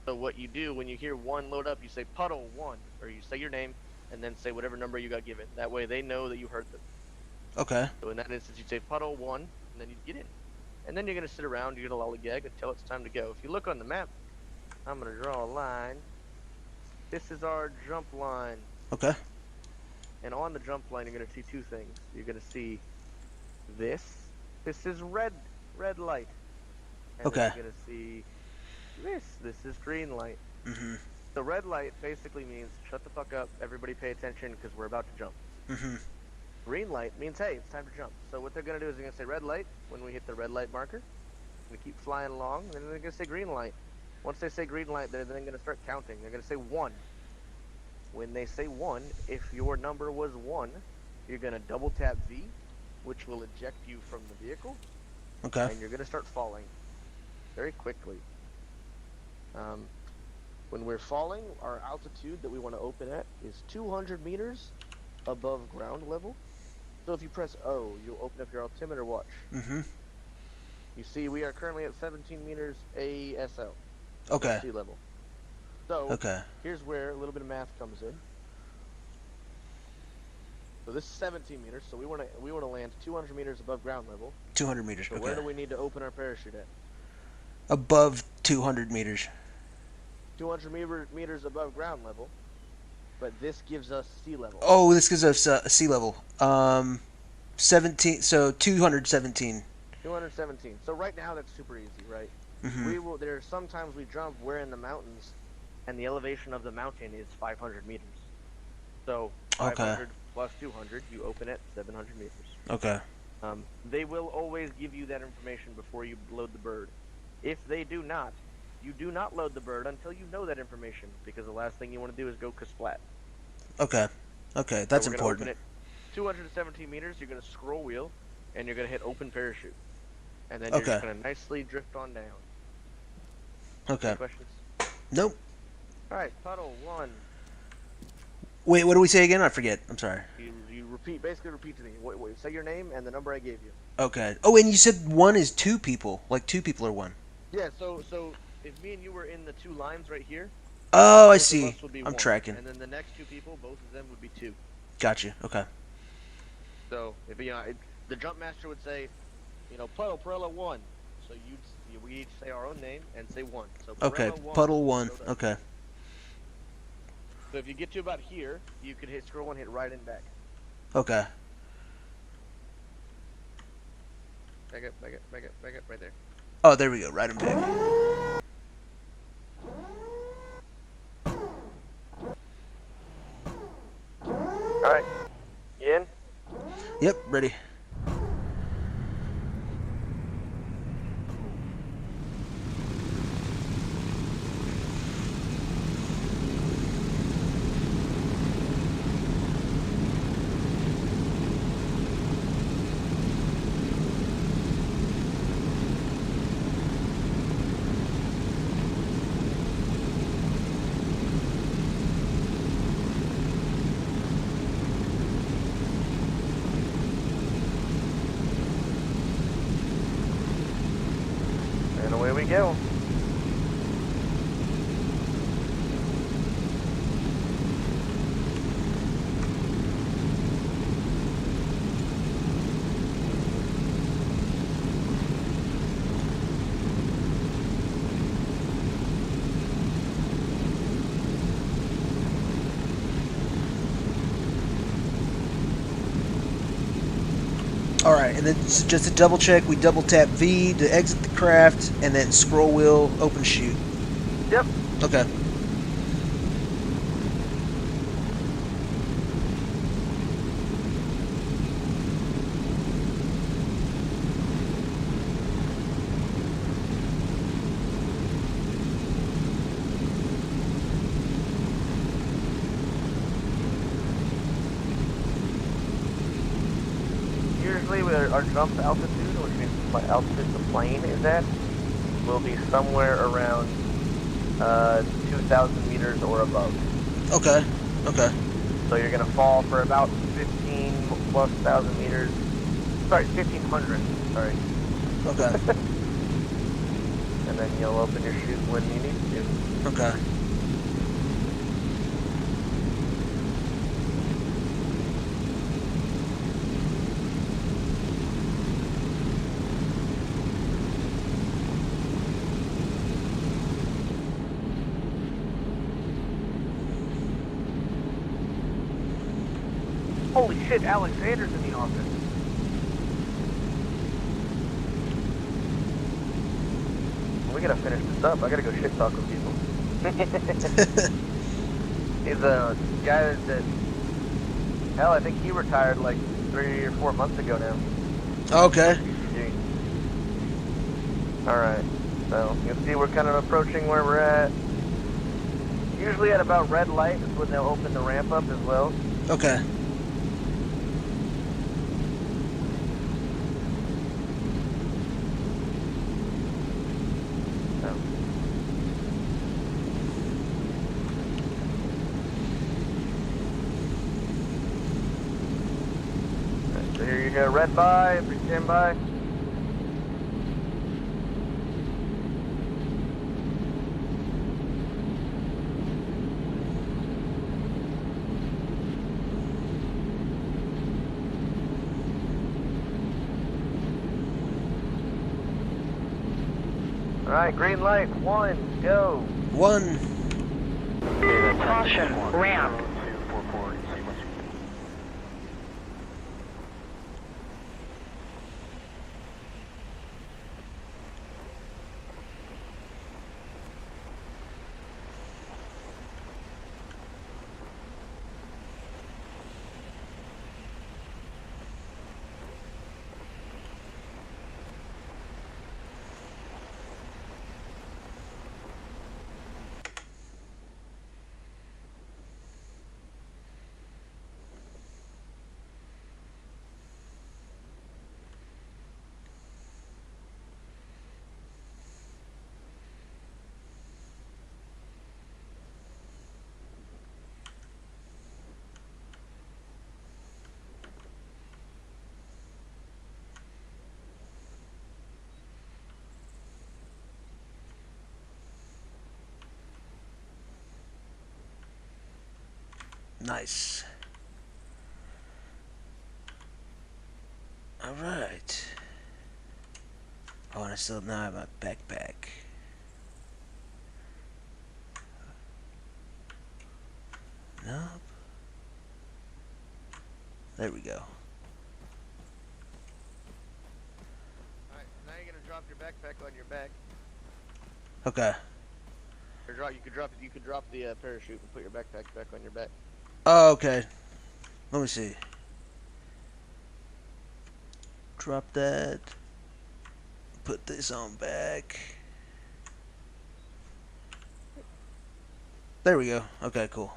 S1: So what you do when you hear 1 load up, you say puddle 1, or you say your name, and then say whatever number you got given. That way they know that you heard them.
S2: Okay.
S1: So in that instance, you'd say puddle 1, and then you'd get in. And then you're going to sit around, you're going to lollygag until it's time to go. If you look on the map, I'm going to draw a line. This is our jump line.
S2: Okay.
S1: And on the jump line, you're going to see 2 things. You're going to see this. This is red light. And
S2: Okay.
S1: then you're going to see this. This is green light.
S2: Mm-hmm.
S1: The red light basically means shut the fuck up, everybody pay attention because we're about to jump.
S2: Mm-hmm.
S1: Green light means, hey, it's time to jump. So what they're going to do is they're going to say red light when we hit the red light marker. We're going to keep flying along, and then they're going to say green light. Once they say green light, they're then going to start counting. They're going to say 1. When they say 1, if your number was 1, you're going to double tap V, which will eject you from the vehicle.
S2: Okay.
S1: And you're going to start falling very quickly. When we're falling, our altitude that we want to open at is 200 meters above ground level. So if you press O, you'll open up your altimeter watch.
S2: Mm-hmm.
S1: You see we are currently at 17 meters ASL.
S2: Okay.
S1: Sea level. So
S2: Okay.
S1: here's where a little bit of math comes in. So this is 17 meters, so we want to land 200 meters above ground level.
S2: 200 meters.
S1: So
S2: Okay.
S1: where do we need to open our parachute at?
S2: Above 200 meters.
S1: 200 meters above ground level. But this gives us sea level.
S2: Oh, this gives us sea level. 17. So 217.
S1: 217. So right now that's super easy, right?
S2: Mm-hmm.
S1: There's sometimes we jump, we're in the mountains, and the elevation of the mountain is 500 meters. So 500 plus 200, you open at 700 meters.
S2: Okay.
S1: They will always give you that information before you load the bird. If they do not, you do not load the bird until you know that information, because the last thing you want to do is go kasplat.
S2: Okay. Okay, that's
S1: so we're
S2: important.
S1: Open it 217 meters, you're going to scroll wheel, and you're going to hit open parachute. And then you're just going to nicely drift on down.
S2: Okay.
S1: Any questions?
S2: Nope.
S1: Alright, puddle 1.
S2: Wait, what do we say again? I forget. I'm sorry.
S1: You basically repeat to me. Wait, say your name and the number I gave you.
S2: Okay. Oh, and you said 1 is 2 people. Like 2 people are 1.
S1: Yeah, so if me and you were in the 2 lines right here.
S2: Oh, I
S1: both of
S2: see.
S1: us would be
S2: I'm
S1: 1.
S2: tracking.
S1: And then the next 2 people, both of them would be 2.
S2: Gotcha. Okay.
S1: So if the jump master would say, puddle Perella 1. So we each say our own name and say 1. So
S2: Okay.
S1: Perella 1,
S2: Puddle 1. Okay.
S1: So if you get to about here, you could hit scroll and hit right and back.
S2: Okay.
S1: Back up, right there.
S2: Oh, there we go. Right and back.
S1: Alright. You in?
S2: Yep, ready.
S1: And away we go.
S2: Alright, and then just to double check, we double tap V to exit the craft, and then scroll wheel, open chute.
S1: Yep.
S2: Okay.
S4: our jump altitude, which means the altitude the plane is at, will be somewhere around 2,000 meters or above.
S2: Okay. Okay.
S4: So you're going to fall for about 15 plus thousand meters. Sorry, 1,500. Sorry.
S2: Okay.
S4: And then you'll open your chute when you need to.
S2: Okay.
S4: Holy shit, Alexander's in the office. We gotta finish this up. I gotta go shit talk with people. He's a guy that, hell, I think he retired like 3 or 4 months ago now.
S2: Okay.
S4: Alright, so you can see we're kind of approaching where we're at. Usually at about red light is when they'll open the ramp up as well.
S2: Okay.
S4: So here you go, red by, stand by. Alright, green light, 1, go.
S2: 1.
S5: Caution, ramp.
S2: Nice. All right. Oh, and I still now have my backpack. Nope. There we go.
S1: Alright, now you're gonna drop your backpack on your back.
S2: Okay.
S1: Or you could drop the parachute and put your backpack back on your back.
S2: Oh, okay. Let me see. Drop that. Put this on back. There we go. Okay, cool.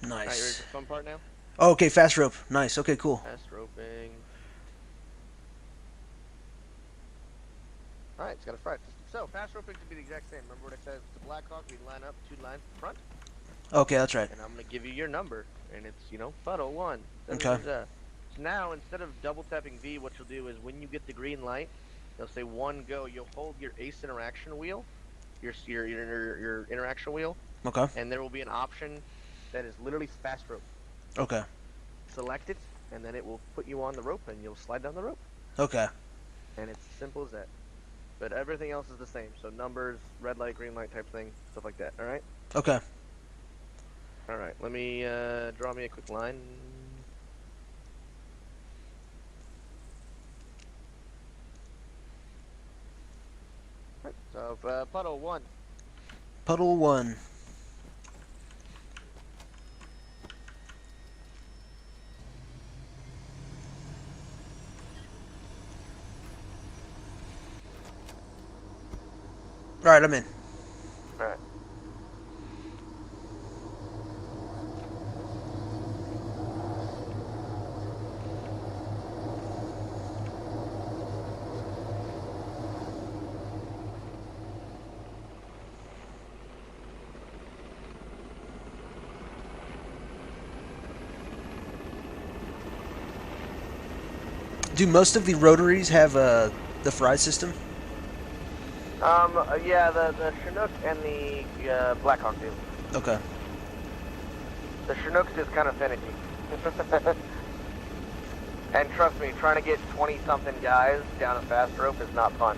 S1: Alright, ready
S2: Nice.
S1: for the fun part now?
S2: Oh, okay, fast rope. Nice. Okay, cool.
S1: Fast roping. Alright, it's got a fire system. So, fast roping to be the exact same. Remember what I said? It's a Blackhawk. We line up 2 lines in front.
S2: Okay, that's right.
S1: And I'm going to give you your number. And it's, funnel 1.
S2: Okay.
S1: So now, instead of double tapping V, what you'll do is when you get the green light, they'll say 1 go. You'll hold your ace interaction wheel, your interaction wheel,
S2: Okay.
S1: and there will be an option that is literally fast rope.
S2: Okay.
S1: Select it, and then it will put you on the rope, and you'll slide down the rope.
S2: Okay.
S1: And it's as simple as that. But everything else is the same. So numbers, red light, green light type thing, stuff like that. All right?
S2: Okay.
S1: All right. Let me draw me a quick line. All right, so puddle 1.
S2: Puddle 1. Alright, I'm in.
S4: Alright.
S2: Do most of the rotaries have the fry system?
S4: Yeah, the Chinook and the Blackhawk do.
S2: Okay.
S4: The Chinook's is kind of finicky. And trust me, trying to get 20-something guys down a fast rope is not fun.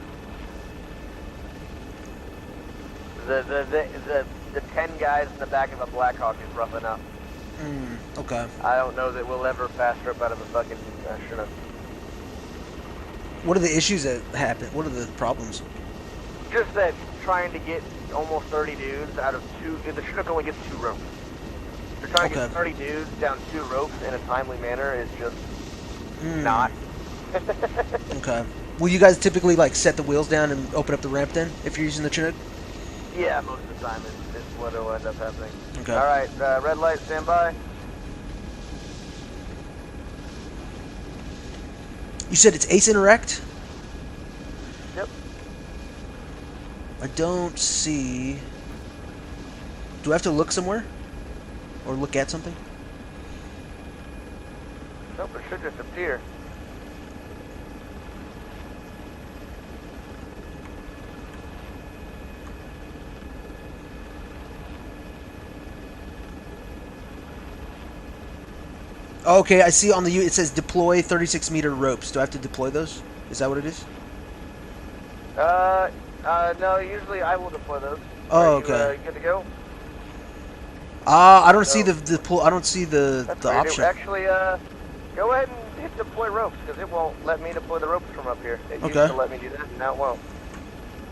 S4: The 10 guys in the back of a Blackhawk is rough enough.
S2: Okay.
S4: I don't know that we'll ever fast rope out of a fucking Chinook.
S2: What are the issues that happen? What are the problems?
S4: Just that trying to get almost 30 dudes out of the Chinook only gets 2 ropes. So trying to get 30 dudes down 2 ropes in a timely manner is just not.
S2: Okay. Will you guys typically like set the wheels down and open up the ramp then if you're using the Chinook?
S4: Yeah, most of the time is what will end up happening.
S2: Okay.
S4: All right, red light, stand by.
S2: You said it's Ace Interact?
S4: Yep.
S2: I don't see... Do I have to look somewhere? Or look at something?
S4: Nope, it should just appear.
S2: Okay, I see on the it says deploy 36-meter ropes. Do I have to deploy those? Is that what it is?
S4: No, usually I will deploy those.
S2: Oh,
S4: Are you,
S2: okay.
S4: Good to go?
S2: I don't see the I don't see the
S4: That's
S2: the
S4: weird.
S2: option.
S4: Actually, go ahead and hit deploy ropes, because it won't let me deploy the ropes from up here. It used
S2: Okay.
S4: to let me do that, and now it won't.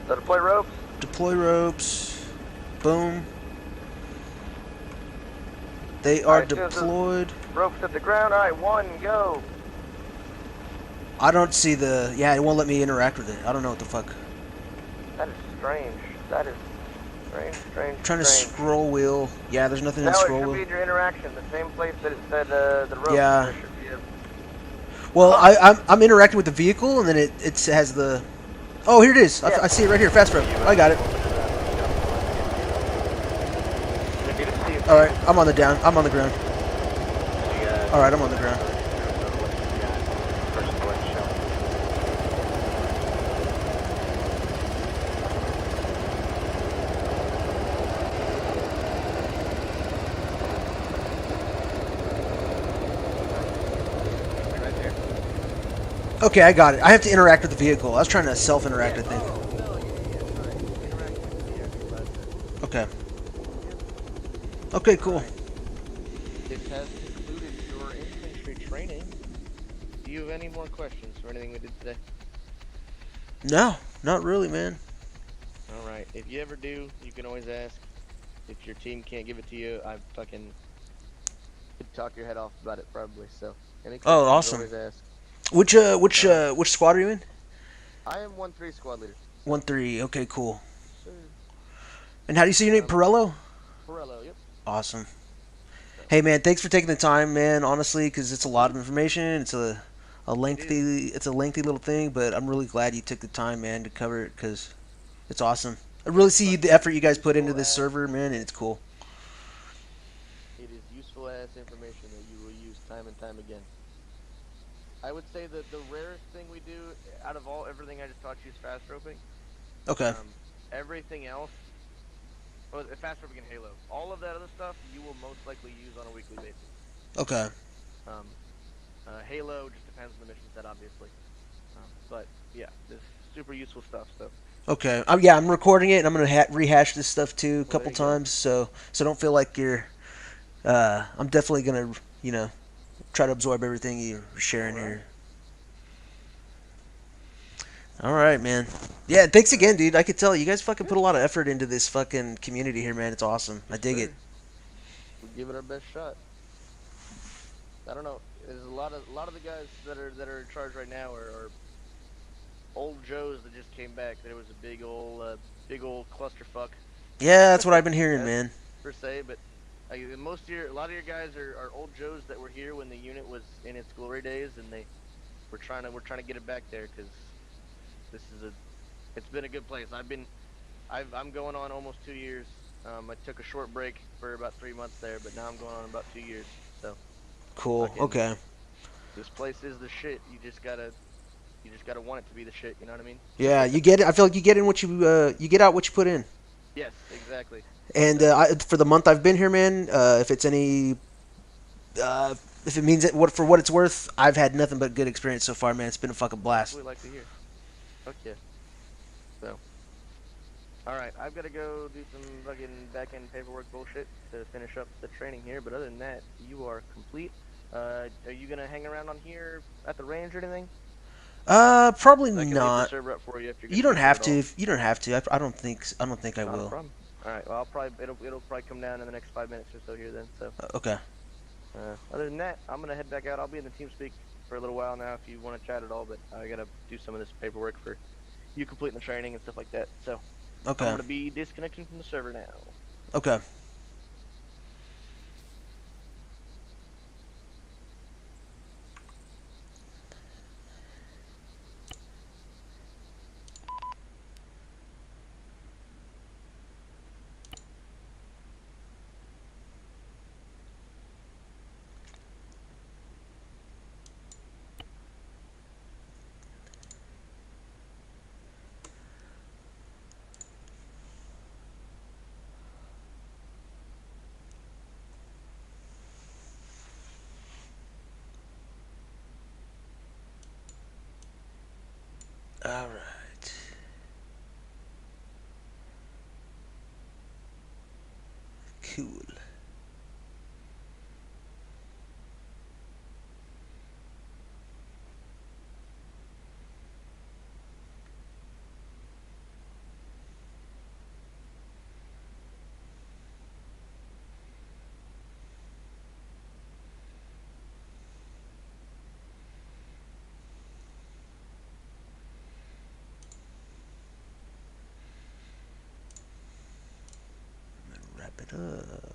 S4: So deploy ropes.
S2: Deploy ropes. Boom. They are
S4: Alright,
S2: deployed.
S4: Ropes at the ground. All right, 1, go.
S2: I don't see the... Yeah, it won't let me interact with it. I don't know what the fuck.
S4: That is strange. That is strange.
S2: I'm trying to scroll wheel. Yeah, there's nothing in
S4: Now it
S2: scroll
S4: should be
S2: wheel.
S4: in your interaction, the same place that it said the ropes.
S2: Yeah.
S4: There should be a...
S2: Well, I'm interacting with the vehicle, and then it has the... Oh, here it is.
S4: Yeah.
S2: I see it right here. Fast rope. I got it. All right, I'm on the ground. All right, I'm on the ground. Okay, I got it. I have to interact with the vehicle. I was trying to self-interact, I think. Okay. Okay, cool.
S1: This has concluded your infantry training. Do you have any more questions for anything we did today?
S2: No, not really, man.
S1: Alright, if you ever do, you can always ask. If your team can't give it to you, I fucking could talk your head off about it probably, so. Any questions,
S2: awesome.
S1: always ask.
S2: Which squad are you in?
S1: I am 1-3 squad leader.
S2: 1-3. Okay, cool.
S1: Sir.
S2: And how do you say your name? Pirello?
S1: Pirello, yep.
S2: Awesome. Hey, man, thanks for taking the time, man. Honestly, because it's a lot of information. It's a lengthy little thing, but I'm really glad you took the time, man, to cover it because it's awesome. I really see the effort you guys put into this server, man, and it's cool.
S1: It is useful ass information that you will use time and time again. I would say that the rarest thing we do out of everything I just taught you is fast roping.
S2: Okay.
S1: Everything else, well, fast roping and Halo. All of that other stuff you will most likely use on a weekly basis.
S2: Okay.
S1: Halo just depends on the mission set, obviously. But yeah, this super useful stuff. So.
S2: Okay. Yeah, I'm recording it, and I'm gonna rehash this stuff too a couple
S1: you
S2: times, so don't feel like you're. I'm definitely gonna, try to absorb everything you're sharing here. All right, man. Yeah, thanks again, dude. I could tell you guys fucking put a lot of effort into this fucking community here, man. It's awesome. I dig it.
S1: We give it our best shot. I don't know. There's a lot of the guys that are in charge right now are old Joes that just came back. There was a big old clusterfuck.
S2: Yeah, that's what I've been hearing, man.
S1: Per se, but a lot of your guys are old Joes that were here when the unit was in its glory days, and we're trying to get it back there because it's been a good place. I'm going on almost 2 years. I took a short break for about 3 months there, but now I'm going on about 2 years. So
S2: cool. Okay.
S1: This place is the shit. You just gotta want it to be the shit. You know what I mean?
S2: Yeah, you get it. I feel like you get in what you get out what you put in.
S1: Yes, exactly.
S2: And for the month I've been here, man, if it's any, if it means it, for what it's worth, I've had nothing but good experience so far, man. It's been a fucking
S1: That's
S2: blast.
S1: what we like to hear. Fuck yeah. So, all right, I've got to go do some fucking back end paperwork bullshit to finish up the training here. But other than that, you are complete. Are you gonna hang around on here at the range or anything?
S2: Probably
S1: I can leave the
S2: not.
S1: server up for you if you're
S2: You
S1: gonna
S2: don't
S1: use it
S2: have
S1: at all.
S2: to. You don't have to. I don't think. I don't think I
S1: Not a
S2: will.
S1: problem. All right. Well, it'll probably come down in the next 5 minutes or so here then. So.
S2: Okay.
S1: Other than that, I'm gonna head back out. I'll be in the TeamSpeak for a little while now if you want to chat at all. But I gotta do some of this paperwork for you completing the training and stuff like that. So
S2: Okay.
S1: I'm gonna be disconnecting from the server now.
S2: Okay. All right. Cool. Wrap it up.